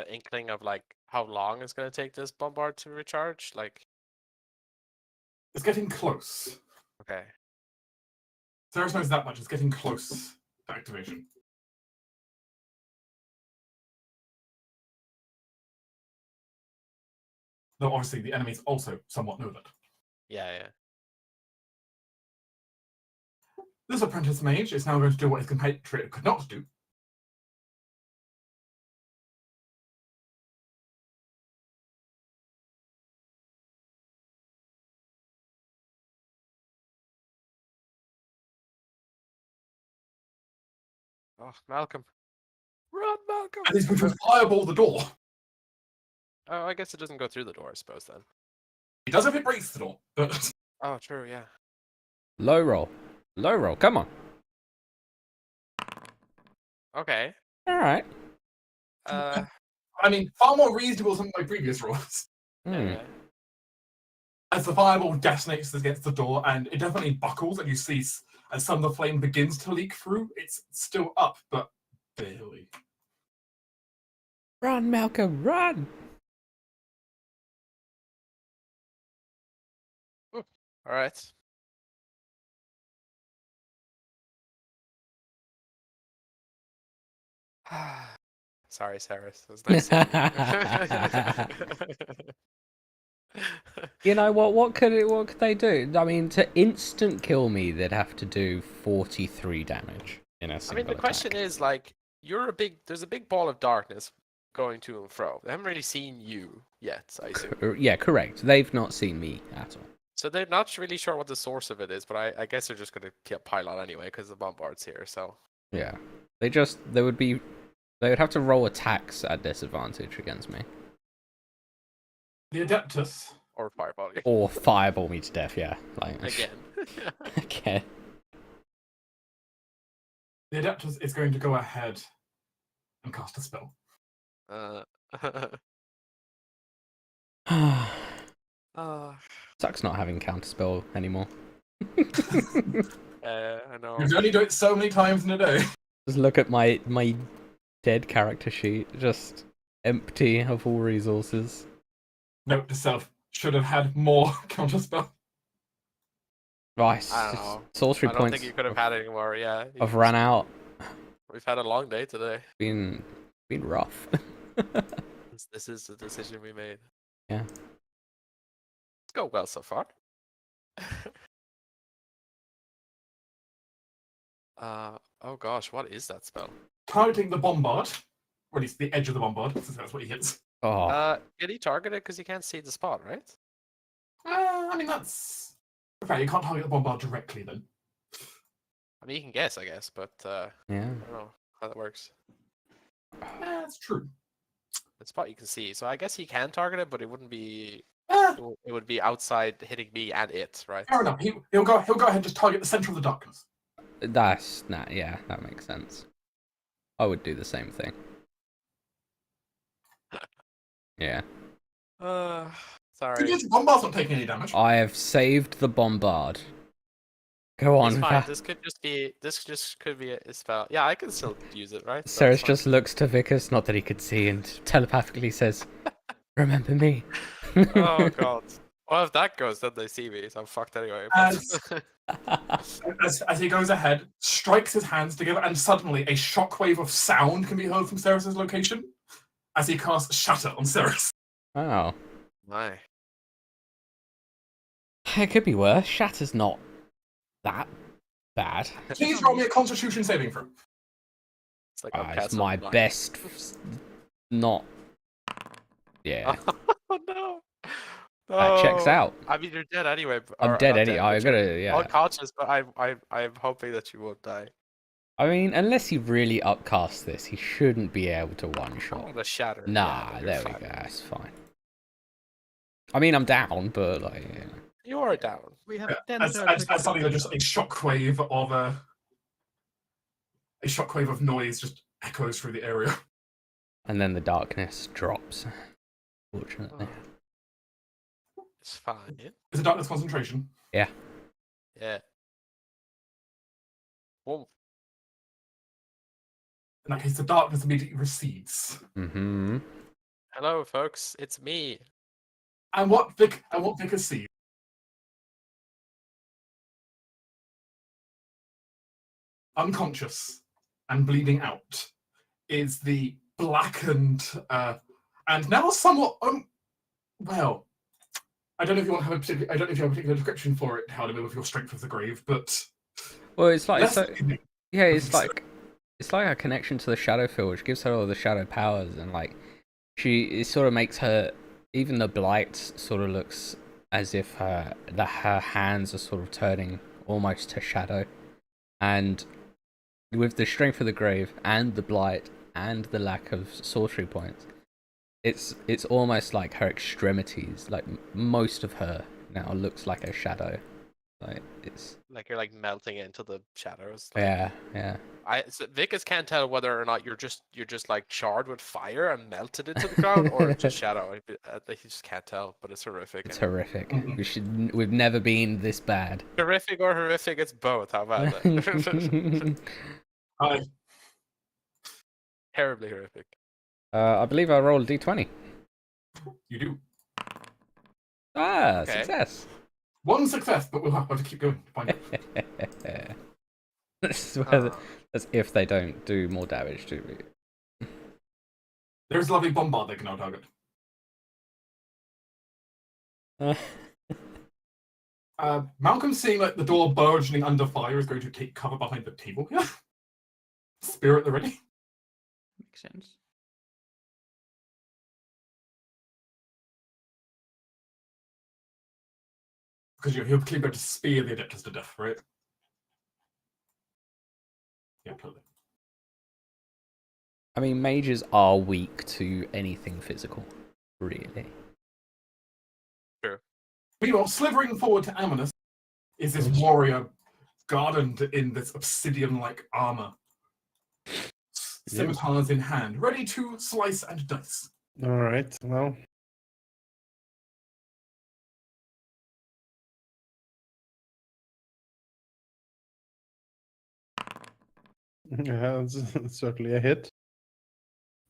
inkling of like how long it's gonna take this bombard to recharge? Like, It's getting close. okay, Ceres knows that much. It's getting close to activation. Though obviously the enemies also somewhat know that. yeah. This apprentice mage is now going to do what his compatriot could not do. Oh, Malcolm, run, Malcolm! And he's going to fireball the door. Oh, I guess it doesn't go through the door, I suppose then. He does if it breaks the door, but Oh, true, yeah. Low roll. Low roll. Come on. Okay. All right. Uh, I mean, far more reasonable than my previous rolls. yeah. As the fireball detonates against the door, and it definitely buckles, and you see as some of the flame begins to leak through, it's still up, but barely. Run, Malcolm, run! All right. Sorry, Cyrus. It was nice. You know what? What could they do? I mean, to instant kill me, they'd have to do 43 damage in a I single mean, the question attack. is like, there's a big ball of darkness going to and fro. They haven't really seen you yet, I assume. Yeah, correct. They've not seen me at all. So they're not really sure what the source of it is, but I guess they're just going to pile on anyway because the bombard's here. So Yeah, they would have to roll attacks at disadvantage against me, The Adeptus, or fireball or fireball me to death. Yeah, like again. okay. the Adeptus is going to go ahead and cast a spell. Sucks not having counterspell anymore. I know. You can only do it so many times in a day. Just look at my dead character sheet, just empty of all resources. Note to self: should have had more counterspell. Right, I don't know. sorcery I don't points think you could have had any more. Yeah, I've run out. We've had a long day today. Been rough. This is the decision we made. Yeah. Let's go well so far. Oh gosh, what is that spell? Targeting the bombard, or at least the edge of the bombard, since that's what he hits. Oh, Get he targeted because you can't see the spot, right? I mean, that's... Okay, you can't target the bombard directly then. I mean, you can guess, I guess, but yeah. I don't know how that works. That's true. The spot you can see, so I guess he can target it, but it wouldn't be. Eh, It would be outside hitting me and it, right? fair enough. He'll go ahead and just target the center of the darkness. Yeah, that makes sense. I would do the same thing. Yeah. Sorry. Good news, the bombard's not taking any damage. I have saved the bombard. Go on. It's fine. This just could be a spell. Yeah, I can still use it, right? So Ceres it's fine. just looks to Vickers, not that he could see, and telepathically says, "Remember me." Oh god. Well, if that goes, then they see me, so I'm fucked anyway. As he goes ahead, strikes his hands together, and suddenly a shockwave of sound can be heard from Ceres' location as he casts Shatter on Ceres. Oh, My. it could be worse. Shatter's not that bad. Please roll me a Constitution saving throw. It's like It's my best. Not. Yeah, Oh no. that checks No. out. I mean, you're dead anyway. I'm dead anyway. I gotta. Yeah. Unconscious, but I'm hoping that you won't die. I mean, unless he really upcasts this, he shouldn't be able to one I'm shot. gonna shatter. Nah, yeah, there you're we fine. go. That's fine. I mean, I'm down, but like, yeah. You are down. We have Yeah, 10 as turns. suddenly just a shockwave of noise just echoes through the area. And then the darkness drops. Fortunately. It's fine. It's a darkness concentration. Yeah. Well, In that case, the darkness immediately recedes. Mm-hmm. hello, folks. It's me. And what Vickers sees unconscious and bleeding out is the blackened and now somewhat well, I don't know if you want to have I don't know if you have a particular description for it, Halldamir, with your strength of the grave, but Well, it's like less so, than- yeah, it's like a connection to the shadow field, which gives her all the shadow powers, and like it sort of makes her, even the blight sort of looks as if her hands are sort of turning almost to shadow, and with the strength of the grave and the blight and the lack of sorcery points, it's almost like her extremities, like most of her now looks like a shadow. Like it's Like you're like melting into the shadows. Like, yeah. Vickers can't tell whether or not you're just like charred with fire and melted into the ground, or it's just shadow. He just can't tell, but it's horrific. It's anyway. horrific. Mhm. We've never been this bad. Terrific or horrific? It's both. How about that? Terribly horrific. I believe I rolled a d20. you do Ah, Okay. success. one success, but we'll have to keep going to find out. That's if they don't do more damage to me. There's a lovely bombard they can now target. Malcolm, seeing like the door burgeoning under fire, is going to take cover behind the table here. Spear at the ready. Makes sense. Because he'll clearly be able to spear the Adeptus to death, right? Yeah, totally. I mean, mages are weak to anything physical, really. Meanwhile, slithering forward to Amanus is this warrior gardened in this obsidian-like armor. scimitars in hand, ready to slice and dice. All right. Well. Yeah, it's certainly a hit.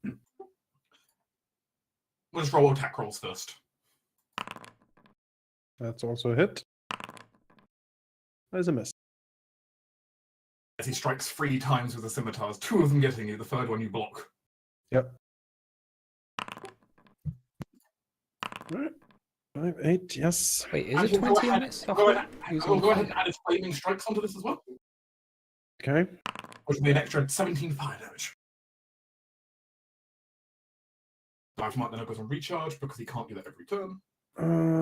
We'll just roll attack rolls first. That's also a hit. There's a miss. As he strikes 3 times with the scimitars, 2 of them getting you, the third one you block. Yep. Right. 5, 8, yes. Wait, is And it he'll 20 go ahead, miss? he'll go ahead, Use he'll on go ahead and fire. add his flaming strikes onto this as well, Okay. which will be an extra 17 fire damage. Dive might then goes on recharge because he can't do that every turn.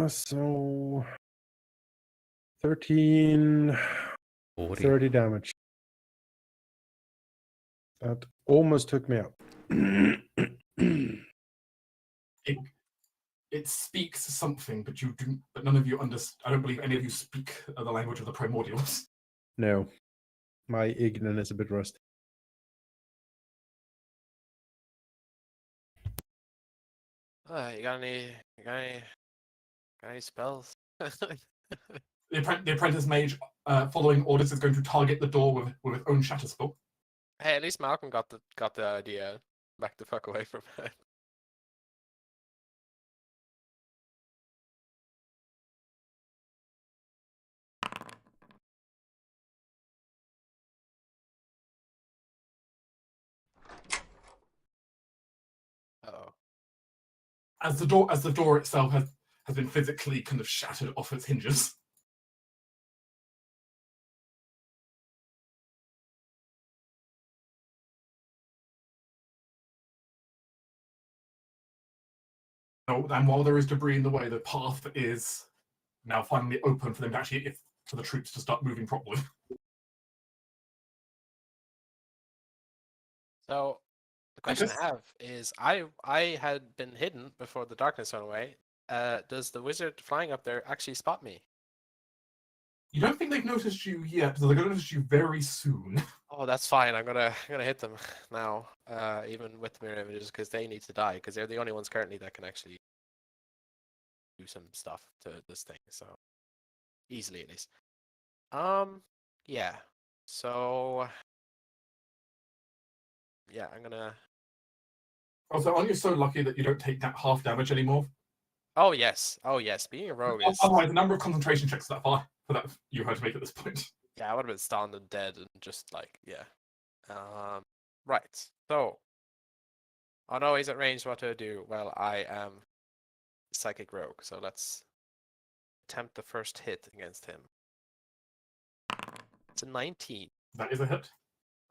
So 13, 40. 30 damage. That almost took me out. It speaks something, but you do. But none of you understand. I don't believe any of you speak the language of the primordials. No. My ignorance is a bit rusty. You got any spells? The apprentice mage, following orders, is going to target the door with its own shatter spell. Hey, at least Malcolm got the idea. Back the fuck away from it. Uh-oh. As the door itself has been physically kind of shattered off its hinges. Oh, and while there is debris in the way, the path is now finally open for them to actually, for the troops to start moving properly. So the question guess- I have is, I had been hidden before the darkness went away. Does the wizard flying up there actually spot me? You don't think they've noticed you yet, so they're going to notice you very soon. Oh, that's fine. I'm gonna hit them now, even with mirror images, because they need to die, because they're the only ones currently that can actually do some stuff to this thing. So easily, at least. Yeah. So yeah, I'm gonna. Also, aren't you so lucky that you don't take that half damage anymore? Oh yes, being a rogue is. Otherwise, the number of concentration checks that far for that you had to make at this point. Yeah, I would have been stunned and dead and just like, yeah. Right. So. Oh no, he's at range. What do I do? Well, I am psychic rogue, so let's attempt the first hit against him. It's a 19. That is a hit.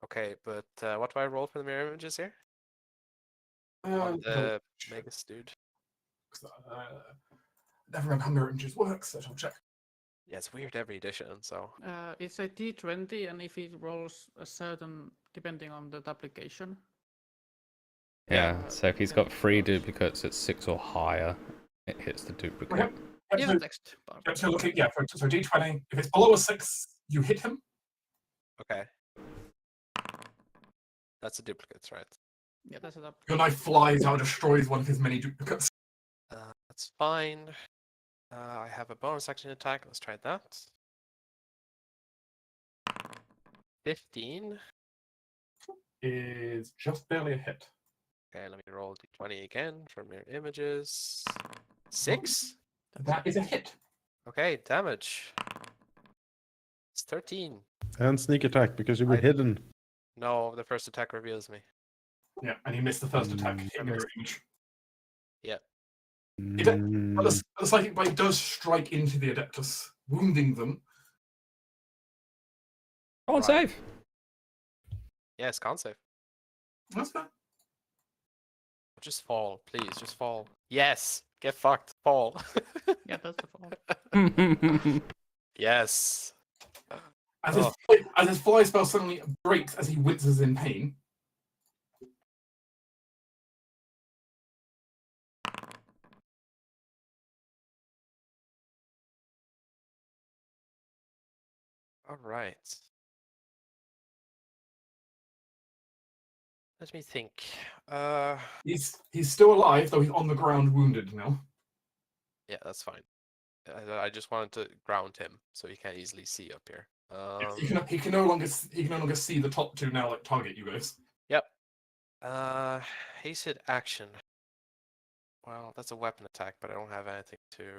Okay, but what do I roll for the mirror images here? On Uh, the Megas dude. never remember how mirror images works, so I'll check. Yeah, it's weird every edition, so. It's a D20, and if it rolls a certain, depending on the application. Yeah, so if he's got then 3 it rolls. duplicates at 6 or higher, it hits the duplicate. Yep. Yeah, so, the text part. so looking, so D20. If it's below a 6, you hit him. Okay. That's a duplicate, right? Yeah, that's it up. Your knife flies out, destroys one of his many duplicates. That's fine. I have a bonus action attack. Let's try that. 15. Is just barely a hit. Okay, let me roll d20 again for mirror images. 6. That is a hit. Okay, damage. It's 13. And sneak attack because you were hidden. No, the first attack reveals me. Yeah, and he missed the first attack. Mm, Hitting the mirror image. Yeah. But the psychic blade does strike into the Adeptus, wounding them. Go on, Right. save! Yes, con save. That's fair. Just fall, please. Just fall. Yes. Get fucked. Fall. Yeah, that's the fall. Yes. As Oh. his fly spell suddenly breaks as he winces in pain. All right. Let me think. He's still alive, though he's on the ground, wounded now. Yeah, that's fine. I just wanted to ground him so he can't easily see up here. He can no longer see the top two now, like target you guys. Yep. Hasted action. Well, that's a weapon attack, but I don't have anything to.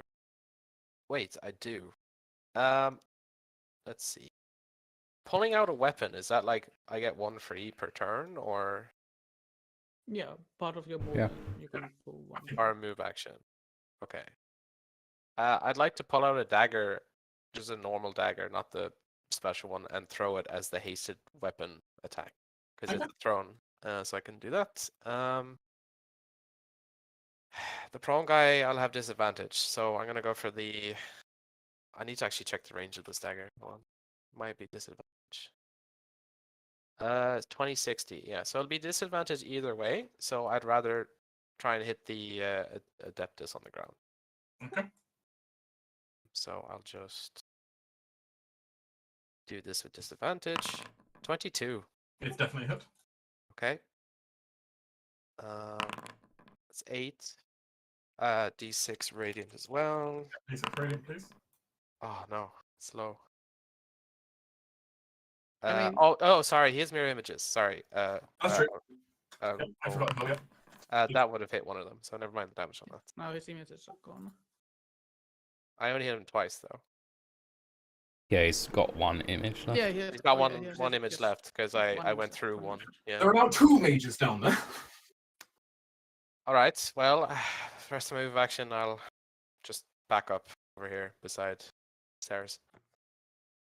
Wait, I do. Let's see. Pulling out a weapon, is that like I get one free per turn, or Yeah, part of your movement. You can pull one. or a move action? Okay. I'd like to pull out a dagger, just a normal dagger, not the special one, and throw it as the hasted weapon attack because Okay. it's thrown. So I can do that. The prone guy, I'll have disadvantage, so I'm gonna go for the. I need to actually check the range of this dagger. Hold on. Might be disadvantage. 2060. Yeah, so it'll be disadvantage either way. So I'd rather try and hit the Adeptus on the ground. Okay. So I'll just do this with disadvantage. 22. It's definitely a hit. Okay. That's 8. D6 radiant as well. Please, radiant, please. Oh no, it's low. I mean- Oh, sorry. Here's mirror images. Sorry. That's true. Oh, Yep, I forgot about that. that would have hit one of them, so never mind the damage on that. Now his images are gone. I only hit him twice though. Yeah, he's got one image left. Yeah, he has, He's got oh, yeah, he has- one image yes. left because Yes, I one went image, through one one. image. Yeah. There are now 2 mages down there. All right. Well, first move of action, I'll just back up over here beside Ceres.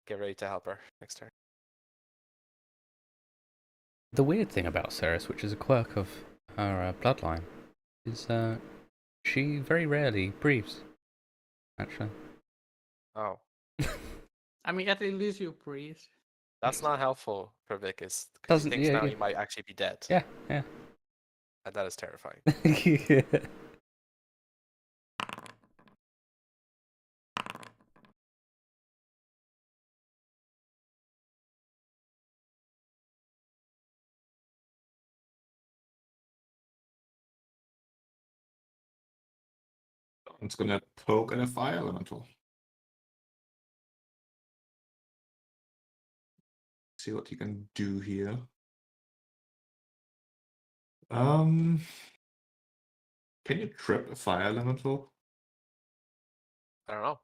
Get ready to help her next turn. The weird thing about Ceres, which is a quirk of her bloodline, is she very rarely breathes. Actually. Oh, I mean, at least you breathe. that's not helpful for Vicus because he Doesn't- thinks yeah, now yeah. he might actually be dead. Yeah, yeah. And that is terrifying. Yeah. It's gonna poke at a fire elemental. See what you can do here. Can you trip a fire elemental? I don't know.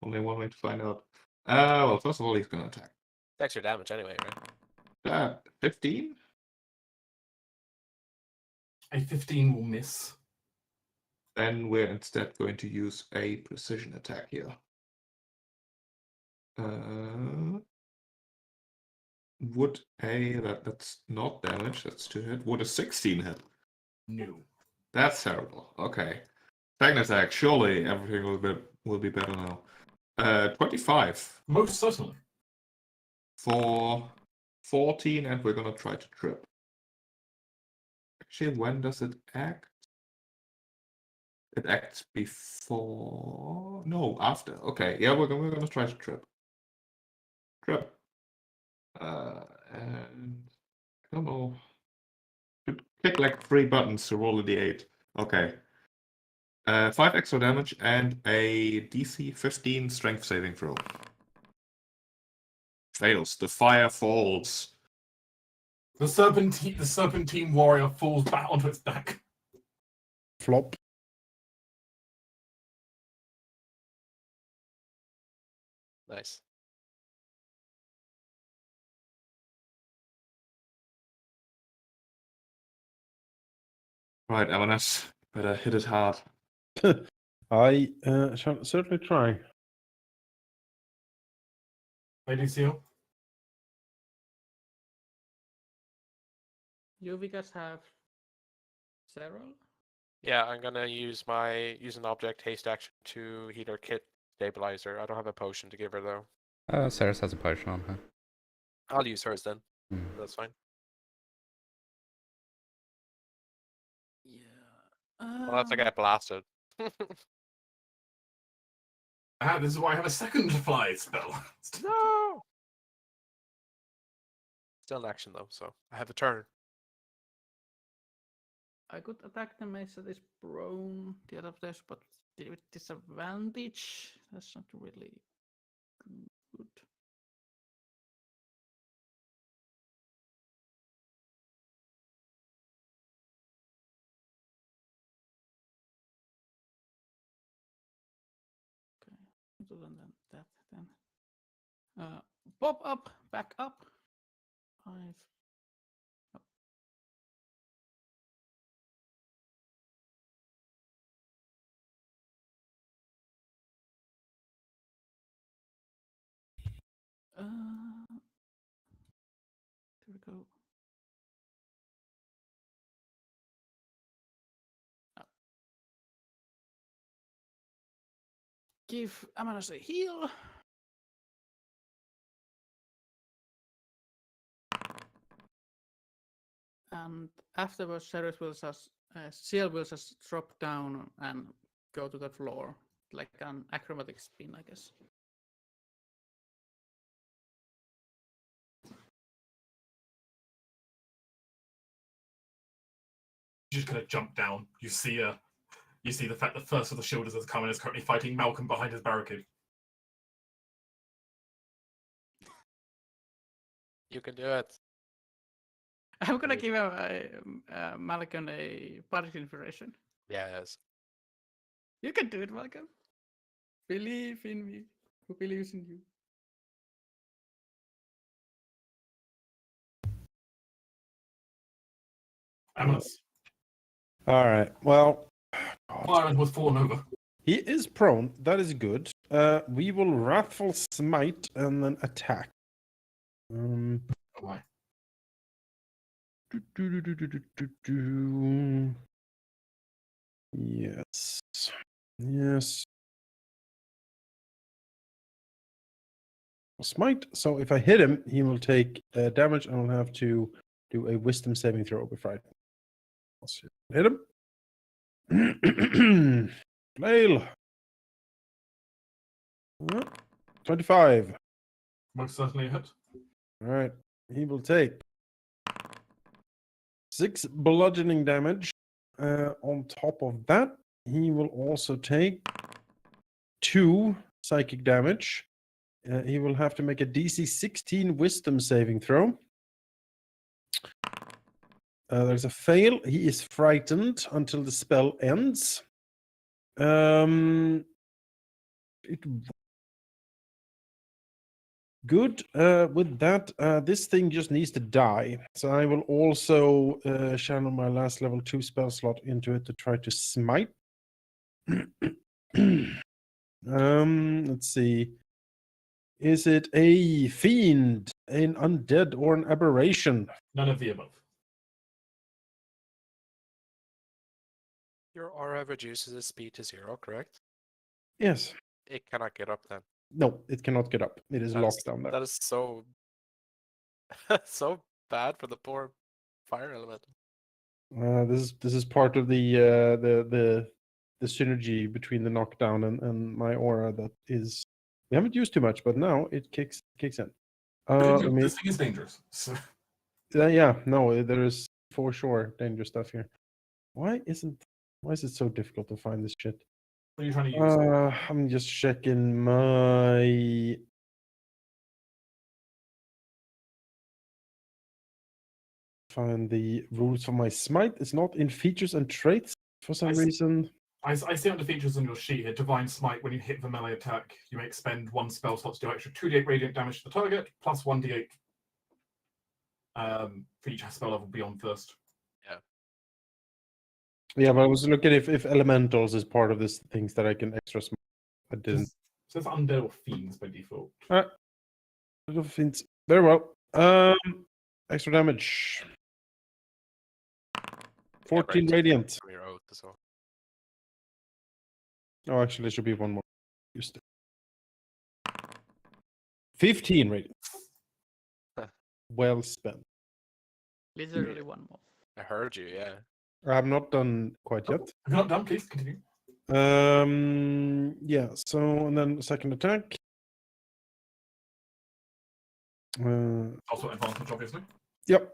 Only one way to find out. Well, first of all, he's gonna attack. It's extra damage anyway, right? 15? A 15 will miss. Then we're instead going to use a precision attack here. Would that's not damage, that's 2 hit. Would a 16 hit? No. That's terrible. Okay. Second attack, surely everything will be better now. 25 Most certainly. for 14, and we're gonna try to trip. Actually, when does it act? It acts before. No, after. Okay, yeah, we're gonna try to trip. Trip. And I don't know. Should click like 3 buttons to roll a d8. Okay. 5 extra damage and a DC 15 strength saving throw. Fails. The fire falls. The serpentine warrior falls back onto its back. Flop. Nice. Right, Avanas, better hit it hard. I shall certainly try. Lady Seal. You guys have several? Yeah, I'm gonna use an object haste action to heal her kit stabilizer. I don't have a potion to give her though. Ceres has a potion on her. I'll use hers then. Hmm. That's fine. Yeah. Well, that's I get blasted. This is why I have a second fly spell. No. Still in action though, so I have a turn. I could attack the mage that is prone the other place, but with disadvantage. That's not really good. Okay, other than that, then pop up, back up. 5. Oh. There we go. Give Amanos a heal. And afterwards, Sheriff will just, Ciel will just drop down and go to the floor, like an acrobatic spin, I guess. You just kind of jump down. You see the fact that first of the shielders that's coming is currently fighting Malcolm behind his barricade. You can do it. I'm gonna give Malcolm a bardic inspiration. Yes. You can do it, Malcolm. Believe in me. Who believes in you? Amanus. All right. Well, Byron was fallen over. he is prone. That is good. We will Wrathful Smite and then attack. Oh my. Yes. Yes. Smite. So if I hit him, he will take damage and I'll have to do a wisdom saving throw before I hit him. Flail. 25. Most certainly a hit. All right. He will take 6 bludgeoning damage. On top of that, he will also take 2 psychic damage. He will have to make a DC 16 wisdom saving throw. There's a fail. He is frightened until the spell ends. Good. With that, this thing just needs to die. So I will also channel my last level 2 spell slot into it to try to smite. Let's see. Is it a fiend, an undead, or an aberration? None of the above. Your aura reduces its speed to 0, correct? Yes. It cannot get up then. No, it cannot get up. It is locked down there. That is so so bad for the poor fire element. This is part of the synergy between the knockdown and my aura that is we haven't used too much, but now it kicks in. This thing is dangerous. So. Yeah, no, there is for sure dangerous stuff here. Why is it so difficult to find this shit? What are you trying to use? I'm just checking my find the rules for my smite. It's not in features and traits for some reason. I see under features on your sheet here. Divine Smite, when you hit the melee attack, you may expend 1 spell slot to do extra 2d8 radiant damage to the target, plus 1d8 for each spell level beyond first. Yeah, but I was looking if elementals is part of this things that I can extra smite. I didn't. It says undead or fiends by default. Fiends. Very well. Extra damage. 14 radiant. From your oath as well. Oh, actually, it should be 1 more. Used it. 15 radiant. Well spent. Literally 1 more. I heard you, yeah. I have not done quite yet. If you're not done, please continue. Yeah, so and then second attack. Also advantage, obviously. Yep.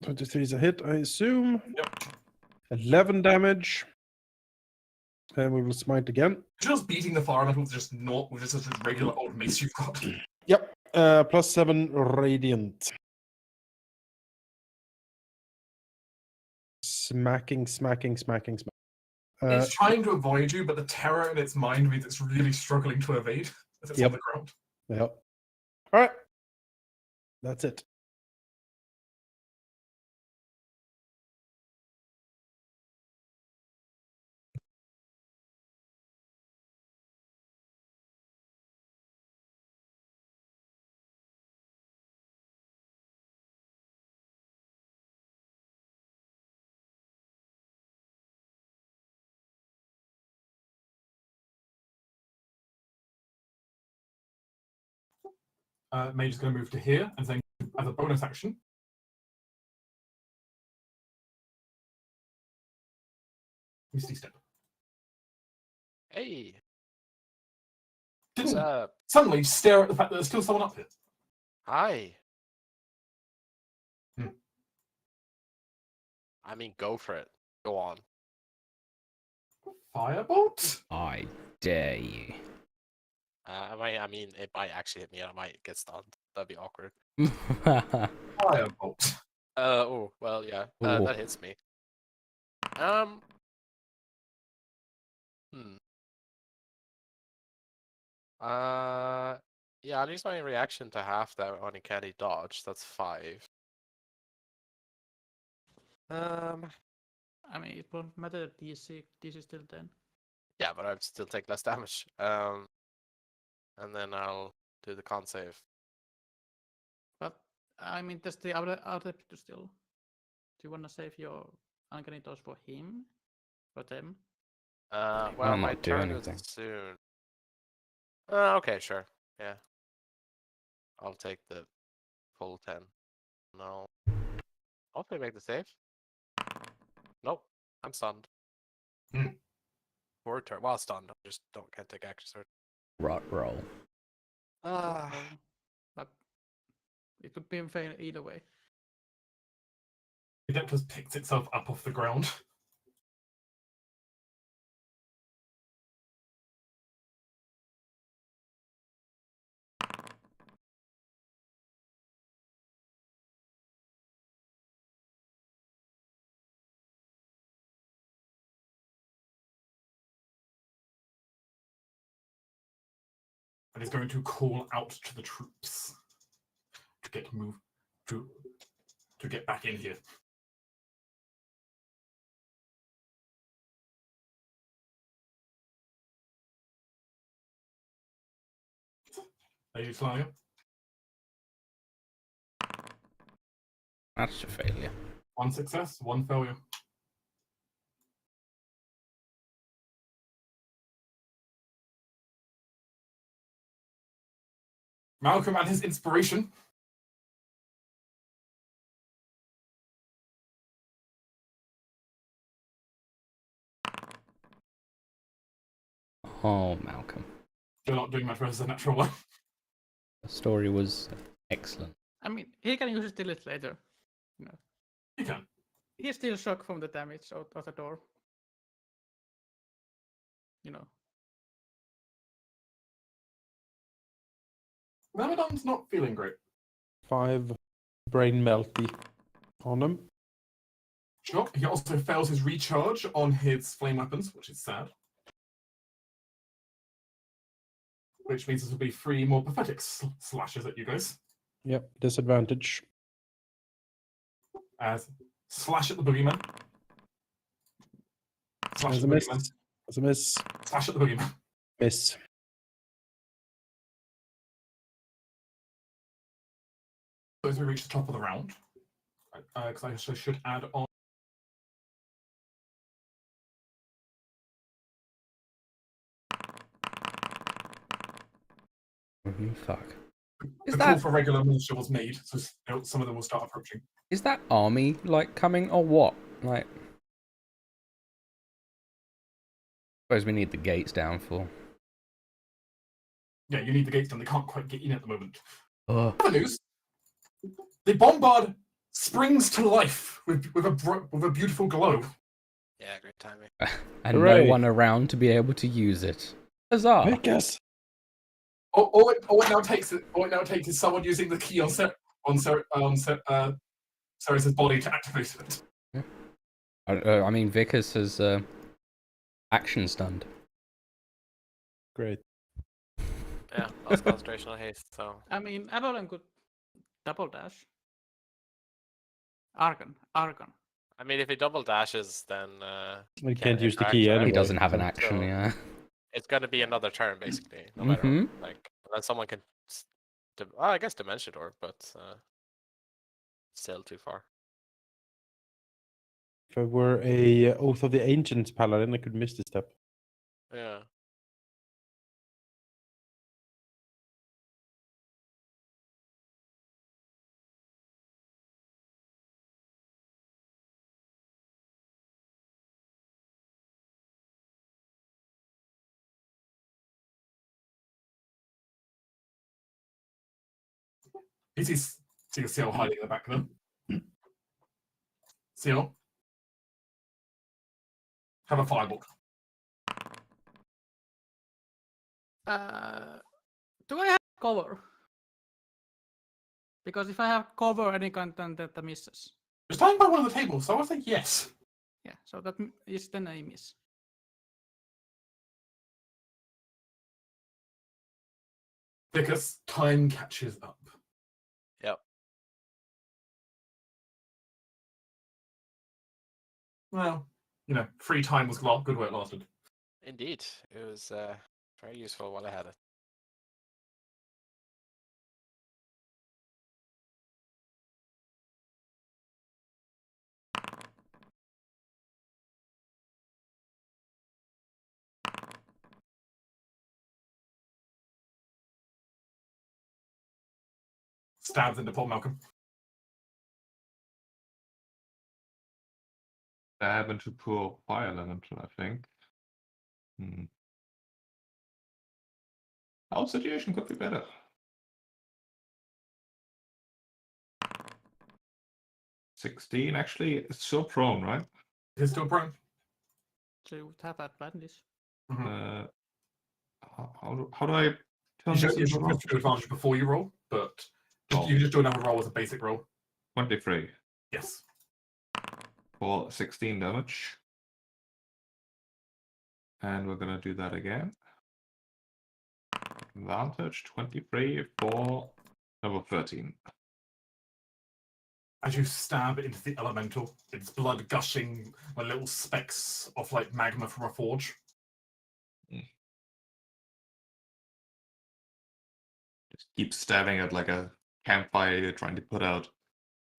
23 is a hit, I assume. Yep. 11 damage. And we will smite again. Just beating the fire elemental with just not with just a regular old mace you've got. Yep. +7 radiant. Smacking. It's trying to avoid you, but the terror in its mind means it's really struggling to evade as it's Yep. on the ground. Yep. All right. That's it. Mage is going to move to here and then, as a bonus action, Misty Step. Hey, Didn't what's up? suddenly stare at the fact that there's still someone up here. Hi. Hmm. I mean, go for it. Go on. Firebolt? I dare you. I mean, it might actually hit me and I might get stunned. That'd be awkward. Firebolt. Oh, well, yeah. Ooh. That hits me. Hmm. Yeah, I'll use my reaction to half that on a candy dodge. That's 5. I mean, it won't matter. DC is still 10. Yeah, but I'd still take less damage. And then I'll do the con save. But I mean, there's the other to still. Do you want to save your uncanny dodge for him? For them? Well, might my not do turn anything. is soon. Okay, sure. Yeah. I'll take the full 10. No. Hopefully make the save. Nope. I'm stunned. Hmm. For a turn. Well, stunned. I just can't take action surge. Rot roll. But it could be in fail either way. The deck just picks itself up off the ground. And is going to call out to the troops to get to get back in here. Lady Flying. That's a failure. 1 success, 1 failure. Malcolm and his inspiration. Oh, Malcolm. You're not doing much versus a natural one. The story was excellent. I mean, he can use it till it's later. You know, You can. he's still shocked from the damage out of the door. You know. Ramadan's not feeling great. 5 brain melty on him. Shock. He also fails his recharge on his flame weapons, which is sad. Which means this will be 3 more pathetic slashes at you guys. Yep, disadvantage. As slash at the boogeyman. Slash As at a the miss. boogeyman. As a miss. Slash at the boogeyman. Miss. So as we reach the top of the round, because I also should add on. Fuck. Is The call that for regular militia was made, so some of them will start approaching. is that army like coming or what? Like, suppose we need the gates down for. Yeah, you need the gates done. They can't quite get in at the moment. Oh, Other news: the bombard springs to life with a beautiful glow. Yeah, great timing. and Hooray. no one around to be able to use it. Huzzah! Vegas. All it now takes is someone using the key on Ceres' body to activate it. I mean, Vickers has action stunned. Great. Yeah, lost concentration on haste, so. I mean, Avalon could double dash. Argon. I mean, if he double dashes, then We can't use the key interact, right? anyway. He doesn't have an so- action, So- yeah. It's gonna be another turn, basically, no matter Mhm. what. Like, then someone can. I guess Dimension Door, but still too far. If I were a Oath of the Ancients paladin, I could miss this step. Yeah. Is he see Seal hiding in the back of them? Seal, have a fireball. Do I have cover? Because if I have cover, any content that misses. You're standing by one of the tables, so I think yes. Yeah, so that is then a miss. Because time catches up. Yep. Well, free time was good where it lasted. Indeed, it was very useful while I had it. Stabs into poor Malcolm. Stab into poor fire elemental, I think. Our situation could be better. $16, actually, it's still prone, right? He's still prone. So you would have advantage. Mhm. How do I You turn should this into have to do advantage before you roll, but Oh. you can just do another roll as a basic roll. 23 Yes. for 16 damage. And we're gonna do that again. Advantage 23 for level 13. As you stab into the elemental, its blood gushing like little specks of like magma from a forge. Just keep stabbing at like a campfire you're trying to put out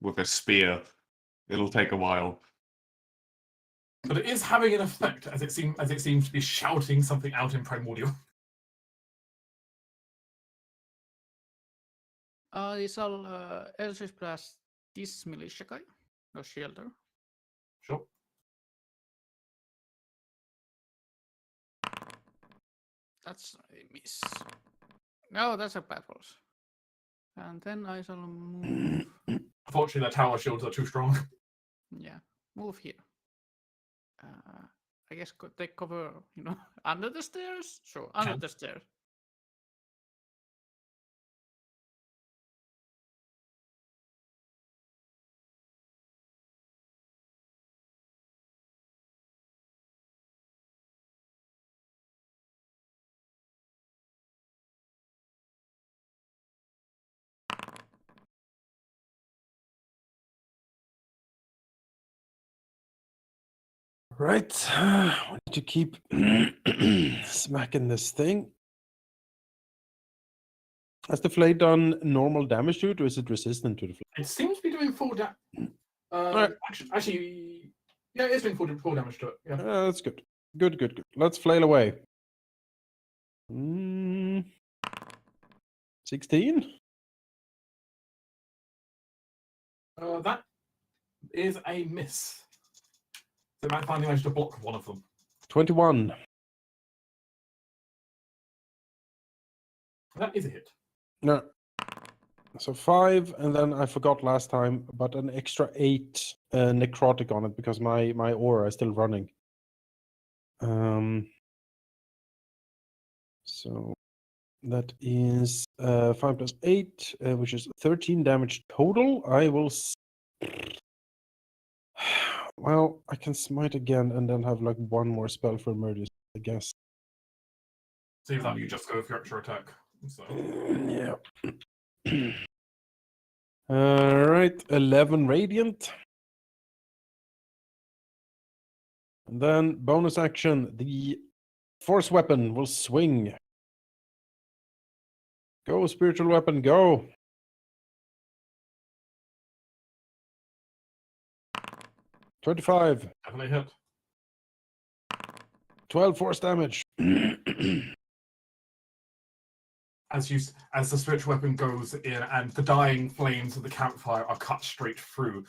with a spear. It'll take a while. But it is having an effect as it seems to be shouting something out in primordial. Is all Eldritch Blast this militia guy? No shielder. Sure. That's a miss. No, that's a bad roll. And then I shall move. Unfortunately, the tower shields are too strong. Yeah, move here. I guess take cover, under the stairs? Sure, under Can. the stairs. Right. We need to keep smacking this thing. Has the flay done normal damage to it, or is it resistant to the flay? It seems to be doing full damage. Right. Actually, yeah, it's doing full damage to it. Yeah. That's good. Good. Let's flail away. 16? That is a miss. So might finally managed to block one of them. 21. That is a hit. No. So 5, and then I forgot last time, but an extra 8 necrotic on it because my aura is still running. So that is 5 plus 8, which is 13 damage total. I will. Well, I can smite again and then have like one more spell for emergency, I guess. Seems like you just go with your extra attack. So Yeah. All right, 11 radiant. And then bonus action, the force weapon will swing. Go, spiritual weapon, go. 25, definitely hit. 12 force damage. As the spiritual weapon goes in, and the dying flames of the campfire are cut straight through,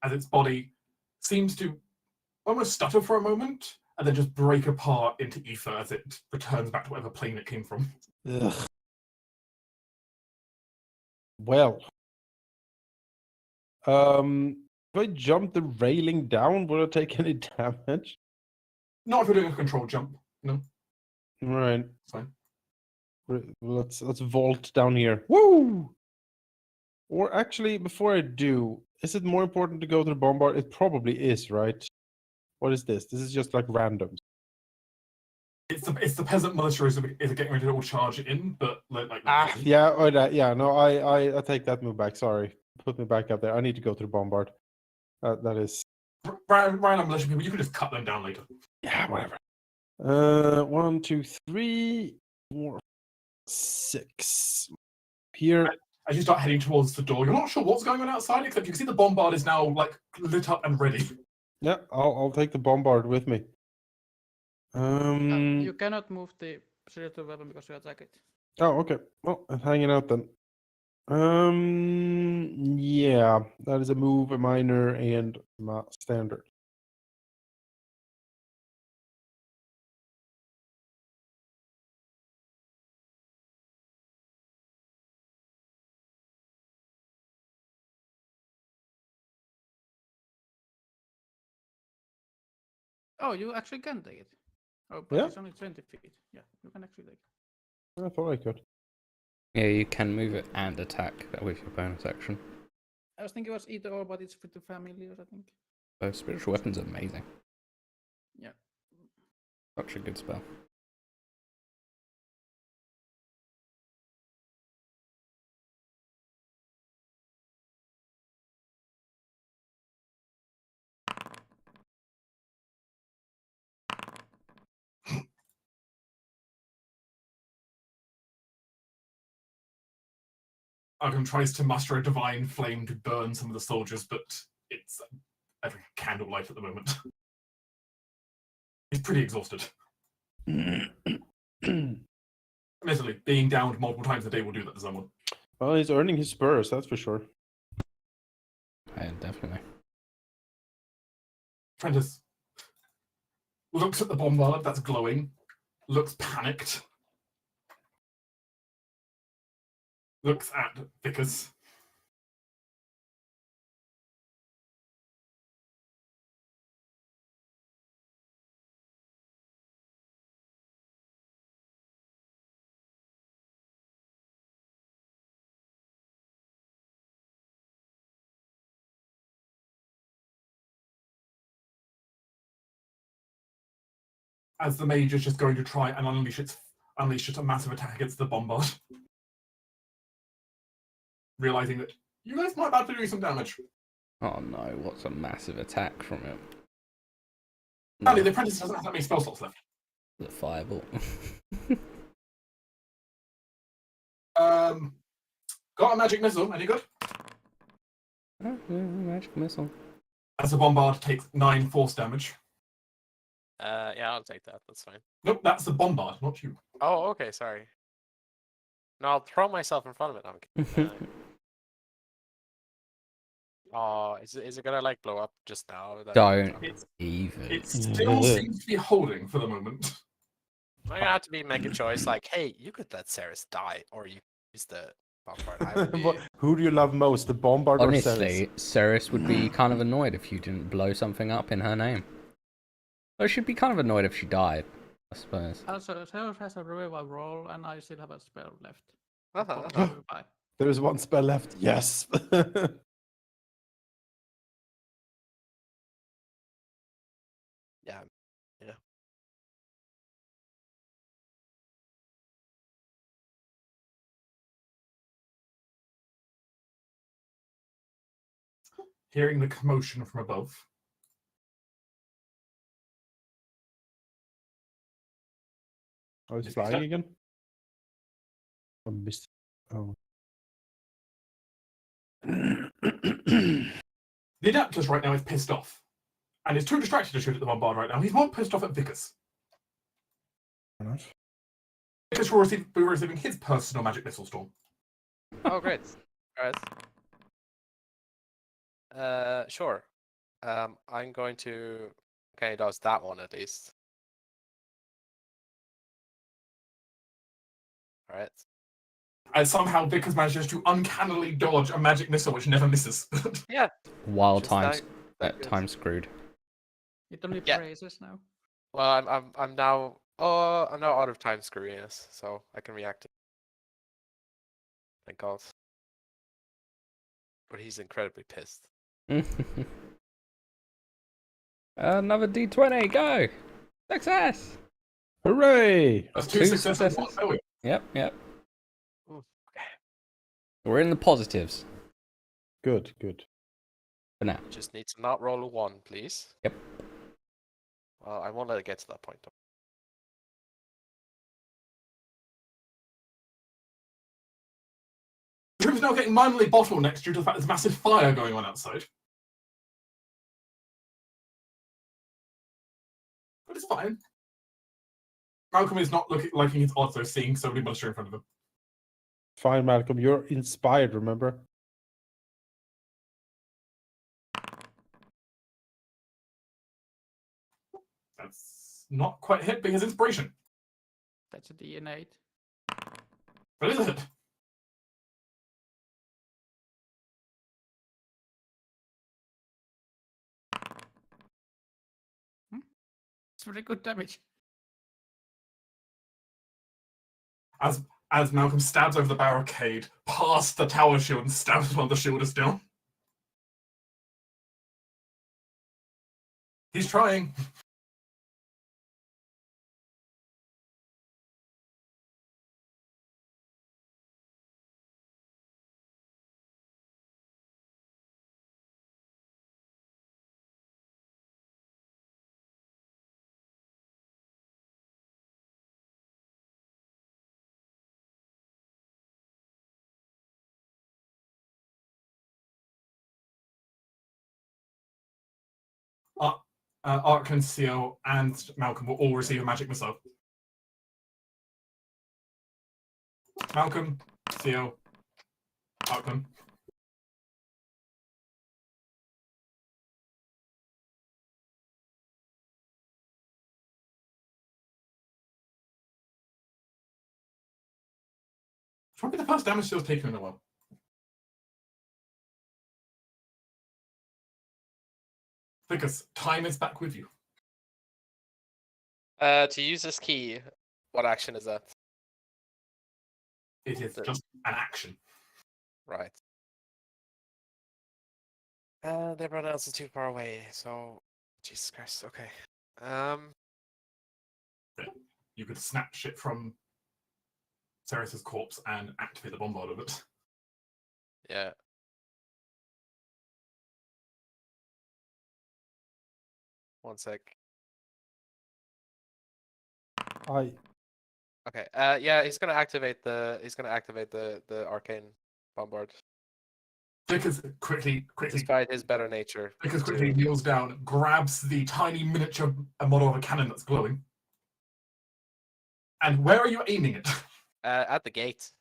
as its body seems to almost stutter for a moment, and then just break apart into ether as it returns back to whatever plane it came from. Ugh. Well. If I jump the railing down, will I take any damage? Not if you're doing a controlled jump. No, Right. it's fine. Let's vault down here. Woo! Or actually, before I do, is it more important to go to the bombard? It probably is, right? What is this? This is just like random. It's the peasant militia is getting ready to all charge in, but like Yeah, or that. Yeah, no, I take that move back. Sorry, put me back up there. I need to go to the bombard. That is. random militia people, you can just cut them down later. Yeah, whatever. 1, 2, 3, 4, 6. Here. As you start heading towards the door, you're not sure what's going on outside, except you can see the bombard is now like lit up and ready. Yeah, I'll take the bombard with me. You cannot move the spiritual weapon because you attack it. Oh, okay. Well, I'm hanging out then. Yeah, that is a move, a minor, and my standard. Oh, you actually can take it. Oh, but Yeah. it's only 20 feet. Yeah, you can actually take it. I thought I could. Yeah, you can move it and attack with your bonus action. I was thinking it was either or, but it's for the family or something. So spiritual weapon's amazing. Yeah. Such a good spell. Arkham tries to muster a divine flame to burn some of the soldiers, but it's a candlelight at the moment. He's pretty exhausted. Admittedly, being downed multiple times a day will do that to someone. Well, he's earning his spurs, that's for sure. Yeah, definitely. Prentice looks at the bombard that's glowing, looks panicked, looks at Vickers. As the mage is just going to try and unleash a massive attack against the bombard. Realizing that you guys might have to do some damage. Oh no, what's a massive attack from it? Apparently, the apprentice doesn't have that many spell slots left. The fireball. Got a magic missile. Any good? Oh, yeah, magic missile. As the bombard takes 9 force damage. Yeah, I'll take that. That's fine. Nope, that's the bombard, not you. Oh, okay. Sorry. No, I'll throw myself in front of it. I'm kidding. Oh, is it gonna like blow up just now? Don't It's- even. It still seems to be holding for the moment. I'm gonna have to make a choice. Like, hey, you could let Ceres die, or you use the bombard. I would be... Who do you love most, the Bombard or Ceres? Honestly, Ceres would be kind of annoyed if you didn't blow something up in her name. Or she'd be kind of annoyed if she died, I suppose. Also, Zeus has a revival roll, and I still have a spell left. Uh-huh. before we revive. There is one spell left. Yes. Yeah. Yeah. Hearing the commotion from above, Oh, it's flying again? I missed. Oh. the Adaptus right now is pissed off, and is too distracted to shoot at the Bombard right now. He's more pissed off at Vickers. Fair enough. Vickers will be receiving his personal magic missile storm. Oh, great. All right. Sure. I'm going to... Okay, he does that one at least. All right. And somehow Vickers manages to uncannily dodge a magic missile which never misses. Yeah. Wild Just times. that good. Time screwed. It only Yeah. praises now. Well, I'm now... Oh, I'm now out of time screwiness, so I can react. Thank God. But he's incredibly pissed. Another D20, go! Success! Hooray! That's Two two successes. and one successes. failure. Yep. Ooh, We're in the positives Good, good. for now. just need to not roll a 1, please. Yep. Well, I won't let it get to that point, though. The room's now getting minorly bottlenecked due to the fact there's massive fire going on outside. But it's fine. Malcolm is not liking his odds of seeing so many monsters in front of him. Fine, Malcolm. You're inspired, remember? That's not quite hit because inspiration. That's a D8. But is it? It's very good damage. As Malcolm stabs over the barricade, past the tower shield, and stabs one of the shielders down. He's trying. Ark and Seal and Malcolm will all receive a magic missile. Malcolm, Seal, Arkman. It's probably the first damage Seal's taken in a while. Because time is back with you. To use this key, what action is that? It is just an action. Right. Everyone else is too far away, so... Jesus Christ, okay. You could snatch it from Ceres's corpse and activate the bombard of it. Yeah. One sec. Okay. Yeah, he's gonna activate the arcane bombard. Vickers quickly, Despite his better nature. Vickers quickly kneels down, grabs the tiny miniature model of a cannon that's glowing. And where are you aiming it? At the gate.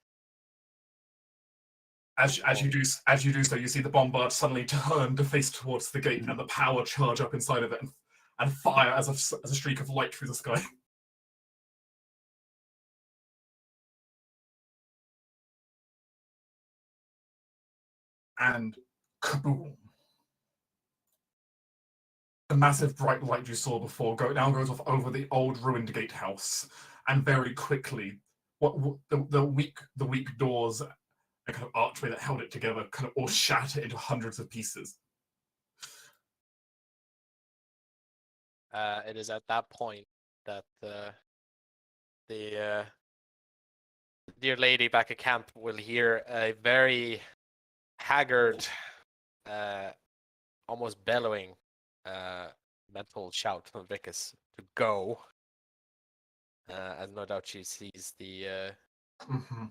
As you do so, you see the bombard suddenly turn to face towards the gate, and the power charge up inside of it and fire as a streak of light through the sky. and kaboom. The massive bright light you saw before now goes off over the old ruined gatehouse, and very quickly, the weak doors and kind of archway that held it together kind of all shatter into hundreds of pieces. It is at that point that the dear lady back at camp will hear a very haggard, almost bellowing mental shout from Vicus to go. As no doubt she sees the. Mhm.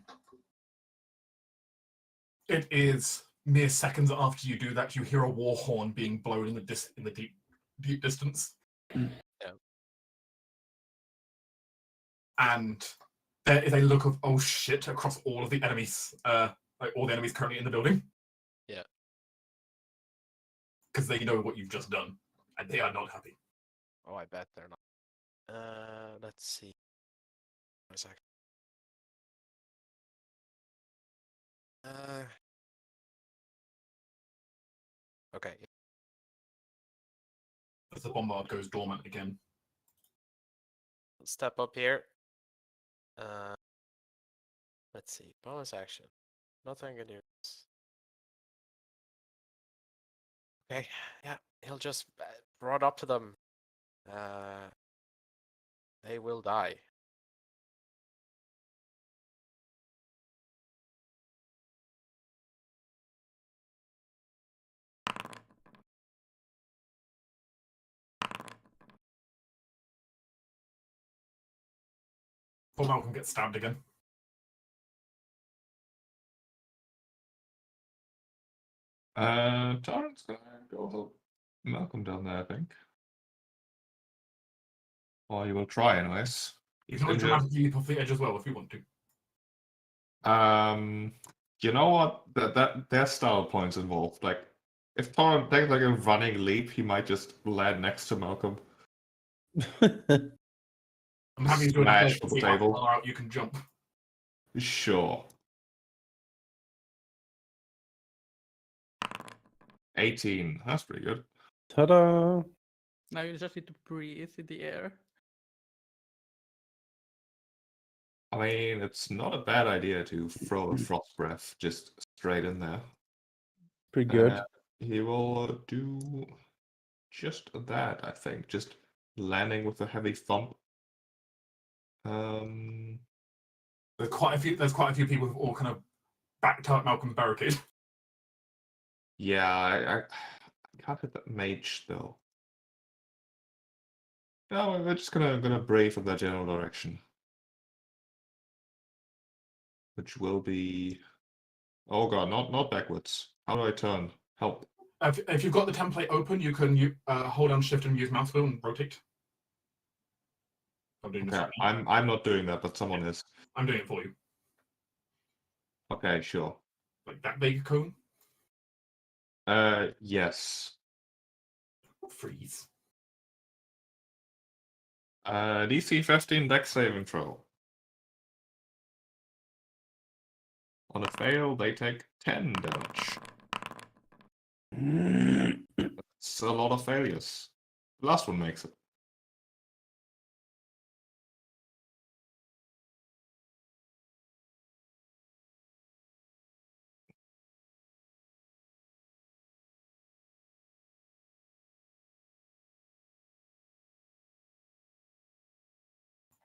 It is mere seconds after you do that, you hear a war horn being blown in the deep distance. Yeah. And there is a look of oh shit across all of the enemies, like all the enemies currently in the building. Yeah. Because they know what you've just done, and they are not happy. Oh, I bet they're not. Let's see. One second. Okay. As the bombard goes dormant again. Step up here. Let's see. Bonus action. Nothing can do this. Okay. Yeah. He'll just run up to them. They will die. Poor Malcolm gets stabbed again. Torrent's gonna go help Malcolm down there, I think. Or you will try, anyways. You can always dramatically leap off the edge as well if you want to. You know what? There's style points involved. Like, if Torrent takes like a running leap, he might just land next to Malcolm. I'm happy to do Smash it for to the see how table. far out you can jump. Sure. 18. That's pretty good. Ta-da! Now you just need to breathe in the air. I mean, it's not a bad idea to throw a frost breath just straight in there. Pretty good. He will do just that, I think. Just landing with a heavy thump. There's quite a few people who've all kind of backed up Malcolm's barricade. Yeah, I can't hit that mage though. No, we're just gonna brave in that general direction. Which will be, oh god, not backwards. How do I turn? Help. If you've got the template open, you can hold down shift and use mouse wheel and rotate. I'm doing this Okay, right now. I'm not doing that, but someone is. I'm doing it for you. Okay, sure. Like that big cone. Yes. Freeze. DC 15 dex saving throw. On a fail, they take 10 damage. It's a lot of failures. The last one makes it.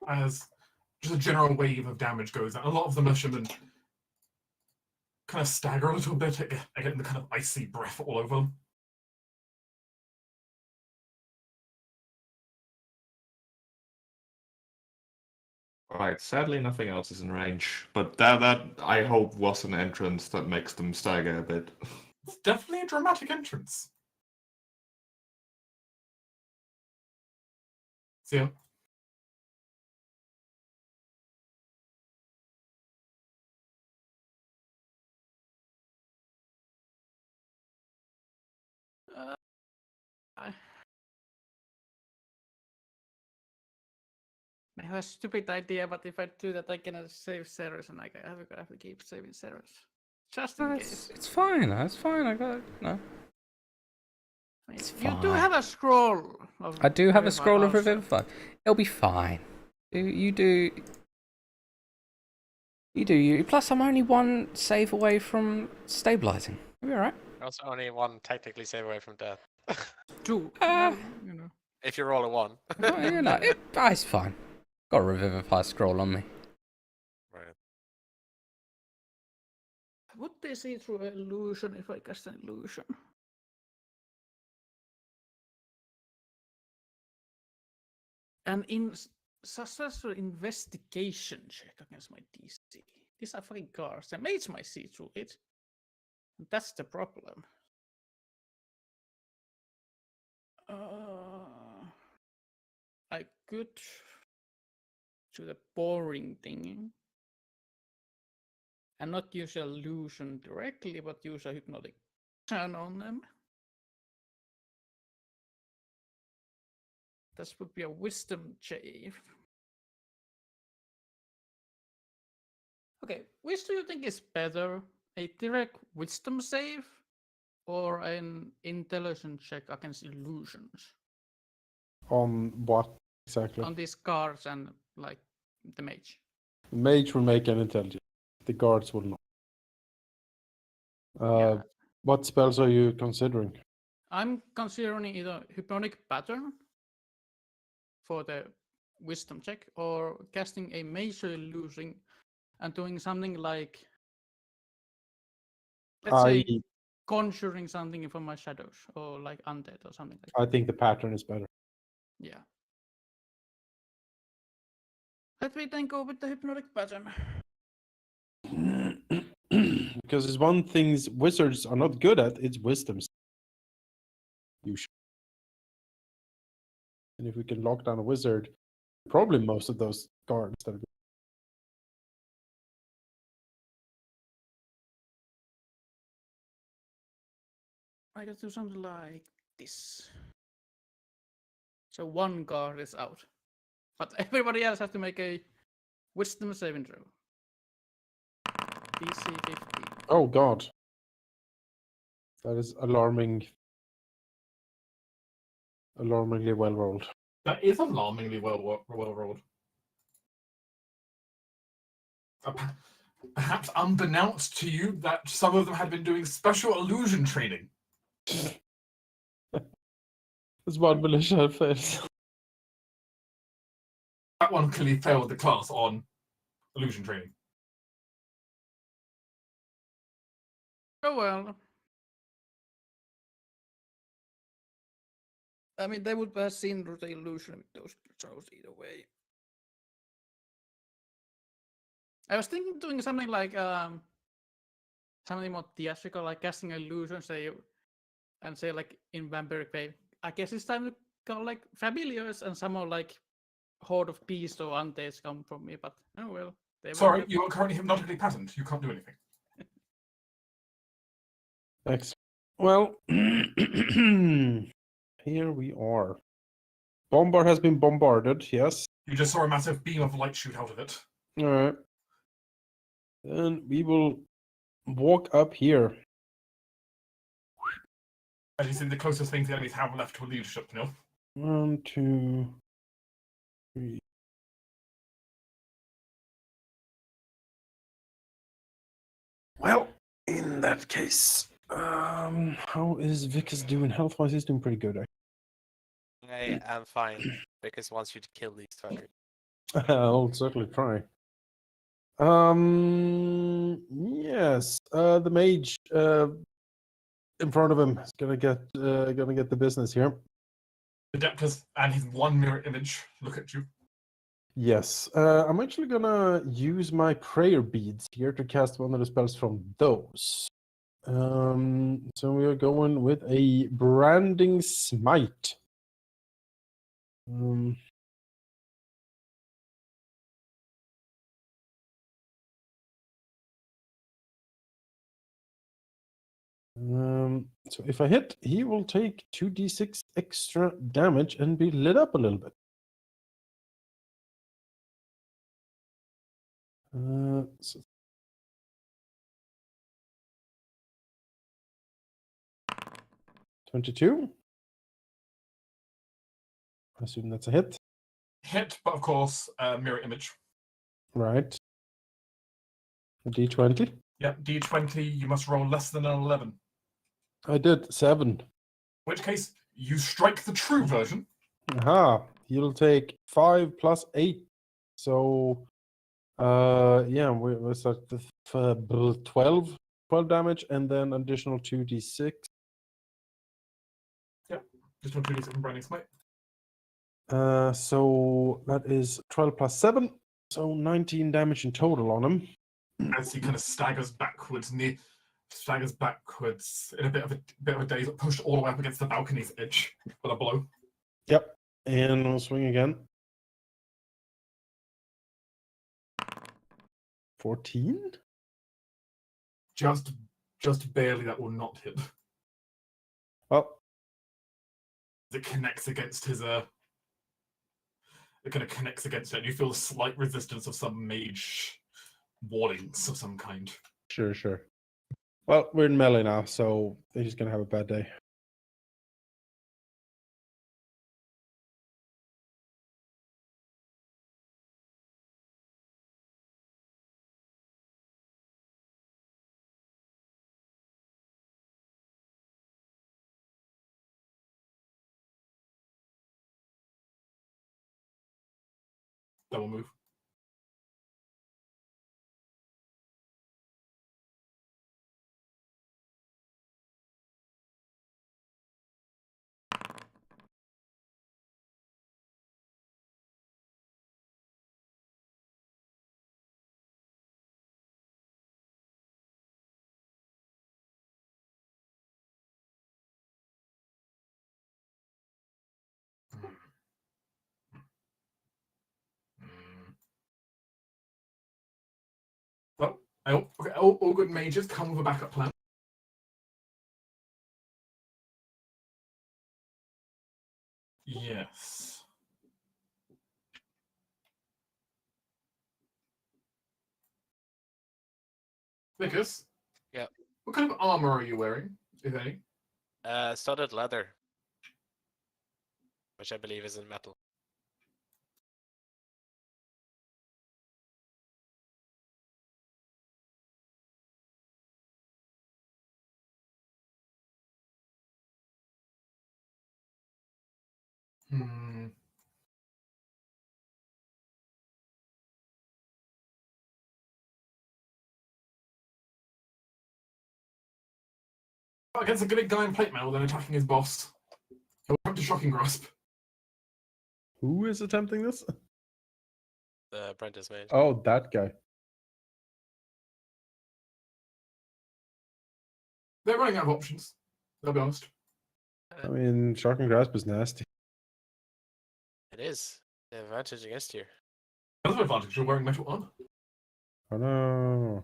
As just a general wave of damage goes out. A lot of the militiamen kind of stagger a little bit, getting the kind of icy breath all over them. Alright, sadly nothing else is in range, but that I hope was an entrance that makes them stagger a bit. It's definitely a dramatic entrance. See ya. I have a stupid idea, but if I do that, I cannot save Ceres, and I have to keep saving Ceres. Just in No, case. it's fine. It's fine. I got no. Wait, It's you do have fine. a scroll. Of I do have a Revivify scroll of also. Revivify. It'll be fine. You do. You do you. Plus, I'm only one save away from stabilizing. You'll be alright. Also, only one technically save away from death. Two. Ah. Well, you know. If you roll a 1. You know, it's fine. Got a Revivify scroll on me. Right. Would they see through illusion if I cast an illusion? And in successful investigation check against my DC. These are fucking cards. The mage might see through it. That's the problem. I could do the boring thing and not use illusion directly, but use a hypnotic turn on them. This would be a wisdom save. Okay, which do you think is better? A direct wisdom save or an intelligence check against illusions? On what exactly? On these cards and like the mage. The mage will make an intelligence. The guards will not. Yeah. What spells are you considering? I'm considering either hypnotic pattern for the wisdom check or casting a major illusion and doing something like, let's say, conjuring something from my shadows or like undead or something like I that. think the pattern is better. Yeah. Let me then go with the hypnotic pattern. Because it's one thing wizards are not good at, it's wisdom. Usually. And if we can lock down a wizard, probably most of those guards that are good. I can do something like this. So one guard is out. But everybody else has to make a wisdom saving throw. DC 15. Oh god. That is alarmingly well rolled. That is alarmingly well rolled. Perhaps unbeknownst to you that some of them had been doing special illusion training. This one militia fails. That one clearly failed the class on illusion training. Oh well. I mean, they would have seen through the illusion with those throws either way. I was thinking doing something like something more theatrical, like casting an illusion, say like in vampiric way. I guess it's time to go like familiars and some more like horde of beasts or undeads come from me, but oh well. Sorry, you are currently hypnotically patterned. You can't do anything. Excellent. Well, here we are. Bombard has been bombarded, yes. You just saw a massive beam of light shoot out of it. Alright. Then we will walk up here. As you see, the closest things the enemies have left to a leadership, you know? 1, 2, 3. Well, in that case, how is Vickers doing? Health-wise, he's doing pretty good. I am fine because wants you to kill these fuckers. I'll certainly try. Yes. The mage in front of him is gonna get the business here. Adeptus and his one mirror image look at you. Yes. I'm actually gonna use my prayer beads here to cast one of the spells from those. So we are going with a branding smite. So if I hit, he will take 2d6 extra damage and be lit up a little bit. So 22. I assume that's a hit. Hit, but of course, mirror image. Right. A D20. Yep, D20, you must roll less than an 11. I did 7. In which case, you strike the true version. Aha. You'll take 5 plus 8. So, yeah, was that 12 damage, and then additional 2d6. Yep, just want to do some branding smite. So that is 12 plus 7, so 19 damage in total on him. As he kind of staggers backwards in a bit of a daze, pushed all the way up against the balcony's edge with a blow. Yep, and I'll swing again. 14? Just barely, that will not hit. Oh, It connects against his it kind of connects against it, and you feel a slight resistance of some mage wardings of some kind. sure. Well, we're in melee now, so he's gonna have a bad day. Double move. Well, okay, all good mages come with a backup plan. Yes. Vickers? Yep. What kind of armor are you wearing, if any? Studded leather, which I believe is in metal. Hmm. Against a good guy in plate mail, then attacking his boss. He'll come to shocking grasp. Who is attempting this? The apprentice mage. Oh, that guy. They're running out of options. I'll be honest. I mean, shocking grasp is nasty. It is. The advantage against you. Another advantage, you're wearing metal armor. Oh no.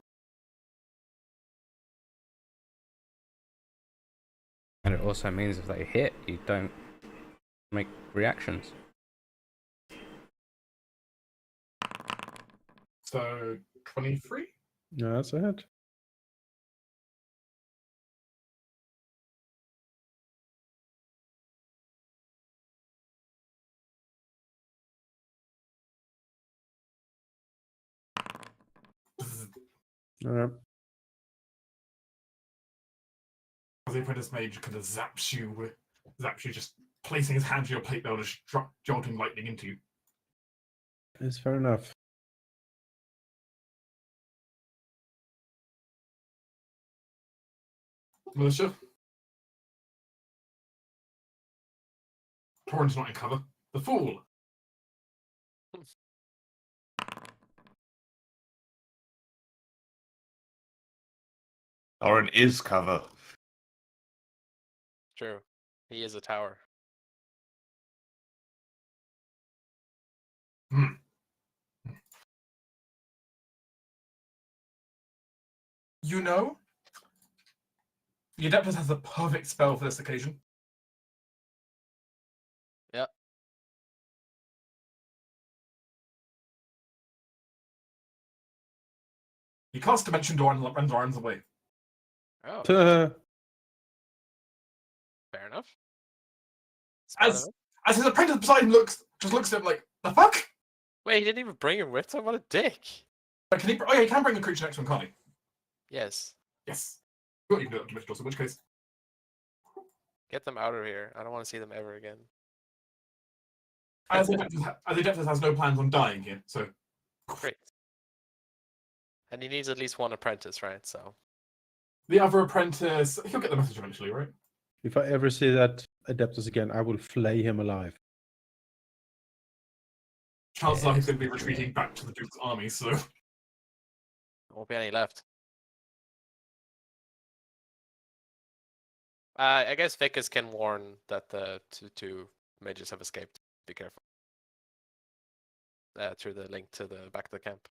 And it also means if they hit, you don't make reactions. So, 23? Yeah, that's a hit. Alright. The apprentice mage kind of zaps you, just placing his hand to your plate mail, just jolting lightning into you. It's fair enough. Militia? Torrent's not in cover. The fool! Orin is cover. True. He is a tower. Hmm. You know, the Adeptus has the perfect spell for this occasion. Yep. He casts Dimension Door and runs Orin's away. Oh, Fair fair enough. Smart of As him. as his apprentice beside him looks at him like, the fuck? Wait, he didn't even bring him with him. What a dick. But can he? Oh yeah, he can bring a creature next to him, can't he? Yes. Yes. Well, you can do that to Mr. In which case, Get them out of here. I don't want to see them ever again. as Adeptus has no plans on dying here, so Great. And he needs at least one apprentice, right? So the other apprentice, he'll get the message eventually, right? If I ever see that Adeptus again, I will flay him alive. Chances are he's going to be retreating back to the Duke's army, so there won't be any left. I guess Vicus can warn that the two mages have escaped. Be careful. Through the link to the back of the camp.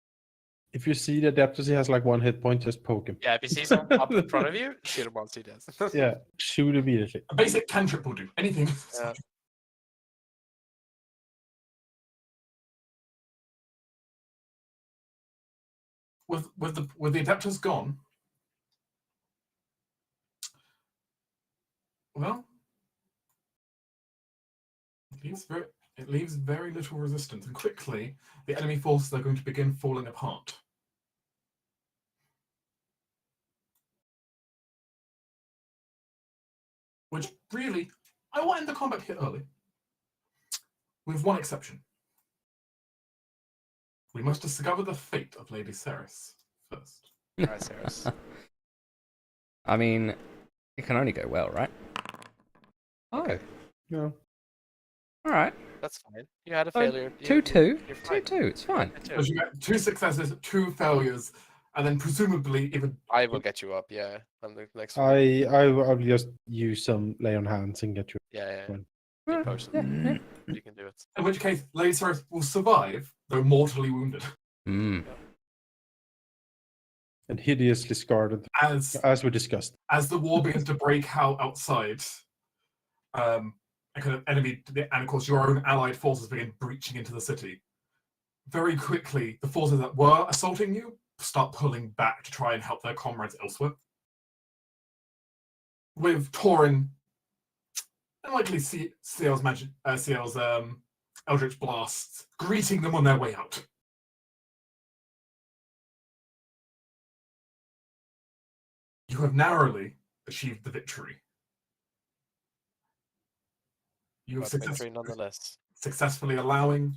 If you see the Adeptus, he has like 1 hit point, just poke him. Yeah, if you see someone up in front of you, shoot him once he does. Yeah, shoot immediately. a basic cantrip will do. Anything. Yeah. With the Adeptus gone, well, it leaves very little resistance, and quickly the enemy forces are going to begin falling apart. Which really, I will end the combat here early, with one exception. We must discover the fate of Lady Ceres first. Alright, Ceres. I mean, it can only go well, right? Oh, Yeah. all right. That's fine. You had a failure. 2-2. You're fine. 2-2. It's fine. So you get 2 successes, 2 failures, and then presumably even I will get you up, yeah. On the next one. I'll just use some lay on hands and get you. Yeah. Fine. Be potion. Yeah. You can do it. in which case Lady Ceres will survive, though mortally wounded. Mm. And hideously scarred, as we discussed. As the war begins to break out outside, a kind of enemy, and of course your own allied forces begin breaching into the city. Very quickly, the forces that were assaulting you start pulling back to try and help their comrades elsewhere. With Tauren and likely Ciel's Eldritch Blasts greeting them on their way out. You have narrowly achieved the victory. You have But victory nonetheless. successfully allowing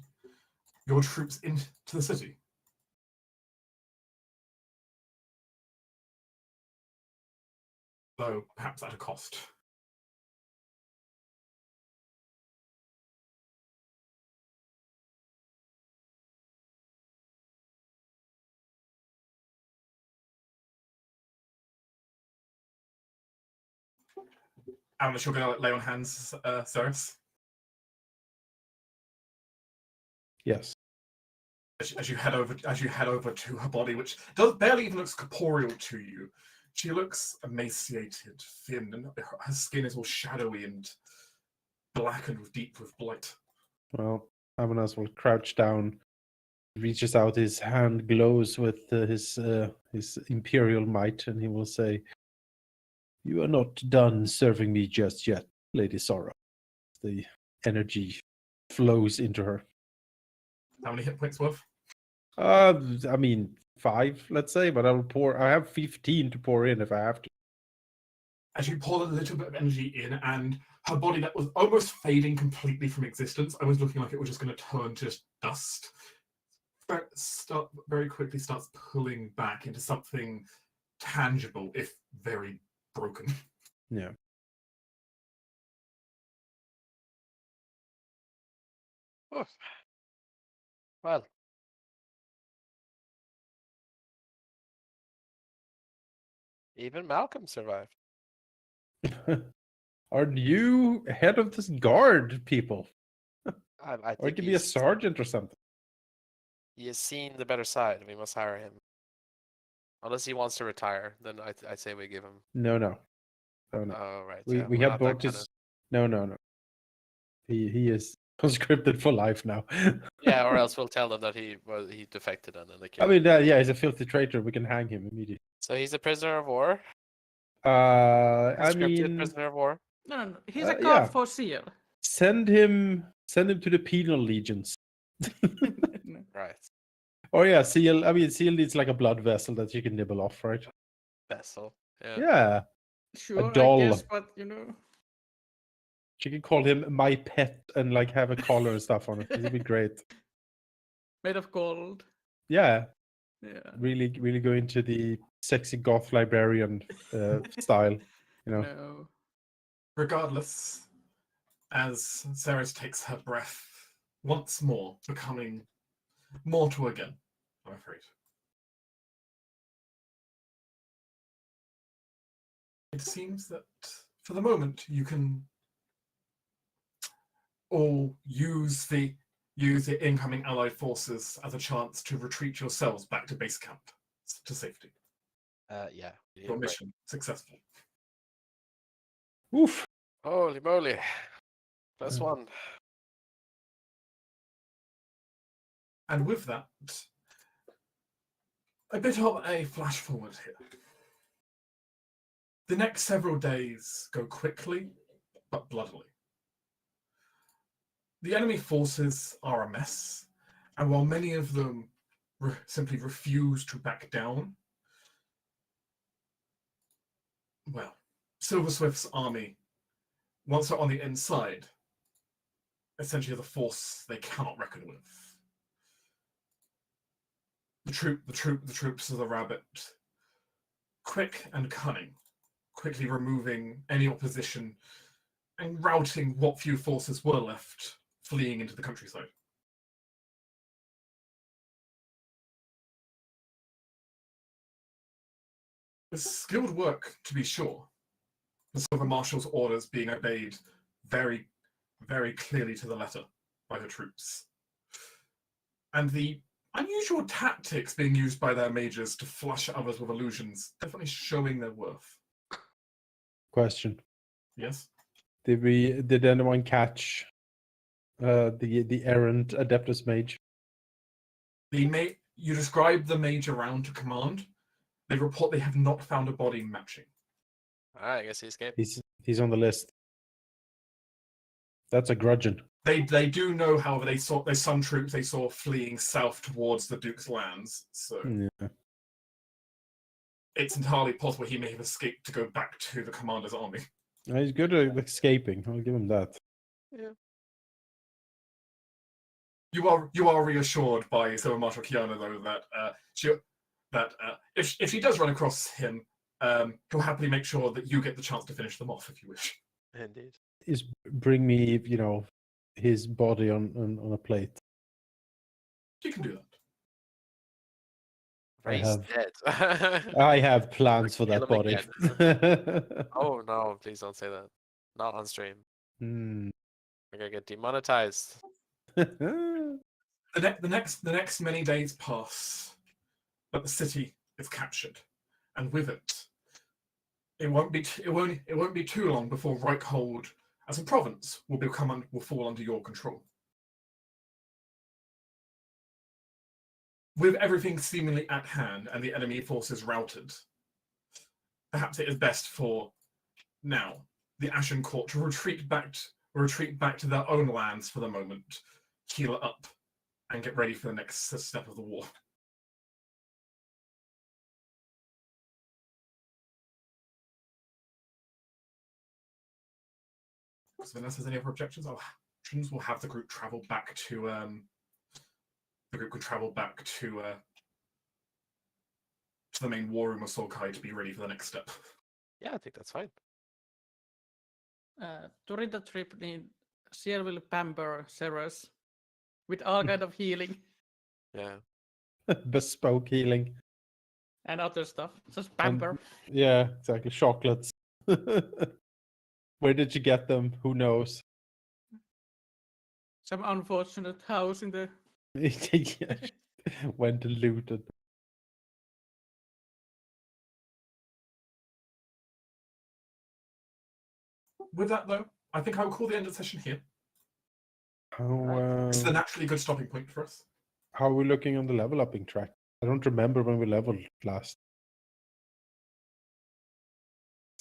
your troops into the city. Though perhaps at a cost. Unless you're going to lay on hands, Ceres. Yes. As you head over to her body, which barely even looks corporeal to you. She looks emaciated, thin, and her skin is all shadowy and blackened with blight. Well, Amanas will crouch down, reaches out, his hand glows with his imperial might, and he will say, "You are not done serving me just yet, Lady Sorrow." The energy flows into her. How many hit points worth? I mean 5, let's say, but I have 15 to pour in if I have to. As you pour a little bit of energy in, and her body that was almost fading completely from existence, almost looking like it was just going to turn to just dust, very quickly starts pulling back into something tangible, if very broken. Yeah. Oof. Well. Even Malcolm survived. Are you head of this guard, people? I Or think give me a sergeant or something. he has seen the better side. We must hire him. Unless he wants to retire, then I'd say we give him. No. Oh, right. We yeah, we we're have not that brought his. kinda- No. He is conscripted for life now. Yeah, or else we'll tell them that he defected and then they kill I him. mean, yeah, he's a filthy traitor. We can hang him immediately. So he's a prisoner of war. I Conscripted mean, prisoner of war. No. He's a yeah. guard for Seal. Send him to the penal legions. No. Right. Oh yeah, seal. I mean, seal needs like a blood vessel that you can nibble off, right? Vessel. Yeah. Yeah. Sure, I doll. guess, but You can call him my pet and like have a collar and stuff on it. It'd be great. made of gold. Yeah, Yeah. really go into the sexy goth librarian style. No. Regardless, as Ceres takes her breath once more, becoming mortal again, I'm afraid. It seems that for the moment you can all use the incoming allied forces as a chance to retreat yourselves back to base camp to safety. Yeah. Your mission successful. Oof. Holy moly. +1. And with that, a bit of a flash forward here. The next several days go quickly, but bloodily. The enemy forces are a mess, and while many of them simply refuse to back down, well, Silver Swift's army, once they're on the inside, essentially the force they cannot reckon with. The troops of the rabbit, quick and cunning, quickly removing any opposition and routing what few forces were left fleeing into the countryside. It's skilled work, to be sure. The Silver Marshal's orders being obeyed very, very clearly to the letter by the troops. And the unusual tactics being used by their majors to flush others with illusions, definitely showing their worth. Question: Yes? Did anyone catch the errant Adeptus Mage? You described the mage around to command. They report they have not found a body matching. Alright, I guess he escaped. He's on the list. That's a grudgeon. They do know, however, there's some troops they saw fleeing south towards the Duke's lands, so Yeah. it's entirely possible he may have escaped to go back to the commander's army. He's good at escaping. I'll give him that. Yeah. You are reassured by Silver Marshal Kiana though that if she does run across him, he'll happily make sure that you get the chance to finish them off if you wish. Indeed. Is bring me, his body on a plate. You can do that. I He's have- dead. I have plans for Kill that him body. Oh no, please don't say that. Not on stream. Hmm. We're gonna get demonetized. The next many days pass, but the city is captured, and with it, it won't be too long before Reichhold as a province will fall under your control. With everything seemingly at hand and the enemy forces routed, perhaps it is best for now the Ashen Court to retreat back to their own lands for the moment, heal up, and get ready for the next step of the war. So unless there's any other objections, we'll have the group travel back to the main war room of Solkai to be ready for the next step. Yeah, I think that's fine. During the trip, Ciel will pamper Ceres with all kind of healing Yeah. Bespoke healing. and other stuff. Just And- pamper. Yeah, exactly. Chocolates. Where did you get them? Who knows? Some unfortunate house in the. Yeah. Went and looted. With that, though, I think I will call the end of the session here. How This is a naturally good stopping point for us. how are we looking on the level upping track? I don't remember when we leveled last.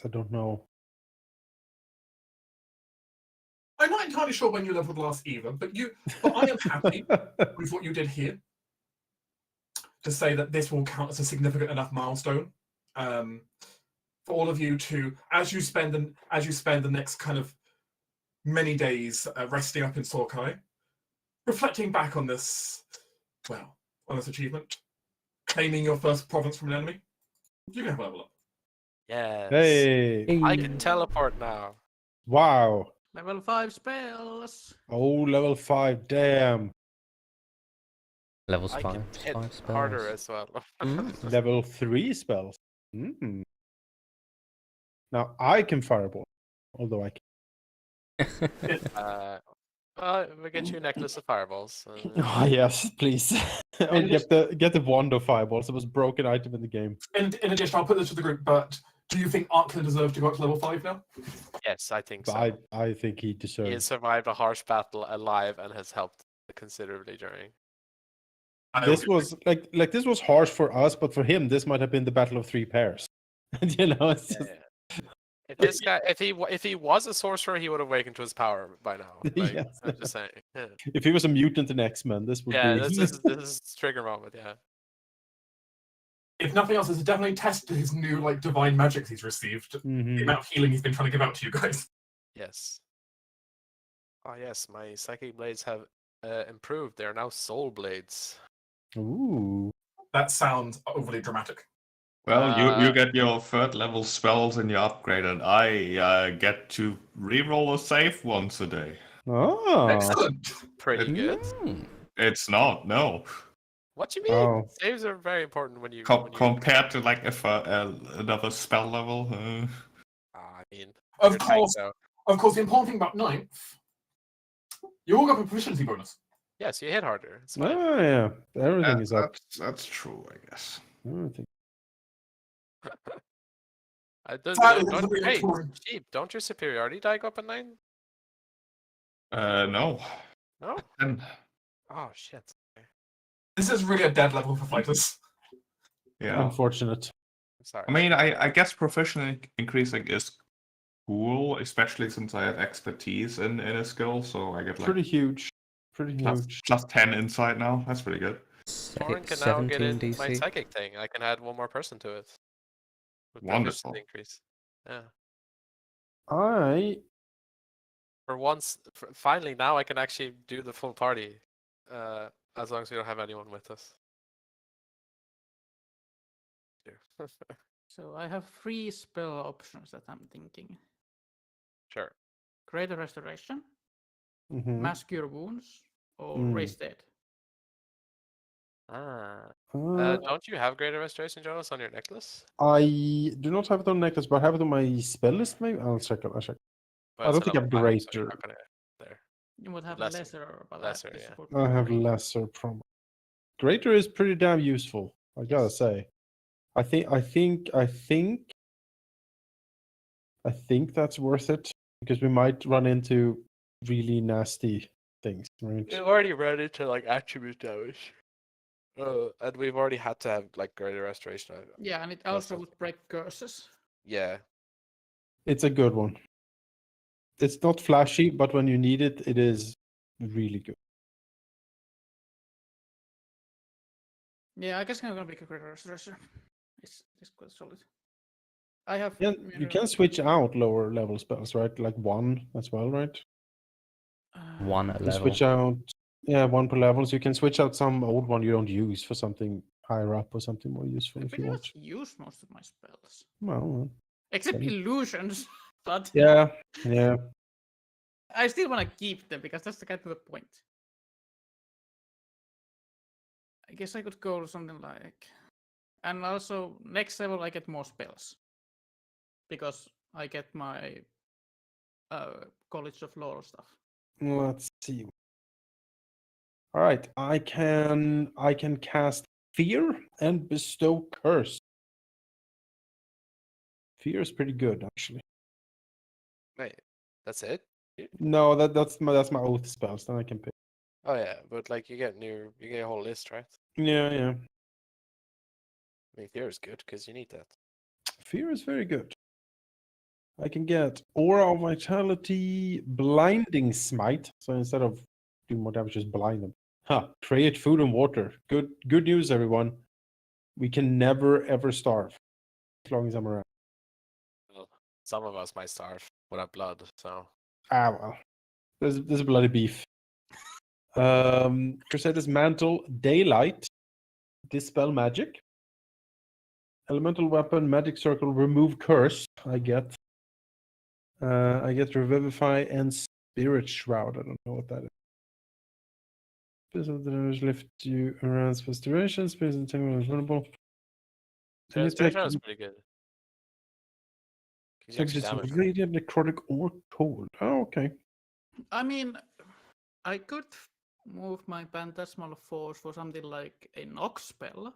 I don't know. I'm not entirely sure when you leveled last either, but I am happy with what you did here to say that this will count as a significant enough milestone for all of you to, as you spend the next kind of many days resting up in Sorkai, reflecting back on this, on this achievement, claiming your first province from an enemy, you can have a level up. Yes. Hey. I can teleport now. Wow. Level 5 spells. Oh, level 5. Damn. Levels I 5, can hit 5 spells. harder as well. Level 3 spells. Mm. Now I can fireball, although I can. We get you a necklace of fireballs. Oh yes, please. I mean, get the wand of fireballs. It was a broken item in the game. In addition, I'll put this to the group, but do you think Arkland deserves to go up to level 5 now? Yes, I think so. But I think he He deserves. has survived a harsh battle alive and has helped considerably during. This was like this was harsh for us, but for him, this might have been the battle of 3 pairs. You know, it's just... If this guy, if he was a sorcerer, he would have awakened to his power by now. Like, Yes. I'm just saying. Yeah, If he was a mutant in X-Men, this would be. this is trigger moment. Yeah. If nothing else, it's definitely tested his new divine magics he's received. Mhm. The amount of healing he's been trying to give out to you guys. Yes. Oh yes, my psychic blades have improved. They are now soul blades. Ooh. That sounds overly dramatic. Well, you get your 3rd level spells and you upgrade, and I get to reroll a save once a day. Oh. Excellent. Pretty good. Mm. It's not, no. What do you mean? Oh. Saves are very important when you. Compared to like another spell level. I mean, Of you're tank, course, though. the important thing about ninth, you all got a proficiency bonus. Yes, you hit harder. It's fine. Oh yeah. Everything is up. That's true, I guess. Everything. Hey, Sheep, don't your superiority die go up at 9? No. No? And Oh shit. This is really a dead level for fighters. yeah. Unfortunate. I'm sorry. I mean, I guess proficiency increasing is cool, especially since I have expertise in a skill, so I get like Pretty huge. Pretty huge. plus 10 insight now. That's pretty good. Thorin can now get 17 in DC. my psychic thing. I can add one more person to it. With Wonderful. proficiency increase. Yeah. For once, finally, now I can actually do the full party. As long as we don't have anyone with us. So I have 3 spell options that I'm thinking. Sure. Greater Restoration, Mhm. Mask Cure Wounds, or Mm. Raise Dead. Don't you have Greater Restoration, Jonas, on your necklace? I do not have it on necklace, but I have it on my spell list. Maybe I'll check it. Well, I it's don't think I at have level 5, so greater. you're not gonna there. You would have Lesser. lesser, but Lesser, that is yeah. for I have free. lesser promo. Greater is pretty damn useful. I gotta say. I think that's worth it because we might run into really nasty things. Right? We've already run into like attribute damage. And we've already had to have like Greater Restoration. Yeah, and it That's also not- would break curses. Yeah. It's a good one. It's not flashy, but when you need it, it is really good. Yeah, I guess I'm gonna pick a Greater Restoration. It's quite solid. I have. You can switch out lower level spells, right? Like 1 as well, right? 1 a You level. switch out, 1 per level. So you can switch out some old one you don't use for something higher up or something more useful I if you pretty want. much use most of my spells, Well, except Okay. illusions. But yeah. I still want to keep them because that's the kind of the point. I guess I could go something like, and also next level I get more spells because I get my College of Lore stuff. Let's see. All right, I can cast Fear and bestow Curse. Fear is pretty good, actually. Wait, that's it? No, that's my oath spells. Then I can pick. Oh yeah, but like you get a whole list, right? Yeah. I mean, Fear is good because you need that. Fear is very good. I can get Aura of Vitality, Blinding Smite. So instead of doing more damage, just blind them. Create food and water. Good news, everyone. We can never ever starve as long as I'm around. Well, some of us might starve without blood, so. Well. There's bloody beef. Crusader's Mantle, Daylight, Dispel Magic. Elemental Weapon, Magic Circle, Remove Curse. I get Revivify and Spirit Shroud. I don't know what that is. Spirits of the damage lift you around special duration. Spirits and tangle is vulnerable. And it's like, Inspiration is pretty good. it's Gives you like extra just damage. radiant, necrotic, or cold. Oh, okay. I mean, I could move my Phantasmal Force for something like a knock spell.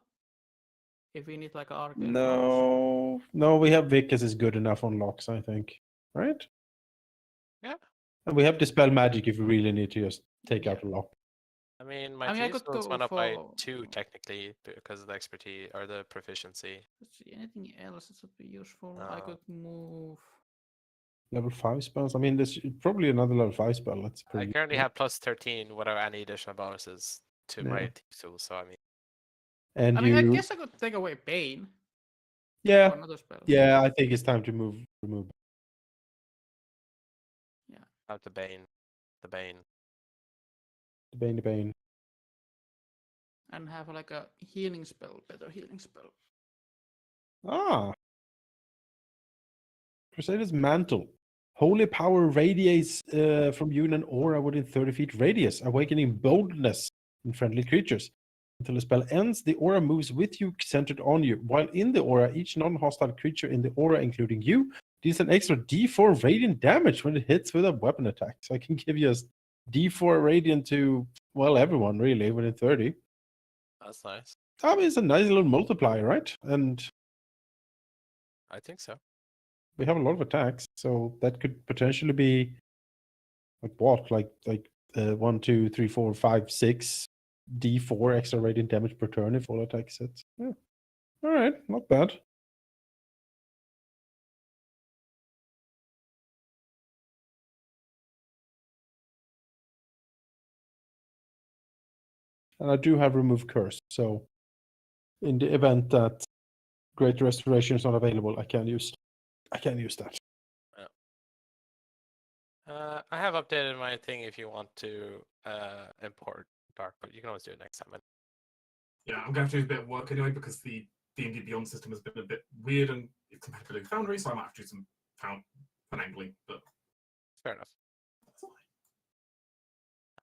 If we need like arcane powers. No, we have Vicus is good enough on locks, I think. Right? Yeah. And we have Dispel Magic if we really need to just take out a lock. I mean, my I mean, I cheese could notes go went up by for- 2 technically because of the expertise or the proficiency. Let's see, anything else that would be useful? I could move. Level 5 spells? I mean, there's probably another level 5 spell. That's I pretty currently good. have plus 13 without any additional bonuses to my Yeah. team tool, so I mean, And I mean, I you. guess I could take away Bane Yeah. for another spell. Yeah, I think it's time to remove. out the Bane. The Bane. The Bane. And have like a healing spell, better healing spell. Ah. Crusader's Mantle. Holy power radiates from you in an aura within 30 feet radius, awakening boldness in friendly creatures. Until the spell ends, the aura moves with you, centered on you. While in the aura, each non-hostile creature in the aura, including you, deals an extra D4 radiant damage when it hits with a weapon attack. So I can give you a D4 radiant to, well, everyone really, within 30. That's nice. I mean, it's a nice little multiplier, right? And I think so. we have a lot of attacks, so that could potentially be like what, like 1, 2, 3, 4, 5, 6 D4 extra radiant damage per turn if all attacks hit. Yeah. All right, not bad. And I do have remove curse, so in the event that Great Restoration is not available, I can use that. I have updated my thing if you want to import Dark, but you can always do it next time. Yeah, I'm going to have to do a bit of work anyway because the D&D Beyond system has been a bit weird and it's compatible with Foundry, so I might have to do some finagling, but Fair enough. that's all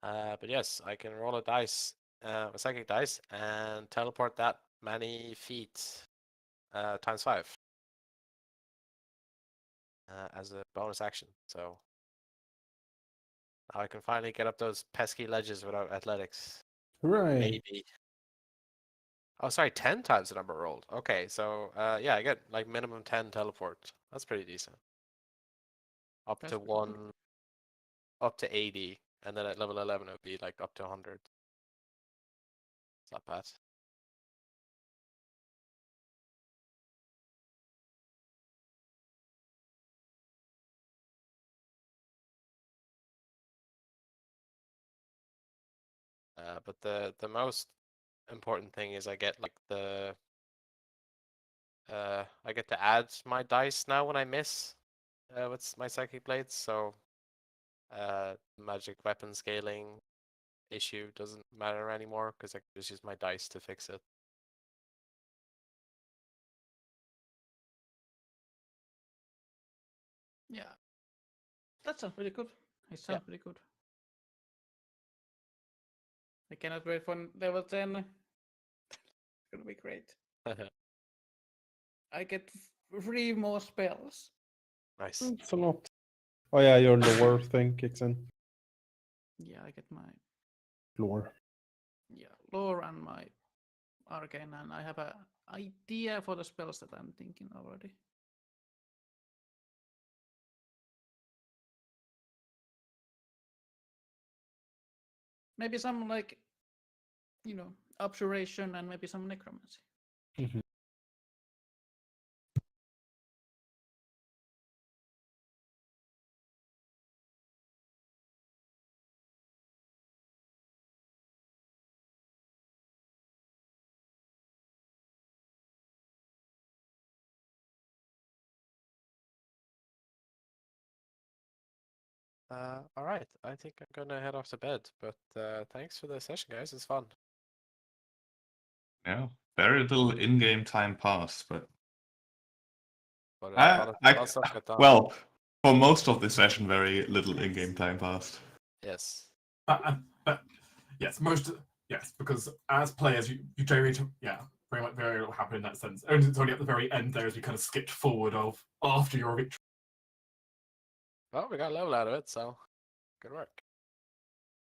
right. But yes, I can roll a dice, a psychic dice, and teleport that many feet times 5 as a bonus action. So now I can finally get up those pesky ledges without athletics. Hooray. Maybe. Oh, sorry, 10 times the number rolled. Okay, so yeah, I get like minimum 10 teleport. That's pretty decent. Up That's to pretty good. 1, up to 80, and then at level 11 it would be like up to 100. It's not bad. But the most important thing is I get like I get to add my dice now when I miss with my psychic blades, so magic weapon scaling issue doesn't matter anymore because I can just use my dice to fix it. Yeah. That sounds pretty good. It sounds pretty good. I cannot wait for level 10. It's gonna be great. I get 3 more spells. Nice. That's a lot. Oh yeah, your lore thing kicks in. Yeah, I get my Lore. lore and my arcane, and I have a idea for the spells that I'm thinking already. Maybe some like, abjuration and maybe some necromancy. Mhm. All right. I think I'm gonna head off to bed. But thanks for the session, guys. It's fun. Yeah, very little in-game time passed, but But I, a lot I, of stuff got done. well, for most of the session, very little in-game time passed. Yes. Yes, yes, because as players, you generally, very little happened in that sense. And it's only at the very end there as we kind of skipped forward of after your victory. Well, we got a level out of it, so good work.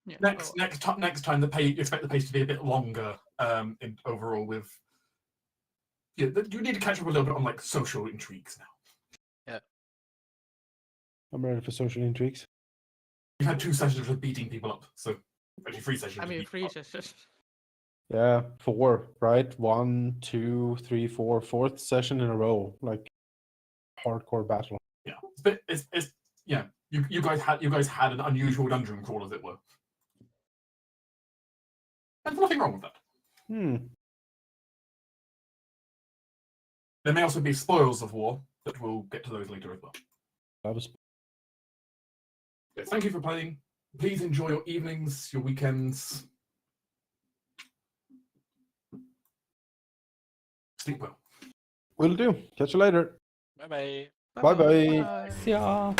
Yeah. Next time, you expect the pace to be a bit longer. In overall, with you need to catch up a little bit on like social intrigues now. I'm ready for social intrigues. You've had 2 sessions of beating people up, so actually 3 sessions. I of mean, beating 3 people up. sessions. Yeah, 4, right? 1, 2, 3, 4, 4th session in a row, like hardcore battle. Yeah, it's yeah. You guys had an unusual dungeon crawl, as it were. There's nothing wrong with that. There may also be spoils of war, but we'll get to those later as well. That was Yes, thank you for playing. Please enjoy your evenings, your weekends. Sleep well. will do. Catch you later. Bye bye. Bye bye. Bye. See ya.